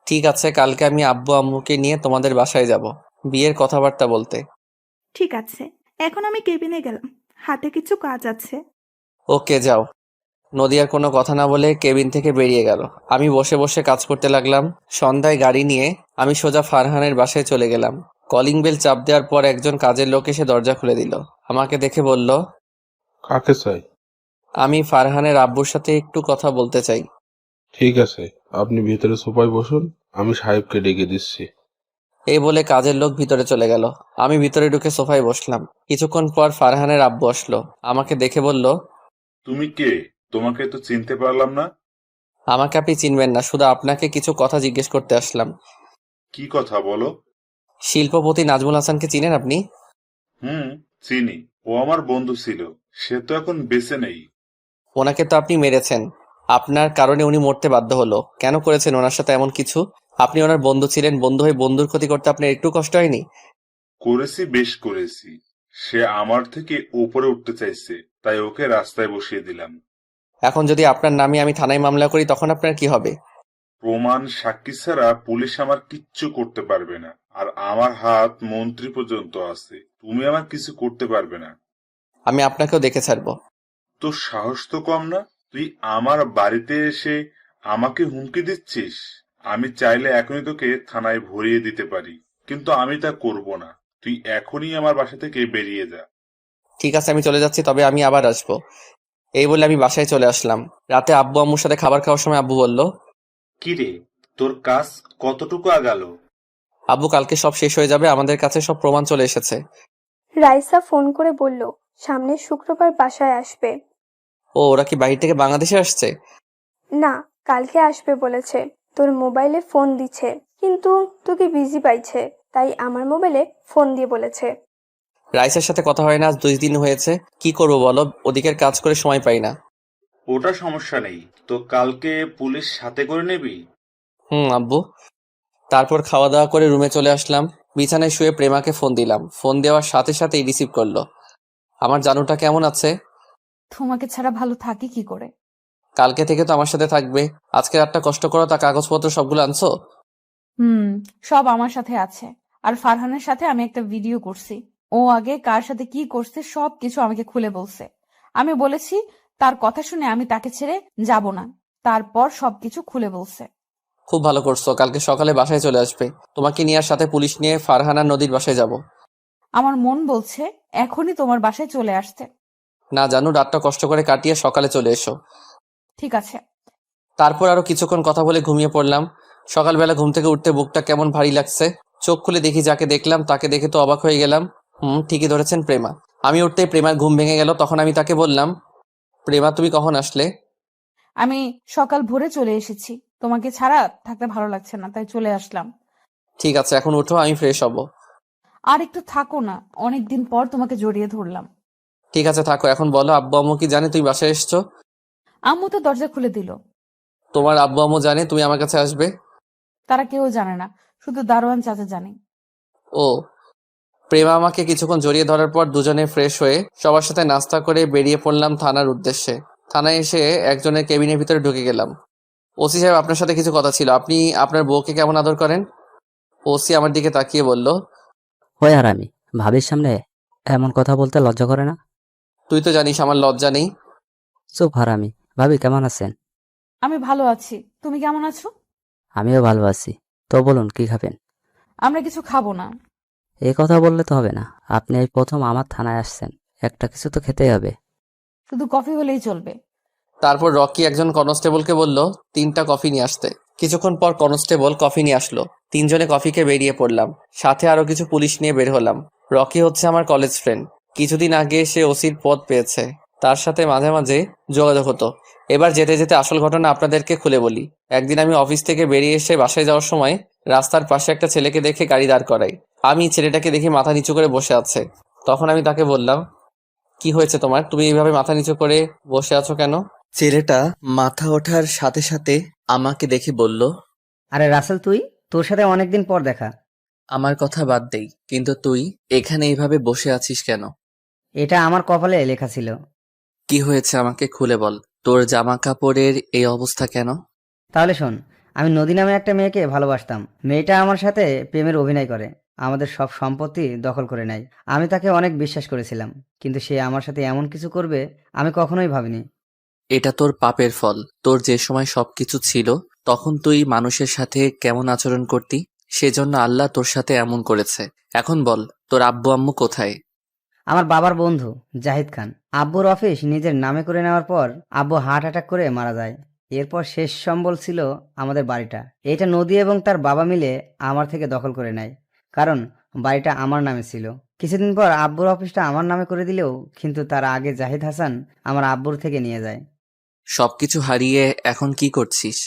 ঠিক আছে, কালকে আমি আব্বু আম্মুকে নিয়ে তোমাদের বাসায় যাব বিয়ের কথাবার্তা বলতে। ঠিক আছে, এখন আমি কেবিনে গেলাম, হাতে কিছু কাজ আছে। ওকে, যাও। নদী আর কোনো কথা না বলে কেবিন থেকে বেরিয়ে গেল। আমি বসে বসে কাজ করতে লাগলাম। সন্ধ্যায় গাড়ি নিয়ে আমি সোজা ফারহানের বাসায় চলে গেলাম। কলিং বেল চাপ দেওয়ার পর একজন কাজের লোক এসে দরজা খুলে দিল। আমাকে দেখে বলল, কাকে চাই? আমি ফারহানের আব্বুর সাথে একটু কথা বলতে চাই। ঠিক আছে, আপনি ভিতরে সোফায় বসুন, আমি সাহেবকে ডেকে দিচ্ছি। এই বলে কাজের লোক ভিতরে চলে গেল। আমি ভিতরে ঢুকে সোফায় বসলাম। কিছুক্ষণ পর ফারহানের আব্বু আসলো। আমাকে দেখে বলল, তুমি কে? তোমাকে তো চিনতে পারলাম না। আমাকে আপনি চিনবেন না, শুধু আপনাকে কিছু কথা জিজ্ঞেস করতে আসলাম। কি কথা বলো? শিল্পপতি নাজমুল হাসানকে চিনেন আপনি? চিনি, ও আমার বন্ধু ছিল, সে তো এখন বেঁচে নেই। ওনাকে তো আপনি মেরেছেন। আপনার কারণে উনি মরতে বাধ্য হলো। কেন করেছেন ওনার সাথে এমন কিছু? আপনি ওনার বন্ধু ছিলেন, বন্ধু হয়ে বন্ধুর ক্ষতি করতে আপনার একটু কষ্ট হয়নি? করেছি, বেশ করেছি। সে আমার থেকে উপরে উঠতে চাইছে, তাই ওকে রাস্তায় বসিয়ে দিলাম। এখন যদি আপনার নামে আমি থানায় মামলা করি তখন আপনার কি হবে? প্রমাণ সাক্ষী ছাড়া পুলিশ আমার কিচ্ছু করতে পারবে না। আর আমার হাত মন্ত্রী পর্যন্ত আছে, তুমি আমার কিছু করতে পারবে না। আমি আপনাকেও দেখে ছাড়বো। তোর সাহস তো কম না, তুই আমার বাড়িতে এসে আমাকে হুমকি দিচ্ছিস। আমি চাইলে এখনই তোকে থানায় ভরিয়ে দিতে পারি, কিন্তু আমি তা করব না। তুই এখনই আমার বাসা থেকে বেরিয়ে যা। ঠিক আছে, আমি চলে যাচ্ছি, তবে আমি আবার আসবো। এই বলে আমি বাসায় চলে আসলাম। রাতে আব্বু আম্মুর সাথে খাবার খাওয়ার সময় আব্বু বলল, কিরে, তোর কাজ কতটুকু আগালো? আব্বু কালকে সব শেষ হয়ে যাবে, আমাদের কাছে সব প্রমাণ চলে এসেছে। রাইসা ফোন করে বলল সামনের শুক্রবার বাসায় আসবে। ওরা কি বাইরে থেকে বাংলাদেশে আসছে? না, কালকে আসবে বলেছে। তোর মোবাইলে ফোন দিচ্ছে, কিন্তু তোকে বিজি পাইছে, তাই আমার মোবাইলে ফোন দিয়ে বলেছে। রাইসের সাথে কথা হয় না আজ 2 দিন হয়েছে। কি করবো বলো, ওদিকের কাজ করে সময় পাই না। ওটা সমস্যা নেই, তো কালকে পুলিশ সাথে করে নিবি। আব্বু। তারপর খাওয়া দাওয়া করে রুমে চলে আসলাম। বিছানায় শুয়ে প্রেমাকে ফোন দিলাম। ফোন দেওয়ার সাথে সাথেই রিসিভ করলো। আমার জানুটা কেমন আছে? তোমাকে ছাড়া ভালো থাকি কি করে? কালকে থেকে তো আমার সাথে থাকবে। আজকে রাতটা কষ্ট করো, তা কাগজপত্র সবগুলো আনছো? সব আমার সাথে আছে। আর ফারহানের সাথে আমি একটা ভিডিও করছি। ও আগে কার সাথে কি করছে সব কিছু আমাকে খুলে বলছে। আমি বলেছি তার কথা শুনে আমি তাকে ছেড়ে যাব না। তারপর সবকিছু খুলে বলছে। খুব ভালো করছো, কালকে সকালে বাসায় চলে আসবে। তোমাকে নিয়ে আর সাথে পুলিশ নিয়ে ফারহানা নদীর বাসায় যাব। আমার মন বলছে এখনই তোমার বাসায় চলে আসতে। না জানু, রাতটা কষ্ট করে কাটিয়ে সকালে চলে এসো। ঠিক আছে। তারপর আরো কিছুক্ষণ কথা বলে ঘুমিয়ে পড়লাম। সকালবেলা ঘুম থেকে উঠতে বুকটা কেমন ভারী লাগছে। চোখ খুলে দেখি যাকে দেখলাম তাকে দেখে তো অবাক হয়ে গেলাম। ঠিকই ধরেছেন, প্রেমা। আমি উঠতেই প্রেমার ঘুম ভেঙে গেল। তখন আমি তাকে বললাম, প্রেমা তুমি কখন আসলে? আমি সকাল ভোরে চলে এসেছি, তোমাকে ছাড়া থাকতে ভালো লাগছে না তাই চলে আসলাম। ঠিক আছে, এখন উঠো, আমি ফ্রেশ হব। আর একটু থাকো না, অনেকদিন পর তোমাকে জড়িয়ে ধরলাম। ঠিক আছে থাকো, এখন বলো আব্বু আম্মু কি জানে তুমি বাসায় এসছো? আম্মু তো দরজা খুলে দিল। তোমার আব্বু আম্মু জানে তুমি আমার কাছে আসবে? তারা কেউ জানে না, শুধু দারোয়ান চাচা জানে। ও। প্রেমা আমাকে কিছুক্ষণ জড়িয়ে ধরার পর দুজনে ফ্রেশ হয়ে সবার সাথে নাস্তা করে বেরিয়ে পড়লাম থানার উদ্দেশ্যে। থানায় এসে একজনের কেবিনের ভিতরে ঢুকে গেলাম। ওসি সাহেব, আপনার সাথে কিছু কথা ছিল। আপনি আপনার বউকে কেমন আদর করেন? ওসি আমার দিকে তাকিয়ে বলল, ওই হারামি, ভাবির সামনে এমন কথা বলতে লজ্জা করে না? তুই তো জানিস আমার লজ্জা নেই। চুপ হারামি। ভাবি কেমন আছেন? আমি ভালো আছি, তুমি কেমন আছো? আমিও ভালো আছি। তো বলুন কি খাবেন? আমরা কিছু খাবো না। এই কথা বললে তো হবে না, আপনি এই প্রথম আমার থানায় আসছেন, একটা কিছু তো খেতেই হবে। শুধু কফি হলেই চলবে। তারপর রকি একজন কনস্টেবলকে বলল 3টা কফি নিয়ে আসতে। কিছুক্ষণ পর কনস্টেবল কফি নিয়ে আসলো। 3জনে কফিকে বেরিয়ে পড়লাম। সাথে আরো কিছু পুলিশ নিয়ে বের হলাম। রকি হচ্ছে আমার কলেজ ফ্রেন্ড। কিছুদিন আগে সে ওসির পদ পেয়েছে। তার সাথে মাঝে মাঝে যোগাযোগ হতো। এবার যেতে যেতে আসল ঘটনা আপনাদেরকে খুলে বলি। একদিন আমি অফিস থেকে বেরিয়ে এসে বাসায় যাওয়ার সময় রাস্তার পাশে একটা ছেলেকে দেখে গাড়ি দাঁড় করাই। আমি ছেলেটাকে দেখে মাথা নিচু করে বসে আছে। তখন আমি তাকে বললাম, কি হয়েছে তোমার, তুমি এইভাবে মাথা নিচু করে বসে আছো কেন? ছেলেটা মাথা ওঠার সাথে সাথে আমাকে দেখে বলল, আরে রাসেল, তুই? তোর সাথে অনেকদিন পর দেখা। আমার কথা বাদ দেই, কিন্তু তুই এখানে এইভাবে বসে আছিস কেন? এটা আমার কপালে লেখা ছিল। কি হয়েছে আমাকে খুলে বল। তোর জামা কাপড়ের এই অবস্থা কেন? তাহলে শোন, আমি নদী নামে একটা মেয়েকে ভালোবাসতাম। মেয়েটা আমার সাথে প্রেমের অভিনয় করে, আমাদের সব সম্পত্তি দখল করে নেয়। আমি তাকে অনেক বিশ্বাস করেছিলাম, কিন্তু সে আমার সাথে এমন কিছু করবে আমি কখনোই ভাবিনি। এটা তোর পাপের ফল। তোর যে সময় সবকিছু ছিল তখন তুই মানুষের সাথে কেমন আচরণ করতি, সেজন্য আল্লাহ তোর সাথে এমন করেছে। এখন বল, তোর আব্বু আম্মু কোথায়? আমার বাবার বন্ধু জাহিদ খান আব্বুর অফিস নিজের নামে করে নেওয়ার পর আব্বু হার্ট অ্যাটাক করে মারা যায়। এরপর শেষ সম্বল ছিল আমাদের বাড়িটা। এটা নদী এবং তার বাবা মিলে আমার থেকে দখল করে নেয়, কারণ বাড়িটা আমার নামে ছিল। কিছুদিন পর আব্বুর অফিসটা আমার নামে করে দিলেও কিন্তু তার আগে জাহিদ হাসান আমার আব্বুর থেকে নিয়ে যায়। সবকিছু হারিয়ে এখন কি করছিস?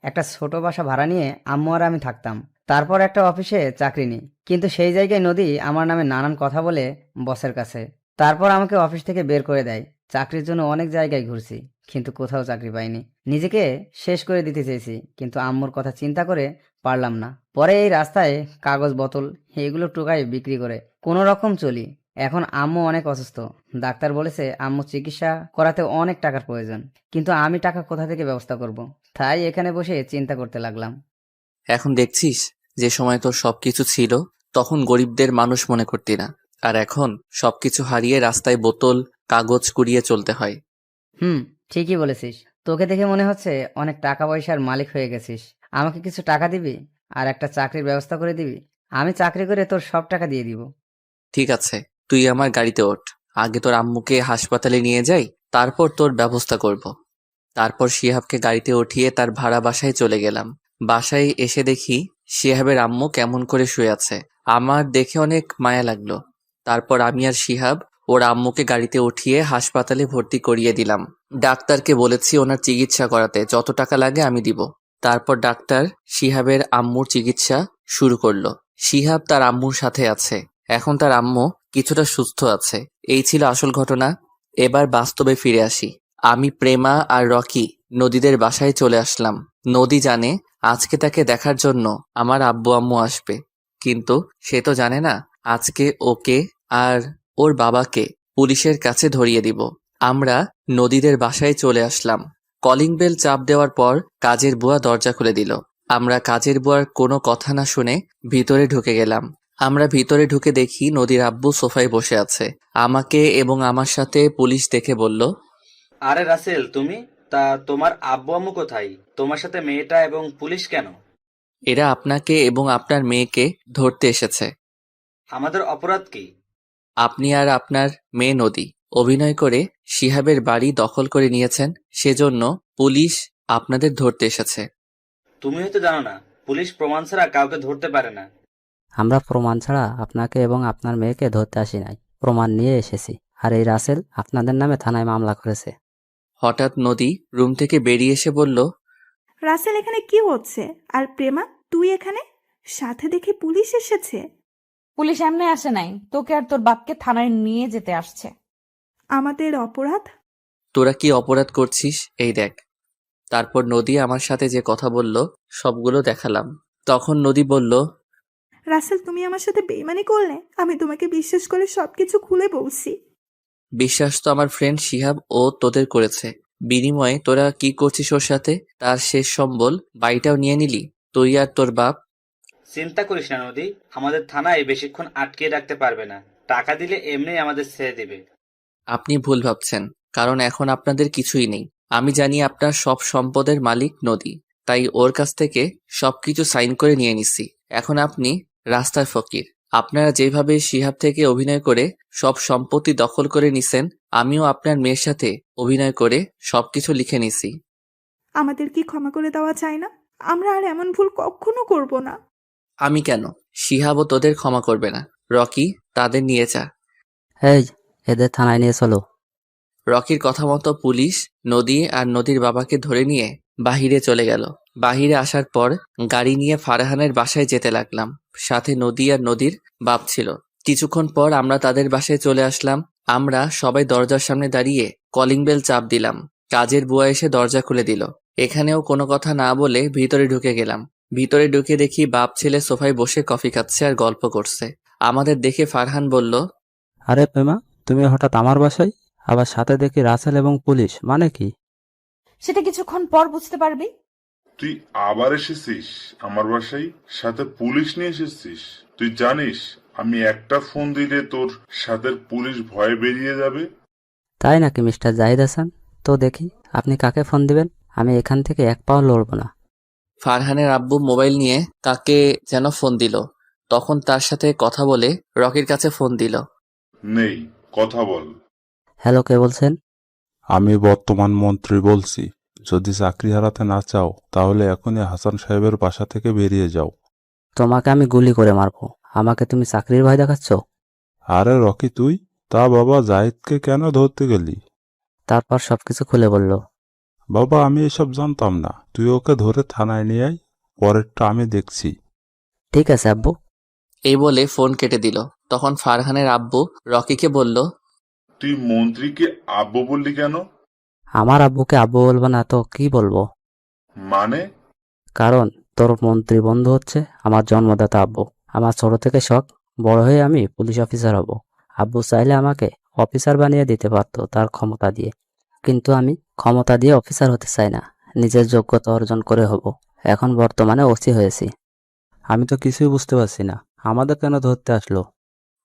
একটা ছোট বাসা ভাড়া নিয়ে আম্মু আর আমি থাকতাম। তারপর একটা অফিসে চাকরি নিই, কিন্তু সেই জায়গায় নদী আমার নামে নানান কথা বলে বসের কাছে। তারপর আমাকে অফিস থেকে বের করে দেয়। চাকরির জন্য অনেক জায়গায় ঘুরছি, কিন্তু কোথাও চাকরি পাইনি। নিজেকে শেষ করে দিতে চেয়েছি, কিন্তু আম্মুর কথা চিন্তা করে পারলাম না। পরে এই রাস্তায় কাগজ বোতল এগুলো টোকাই বিক্রি করে কোনো রকম চলি। এখন আম্মু অনেক অসুস্থ, ডাক্তার বলেছে আম্মু চিকিৎসা করাতে অনেক টাকার প্রয়োজন, কিন্তু আমি টাকা কোথা থেকে ব্যবস্থা করব? তাই এখানে বসে চিন্তা করতে লাগলাম। এখন দেখছিস, যে সময় তোর সবকিছু ছিল তখন গরিবদের মানুষ মনে করতি না, আর এখন সবকিছু হারিয়ে রাস্তায় বোতল কাগজ কুড়িয়ে চলতে হয়। ঠিকই বলেছিস। তোকে দেখে মনে হচ্ছে অনেক টাকা পয়সার মালিক হয়ে গেছিস। আমাকে কিছু টাকা দিবি আর একটা চাকরির ব্যবস্থা করে দিবি। আমি চাকরি করে তোর সব টাকা দিয়ে দিব। ঠিক আছে, তুই আমার গাড়িতে ওঠ। আগে তোর আম্মুকে হাসপাতালে নিয়ে যাই, তারপর তোর ব্যবস্থা করব। তারপর শিহাবকে গাড়িতে উঠিয়ে তার ভাড়া বাসায় চলে গেলাম। বাসায় এসে দেখি শিহাবের আম্মু কেমন করে শুয়ে আছে। আমার দেখে অনেক মায়া লাগলো। তারপর আমি আর শিহাব ওর আম্মুকে গাড়িতে উঠিয়ে হাসপাতালে ভর্তি করিয়ে দিলাম। ডাক্তারকে বলেছি ওনার চিকিৎসা করাতে যত টাকা লাগে আমি দিব। তারপর ডাক্তার শিহাবের আম্মুর চিকিৎসা শুরু করলো। শিহাব তার আম্মুর সাথে আছে। এখন তার আম্মু কিছুটা সুস্থ আছে। এই ছিল আসল ঘটনা। এবার বাস্তবে ফিরে আসি। আমি, প্রেমা আর রকি নদীদের বাসায় চলে আসলাম। নদী জানে আজকে তাকে দেখার জন্য আমার আব্বু আম্মু আসবে, কিন্তু সে তো জানে না আজকে ওকে আর ওর বাবাকে পুলিশের কাছে ধরিয়ে দিব। আমরা নদীদের বাসায় চলে আসলাম। কলিং বেল চাপ দেওয়ার পর কাজের বুয়া দরজা খুলে দিল। আমরা কাজের বুয়ার কোনো কথা না শুনে ভিতরে ঢুকে গেলাম। আমরা ভিতরে ঢুকে দেখি নদীর আব্বু সোফায় বসে আছে। আমাকে এবং আমার সাথে পুলিশ দেখে বলল, আরে রাসেল, তুমি? তা তোমার আব্বু আম্মু কোথায়? তোমার সাথে মেয়েটা এবং পুলিশ কেন? এরা আপনাকে এবং আপনার মেয়েকে ধরতে এসেছে। আমাদের অপরাধ কি? আপনি আর আপনার মেয়ে নদী অভিনয় করে শিহাবের বাড়ি দখল করে নিয়েছেন, সেজন্য পুলিশ আপনাদের ধরতে এসেছে। তুমি হয়তো জানো না, পুলিশ প্রমাণ ছাড়া কাউকে ধরতে পারে না। আমরা প্রমাণ ছাড়া আপনাকে এবং আপনার মেয়েকে ধরতে আসি নাই, প্রমাণ নিয়ে এসেছি। আর এই রাসেল আপনাদের নামে থানায় মামলা করেছে। হঠাৎ নদী রুম থেকে বেরিয়ে এসে বলল, রাসেল, এখানে কি হচ্ছে? আর প্রেমা, তুই এখানে? সাথে দেখি পুলিশ এসেছে। পুলিশ এমনি আসে নাই, তোকে আর তোর বাপকে থানায় নিয়ে যেতে আসছে। আমাদের অপরাধ? তোরা কি অপরাধ করছিস এই দেখ। তারপর নদী আমার সাথে যে কথা বলল সবগুলো দেখালাম। তখন নদী বলল, রাসেল, তুমি আমার সাথে বেইমানি করলে। আমি তোমাকে বিশ্বাস করে সবকিছু খুলে বলছি। বিশ্বাস তো আমার ফ্রেন্ড শিহাব ও তোদের করেছে। বিনিময়ে তোরা কি করছিস ওর সাথে? তার শেষ সম্বল বাড়িটাও নিয়ে নিলি, তুই আর তোর বাপ। চিন্তা করিস না নদী, আমাদের থানায় বেশিক্ষণ আটকে রাখতে পারবে না। টাকা দিলে এমনি আমাদের ছেড়ে দিবে। আপনি ভুল ভাবছেন, কারণ এখন আপনাদের কিছুই নেই। আমি জানি আপনার সব সম্পদের মালিক নদী, তাই ওর কাছ থেকে সবকিছু সাইন করে নিয়ে নিছি। এখন আপনি রাস্তার ফকির। আপনারা যেভাবে শিহাব থেকে অভিনয় করে সব সম্পত্তি দখল করে নিছেন, আমিও আপনার মেয়ের সাথে অভিনয় করে সবকিছু লিখে নিছি। আমাদের কি ক্ষমা করে দেওয়া যায় না? আমরা আর এমন ভুল কখনো করব না। আমি কেন, শিহাবও তোদের ক্ষমা করবে না। রকি, তাদের নিয়ে যা। এই, এদের থানায় নিয়ে চলো। রকির কথা মতো পুলিশ নদী আর নদীর বাবাকে ধরে নিয়ে বাহিরে চলে গেল। বাহিরে আসার পর গাড়ি নিয়ে ফারহানের বাসায় যেতে লাগলাম। সাথে নদী আর নদীর বাপ ছিল। কিছুক্ষণ পর আমরা তাদের বাসায় চলে আসলাম। আমরা সবাই দরজার সামনে দাঁড়িয়ে কলিং বেল চাপ দিলাম। কাজের বুয়া এসে দরজা খুলে দিল। এখানেও কোনো কথা না বলে ভিতরে ঢুকে গেলাম। ভিতরে ঢুকে দেখি বাপ ছেলে সোফায় বসে কফি খাচ্ছে আর গল্প করছে। আমাদের দেখে ফারহান বলল, আরে প্রেমা, তুমি হঠাৎ আমার বাসায়? আবার সাথে দেখি রাসেল এবং পুলিশ, মানে কি? সেটা কিছুক্ষণ পর বুঝতে পারবি। তুই আবার এসেছিস আমার বাসায়, সাথে পুলিশ নিয়ে এসেছিস। তুই জানিস আমি একটা ফোন দিলে তোর সাথে পুলিশ ভয়ে বেরিয়ে যাবে। তাই নাকি মিস্টার জাহিদ হাসান? তো দেখি আপনি কাকে ফোন দিবেন। আমি এখান থেকে এক পাও লড়বো না। ফারহানের আব্বু মোবাইল নিয়ে কাকে যেন ফোন দিল। তখন তার সাথে কথা বলে রকির কাছে ফোন দিল। নেই, কথা বল। হ্যালো, কে বলছেন? আমি বর্তমান মন্ত্রী বলছি। যদি চাকরি হারাতে না চাও তাহলে এখনই হাসান সাহেবের বাসা থেকে বেরিয়ে যাও। তোমাকে আমি গুলি করে মারবো। আমাকে তুমি চাকরির ভয় দেখাচ্ছ? আরে রকি, তুই তা বাবা জাহিদকে কেন ধরতে গেলি? তারপর সবকিছু খুলে বলল। বাবা আমি এসব জানতাম না, তুই ওকে ধরে থানায় নিয়ে আয়, পরেরটা আমি দেখছি। ঠিক আছে আব্বু। এই বলে ফোন কেটে দিল। তখন ফারহানের আব্বু রকিকে বলল, তুই মন্ত্রীকে আব্বু বললি কেন? আমার আব্বুকে আব্বু বলবো না তো কি বলবো? মানে? কারণ তোর মন্ত্রী বন্ধু হচ্ছে আমার জন্মদাতা আব্বু। আমার ছোট থেকে শখ বড় হয়ে আমি পুলিশ অফিসার হব। আব্বু চাইলে আমাকে অফিসার বানিয়ে দিতে পারতো তার ক্ষমতা দিয়ে, কিন্তু আমি ক্ষমতা দিয়ে অফিসার হতে চাই না, নিজের যোগ্যতা অর্জন করে হব। এখন বর্তমানে ওসি হয়েছি। আমি তো কিছুই বুঝতে পারছি না, আমাদের কেন ধরতে আসলো?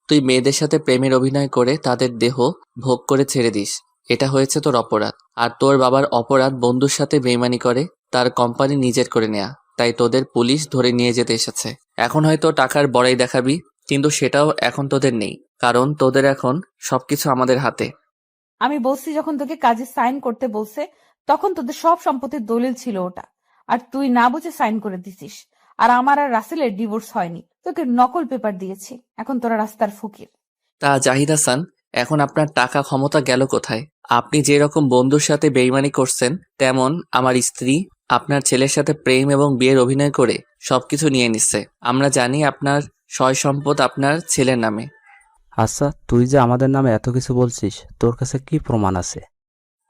তুই মেয়েদের সাথে প্রেমের অভিনয় করে তাদের দেহ ভোগ করে ছেড়ে দিস, এটা হয়েছে তোর অপরাধ। আর তোর বাবার অপরাধ বন্ধুর সাথে বেইমানি করে তার কোম্পানি নিজের করে নেয়া। তাই তোদের পুলিশ ধরে নিয়ে যেতে এসেছে। এখন হয়তো টাকার বড়াই দেখাবি, কিন্তু সেটাও এখন তোদের নেই, কারণ তোদের এখন সবকিছু আমাদের হাতে। আমি বলছি যখন তোকে কাজে সাইন করতে বলছে তখন তোদের সব সম্পত্তির দলিল ছিল ওটা, আর তুই না বুঝে সাইন করে দিছিস। আর আমার আর রাসেলের ডিভোর্স হয়নি, তোকে নকল পেপার দিয়েছি। এখন তোরা রাস্তার ফকির। তা জাহিদ হাসান, এখন আপনার টাকা ক্ষমতা গেল কোথায়? আপনি যে রকম বন্ধুর সাথে বেইমানি করছেন, তেমন আমার স্ত্রী আপনার ছেলের সাথে প্রেম এবং বিয়ের অভিনয় করে সবকিছু নিয়ে নিচ্ছে। আমরা জানি আপনার সয় সম্পদ আপনার ছেলের নামে। আচ্ছা, তুই যে আমাদের নামে এত কিছু বলছিস, তোর কাছে কি প্রমাণ আছে?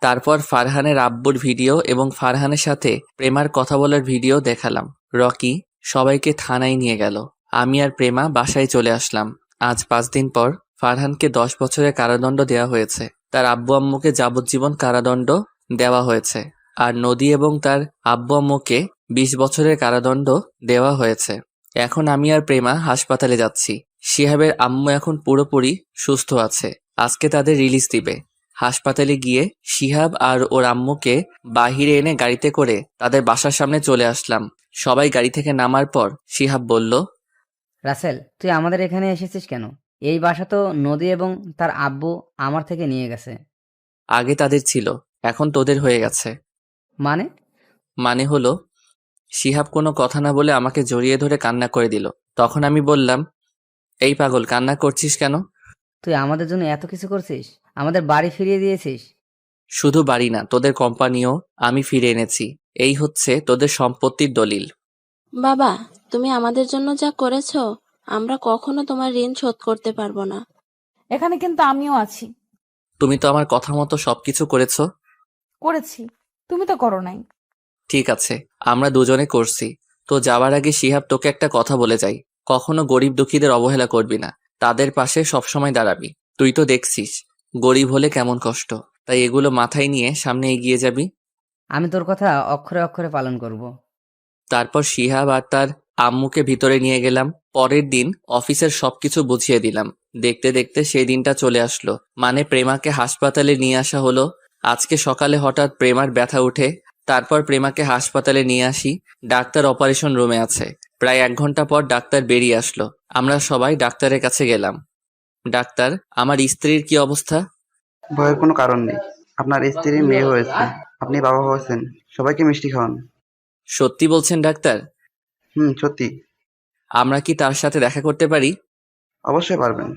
তারপর ফারহানের আব্বুর ভিডিও এবং ফারহানের সাথে প্রেমার কথা বলার ভিডিও দেখালাম। রকি সবাইকে থানায় নিয়ে গেল। আমি আর প্রেমা বাসায় চলে আসলাম। আজ 5 দিন পর ফারহানকে 10 বছরের কারাদণ্ড দেওয়া হয়েছে। তার আব্বু আম্মুকে যাবজ্জীবন কারাদণ্ড দেওয়া হয়েছে। আর নদী এবং তার আব্বু আম্মুকে 20 বছরের কারাদণ্ড দেওয়া হয়েছে। এখন আমি আর প্রেমা হাসপাতালে যাচ্ছি। শিহাবের আম্মু এখন পুরোপুরি সুস্থ আছে। আজকে তাদের রিলিজ দিবে। হাসপাতালে গিয়ে শিহাব আর ওর আম্মুকে বাহিরে এনে গাড়িতে করে তাদের বাসার সামনে চলে আসলাম। সবাই গাড়ি থেকে নামার পর শিহাব বলল, রাসেল, তুই আমাদের এখানে এসেছিস কেন? এই বাসা তো নদী এবং তার আব্বু আমার থেকে নিয়ে গেছে। আগে তাদের ছিল, এখন তোদের হয়ে গেছে। মানে? মানে হলো, শিহাব কোনো কথা না বলে আমাকে জড়িয়ে ধরে কান্না করে দিল। তখন আমি বললাম, এই পাগল, কান্না করছিস কেন? তুই আমাদের জন্য এত কিছু করছিস, আমাদের বাড়ি ফিরিয়ে দিয়েছিস। শুধু বাড়ি না, তোদের কোম্পানিও আমি ফিরে এনেছি। এই হচ্ছে তোদের সম্পত্তির দলিল। বাবা, তুমি আমাদের জন্য যা করেছো, আমরা কখনো তোমার ঋণ শোধ করতে পারবো না। এখানে কিন্তু আমিও আছি। তুমি তো আমার কথা মতো সবকিছু করেছো। করেছি, তুমি তো করো নাই। ঠিক আছে, আমরা দুজনে করছি। তো যাওয়ার আগে শিহাব তোকে একটা কথা বলে যাই, কখনো গরিব দুঃখীদের অবহেলা করবি না, তাদের পাশে সবসময় দাঁড়াবি। তুই তো দেখছিস গরিব হলে কেমন কষ্ট, তাই এগুলো মাথায় নিয়ে সামনে এগিয়ে যাবি। আমি তোর কথা অক্ষরে অক্ষরে পালন করব। তারপর শিহাব আর তার আম্মুকে ভিতরে নিয়ে গেলাম। পরের দিন অফিসের সবকিছু বুঝিয়ে দিলাম। দেখতে দেখতে সেই দিনটা চলে আসলো। মানে প্রেমাকে হাসপাতালে নিয়ে আসা হলো। আজকে সকালে হঠাৎ প্রেমার ব্যথা উঠে। তারপর প্রেমাকে হাসপাতালে নিয়ে আসি। ডাক্তার অপারেশন রুমে আছে। প্রায় 1 ঘন্টা পর ডাক্তার বেরিয়ে আসলো। আমরা সবাই ডাক্তারের কাছে গেলাম। ডাক্তার, আমার স্ত্রীর কি অবস্থা? ভয়ের কোনো কারণ নেই। আপনার স্ত্রীর মেয়ে হয়েছে, আপনি বাবা হয়েছেন। সবাইকে মিষ্টি খাওয়ান। সত্যি বলছেন ডাক্তার? সত্যি। আমরা কি তার সাথে দেখা করতে পারি? অবশ্যই পারবেন।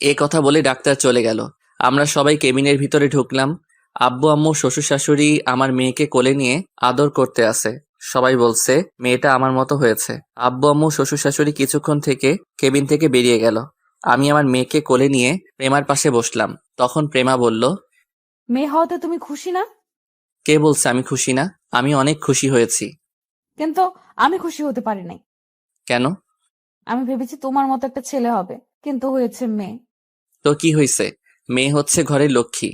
এ কথা বলে ডাক্তার চলে গেল। আমরা সবাই কেবিনের ভিতরে ঢুকলাম। আব্বু আম্মু শ্বশুর শাশুড়ি আমার মেয়েকে কোলে নিয়ে আদর করতে আসে। সবাই বলছে মেয়েটা আমার মতো হয়েছে। আব্বু আম্মু শ্বশুর শাশুড়ি কিছুক্ষণ থেকে কেবিন থেকে বেরিয়ে গেল। আমি আমার মেয়েকে কোলে নিয়ে প্রেমার পাশে বসলাম। তখন প্রেমা বলল, মেয়ে হওয়াতে তুমি খুশি না? কে বলছে আমি খুশি না? আমি অনেক খুশি হয়েছি। কিন্তু আমি খুশি হতে পারি নাই। কেন? আমি ভেবেছি তোমার মতো একটা ছেলে হবে, কিন্তু হয়েছে মেয়ে। তো কি হয়েছে? মেয়ে হচ্ছে ঘরের লক্ষ্মী।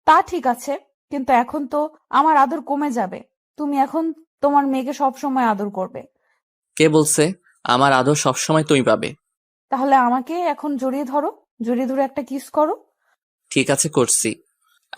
তা ঠিক আছে, কিন্তু এখন তো আমার আদর কমে যাবে। তুমি এখন তোমার মেয়েকে সবসময় আদর করবে। কে বলছে আমার আদর সবসময় তুমি পাবে? তাহলে আমাকে এখন জড়িয়ে ধরো, জড়িয়ে ধরে একটা কিস করো। ঠিক আছে, করছি।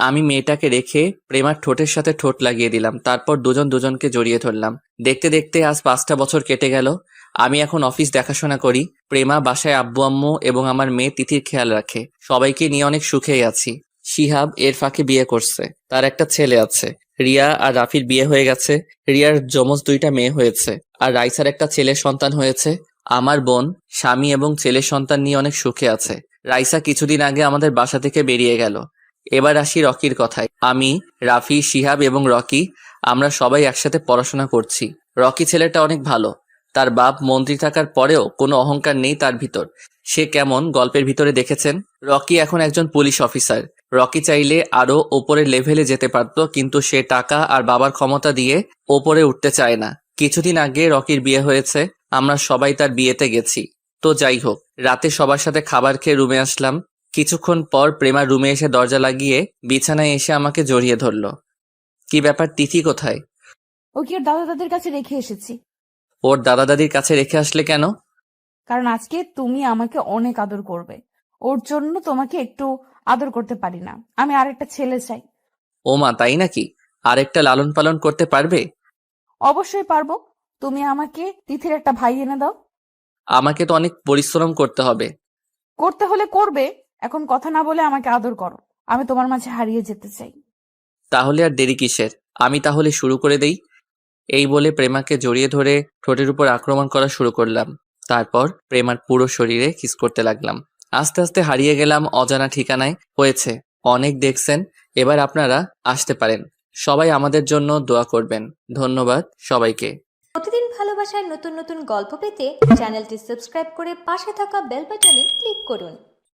আমি মেয়েটাকে রেখে প্রেমার ঠোঁটের সাথে ঠোঁট লাগিয়ে দিলাম, তারপর দুজন দুজনকে জড়িয়ে ধরলাম। দেখতে দেখতে আজ 5টা বছর কেটে গেল। আমি এখন অফিস দেখাশোনা করি, প্রেমা বাসায় আব্বু আম্মু এবং আমার মেয়ে তিথির খেয়াল রাখে। সবাইকে নিয়ে অনেক সুখেই আছি। শিহাব এর ফাঁকে বিয়ে করছে, তার একটা ছেলে আছে। রিয়া আর রাফির বিয়ে হয়ে গেছে। রিয়ার যমজ 2টা মেয়ে হয়েছে, আর রাইসার একটা ছেলের সন্তান হয়েছে। আমার বোন স্বামী এবং ছেলের সন্তান নিয়ে অনেক সুখে আছে। রাইসা কিছুদিন আগে আমাদের বাসা থেকে বেরিয়ে গেল। এবার আসি রকির কথায়। আমি, রাফি, শিহাব এবং রকি আমরা সবাই একসাথে পড়াশোনা করছি। রকি ছেলেটা অনেক ভালো। তার বাপ মন্ত্রী থাকার পরেও কোনো অহংকার নেই তার ভিতর। সে কেমন গল্পের ভিতরে দেখেছেন। রকি এখন একজন পুলিশ অফিসার। রকি চাইলে আরো ওপরের লেভেলে যেতে পারত, কিন্তু সে টাকা আর বাবার ক্ষমতা দিয়ে ওপরে উঠতে চায় না। কিছুদিন আগে রকির বিয়ে হয়েছে, আমরা সবাই তার বিয়েতে গেছি। তো যাই হোক, রাতে সবার সাথে খাবার খেয়ে রুমে আসলাম। কিছুক্ষণ পর প্রেমা রুমে এসে দরজা লাগিয়ে বিছানায় এসে আমাকে জড়িয়ে ধরলো। কি ব্যাপার, তিথি কোথায়? ওকে ওর দাদা দাদির কাছে রেখে এসেছি। ওর দাদা দাদির কাছে রেখে আসলে কেন? কারণ আজকে তুমি আমাকে অনেক আদর করবে। ওর জন্য তোমাকে একটু আদর করতে পারি না। আমি আরেকটা ছেলে চাই। ও মা, তাই নাকি? আরেকটা লালন পালন করতে পারবে? অবশ্যই পারবো। তুমি আমাকে তিথির একটা ভাই এনে দাও। আমাকে তো অনেক পরিশ্রম করতে হবে। করতে হলে করবে, এখন কথা না বলে আমাকে আদর করো। আমি তোমার মাঝে হারিয়ে যেতে চাই। তাহলে আর দেরি কিসের? আমি তাহলে শুরু করে দেই। এই বলে প্রেমাকে জড়িয়ে ধরে ঠোঁটের উপর আক্রমণ করা শুরু করলাম। তারপর প্রেমার পুরো শরীরে কিস করতে লাগলাম। আস্তে আস্তে হারিয়ে গেলাম অজানা ঠিকানায়। হয়েছে, অনেক দেখছেন, এবার আপনারা আসতে পারেন। সবাই আমাদের জন্য দোয়া করবেন। ধন্যবাদ সবাইকে। প্রতিদিন ভালোবাসার নতুন নতুন গল্প পেতে চ্যানেলটি সাবস্ক্রাইব করে পাশে থাকা বেল বাটনে ক্লিক করুন।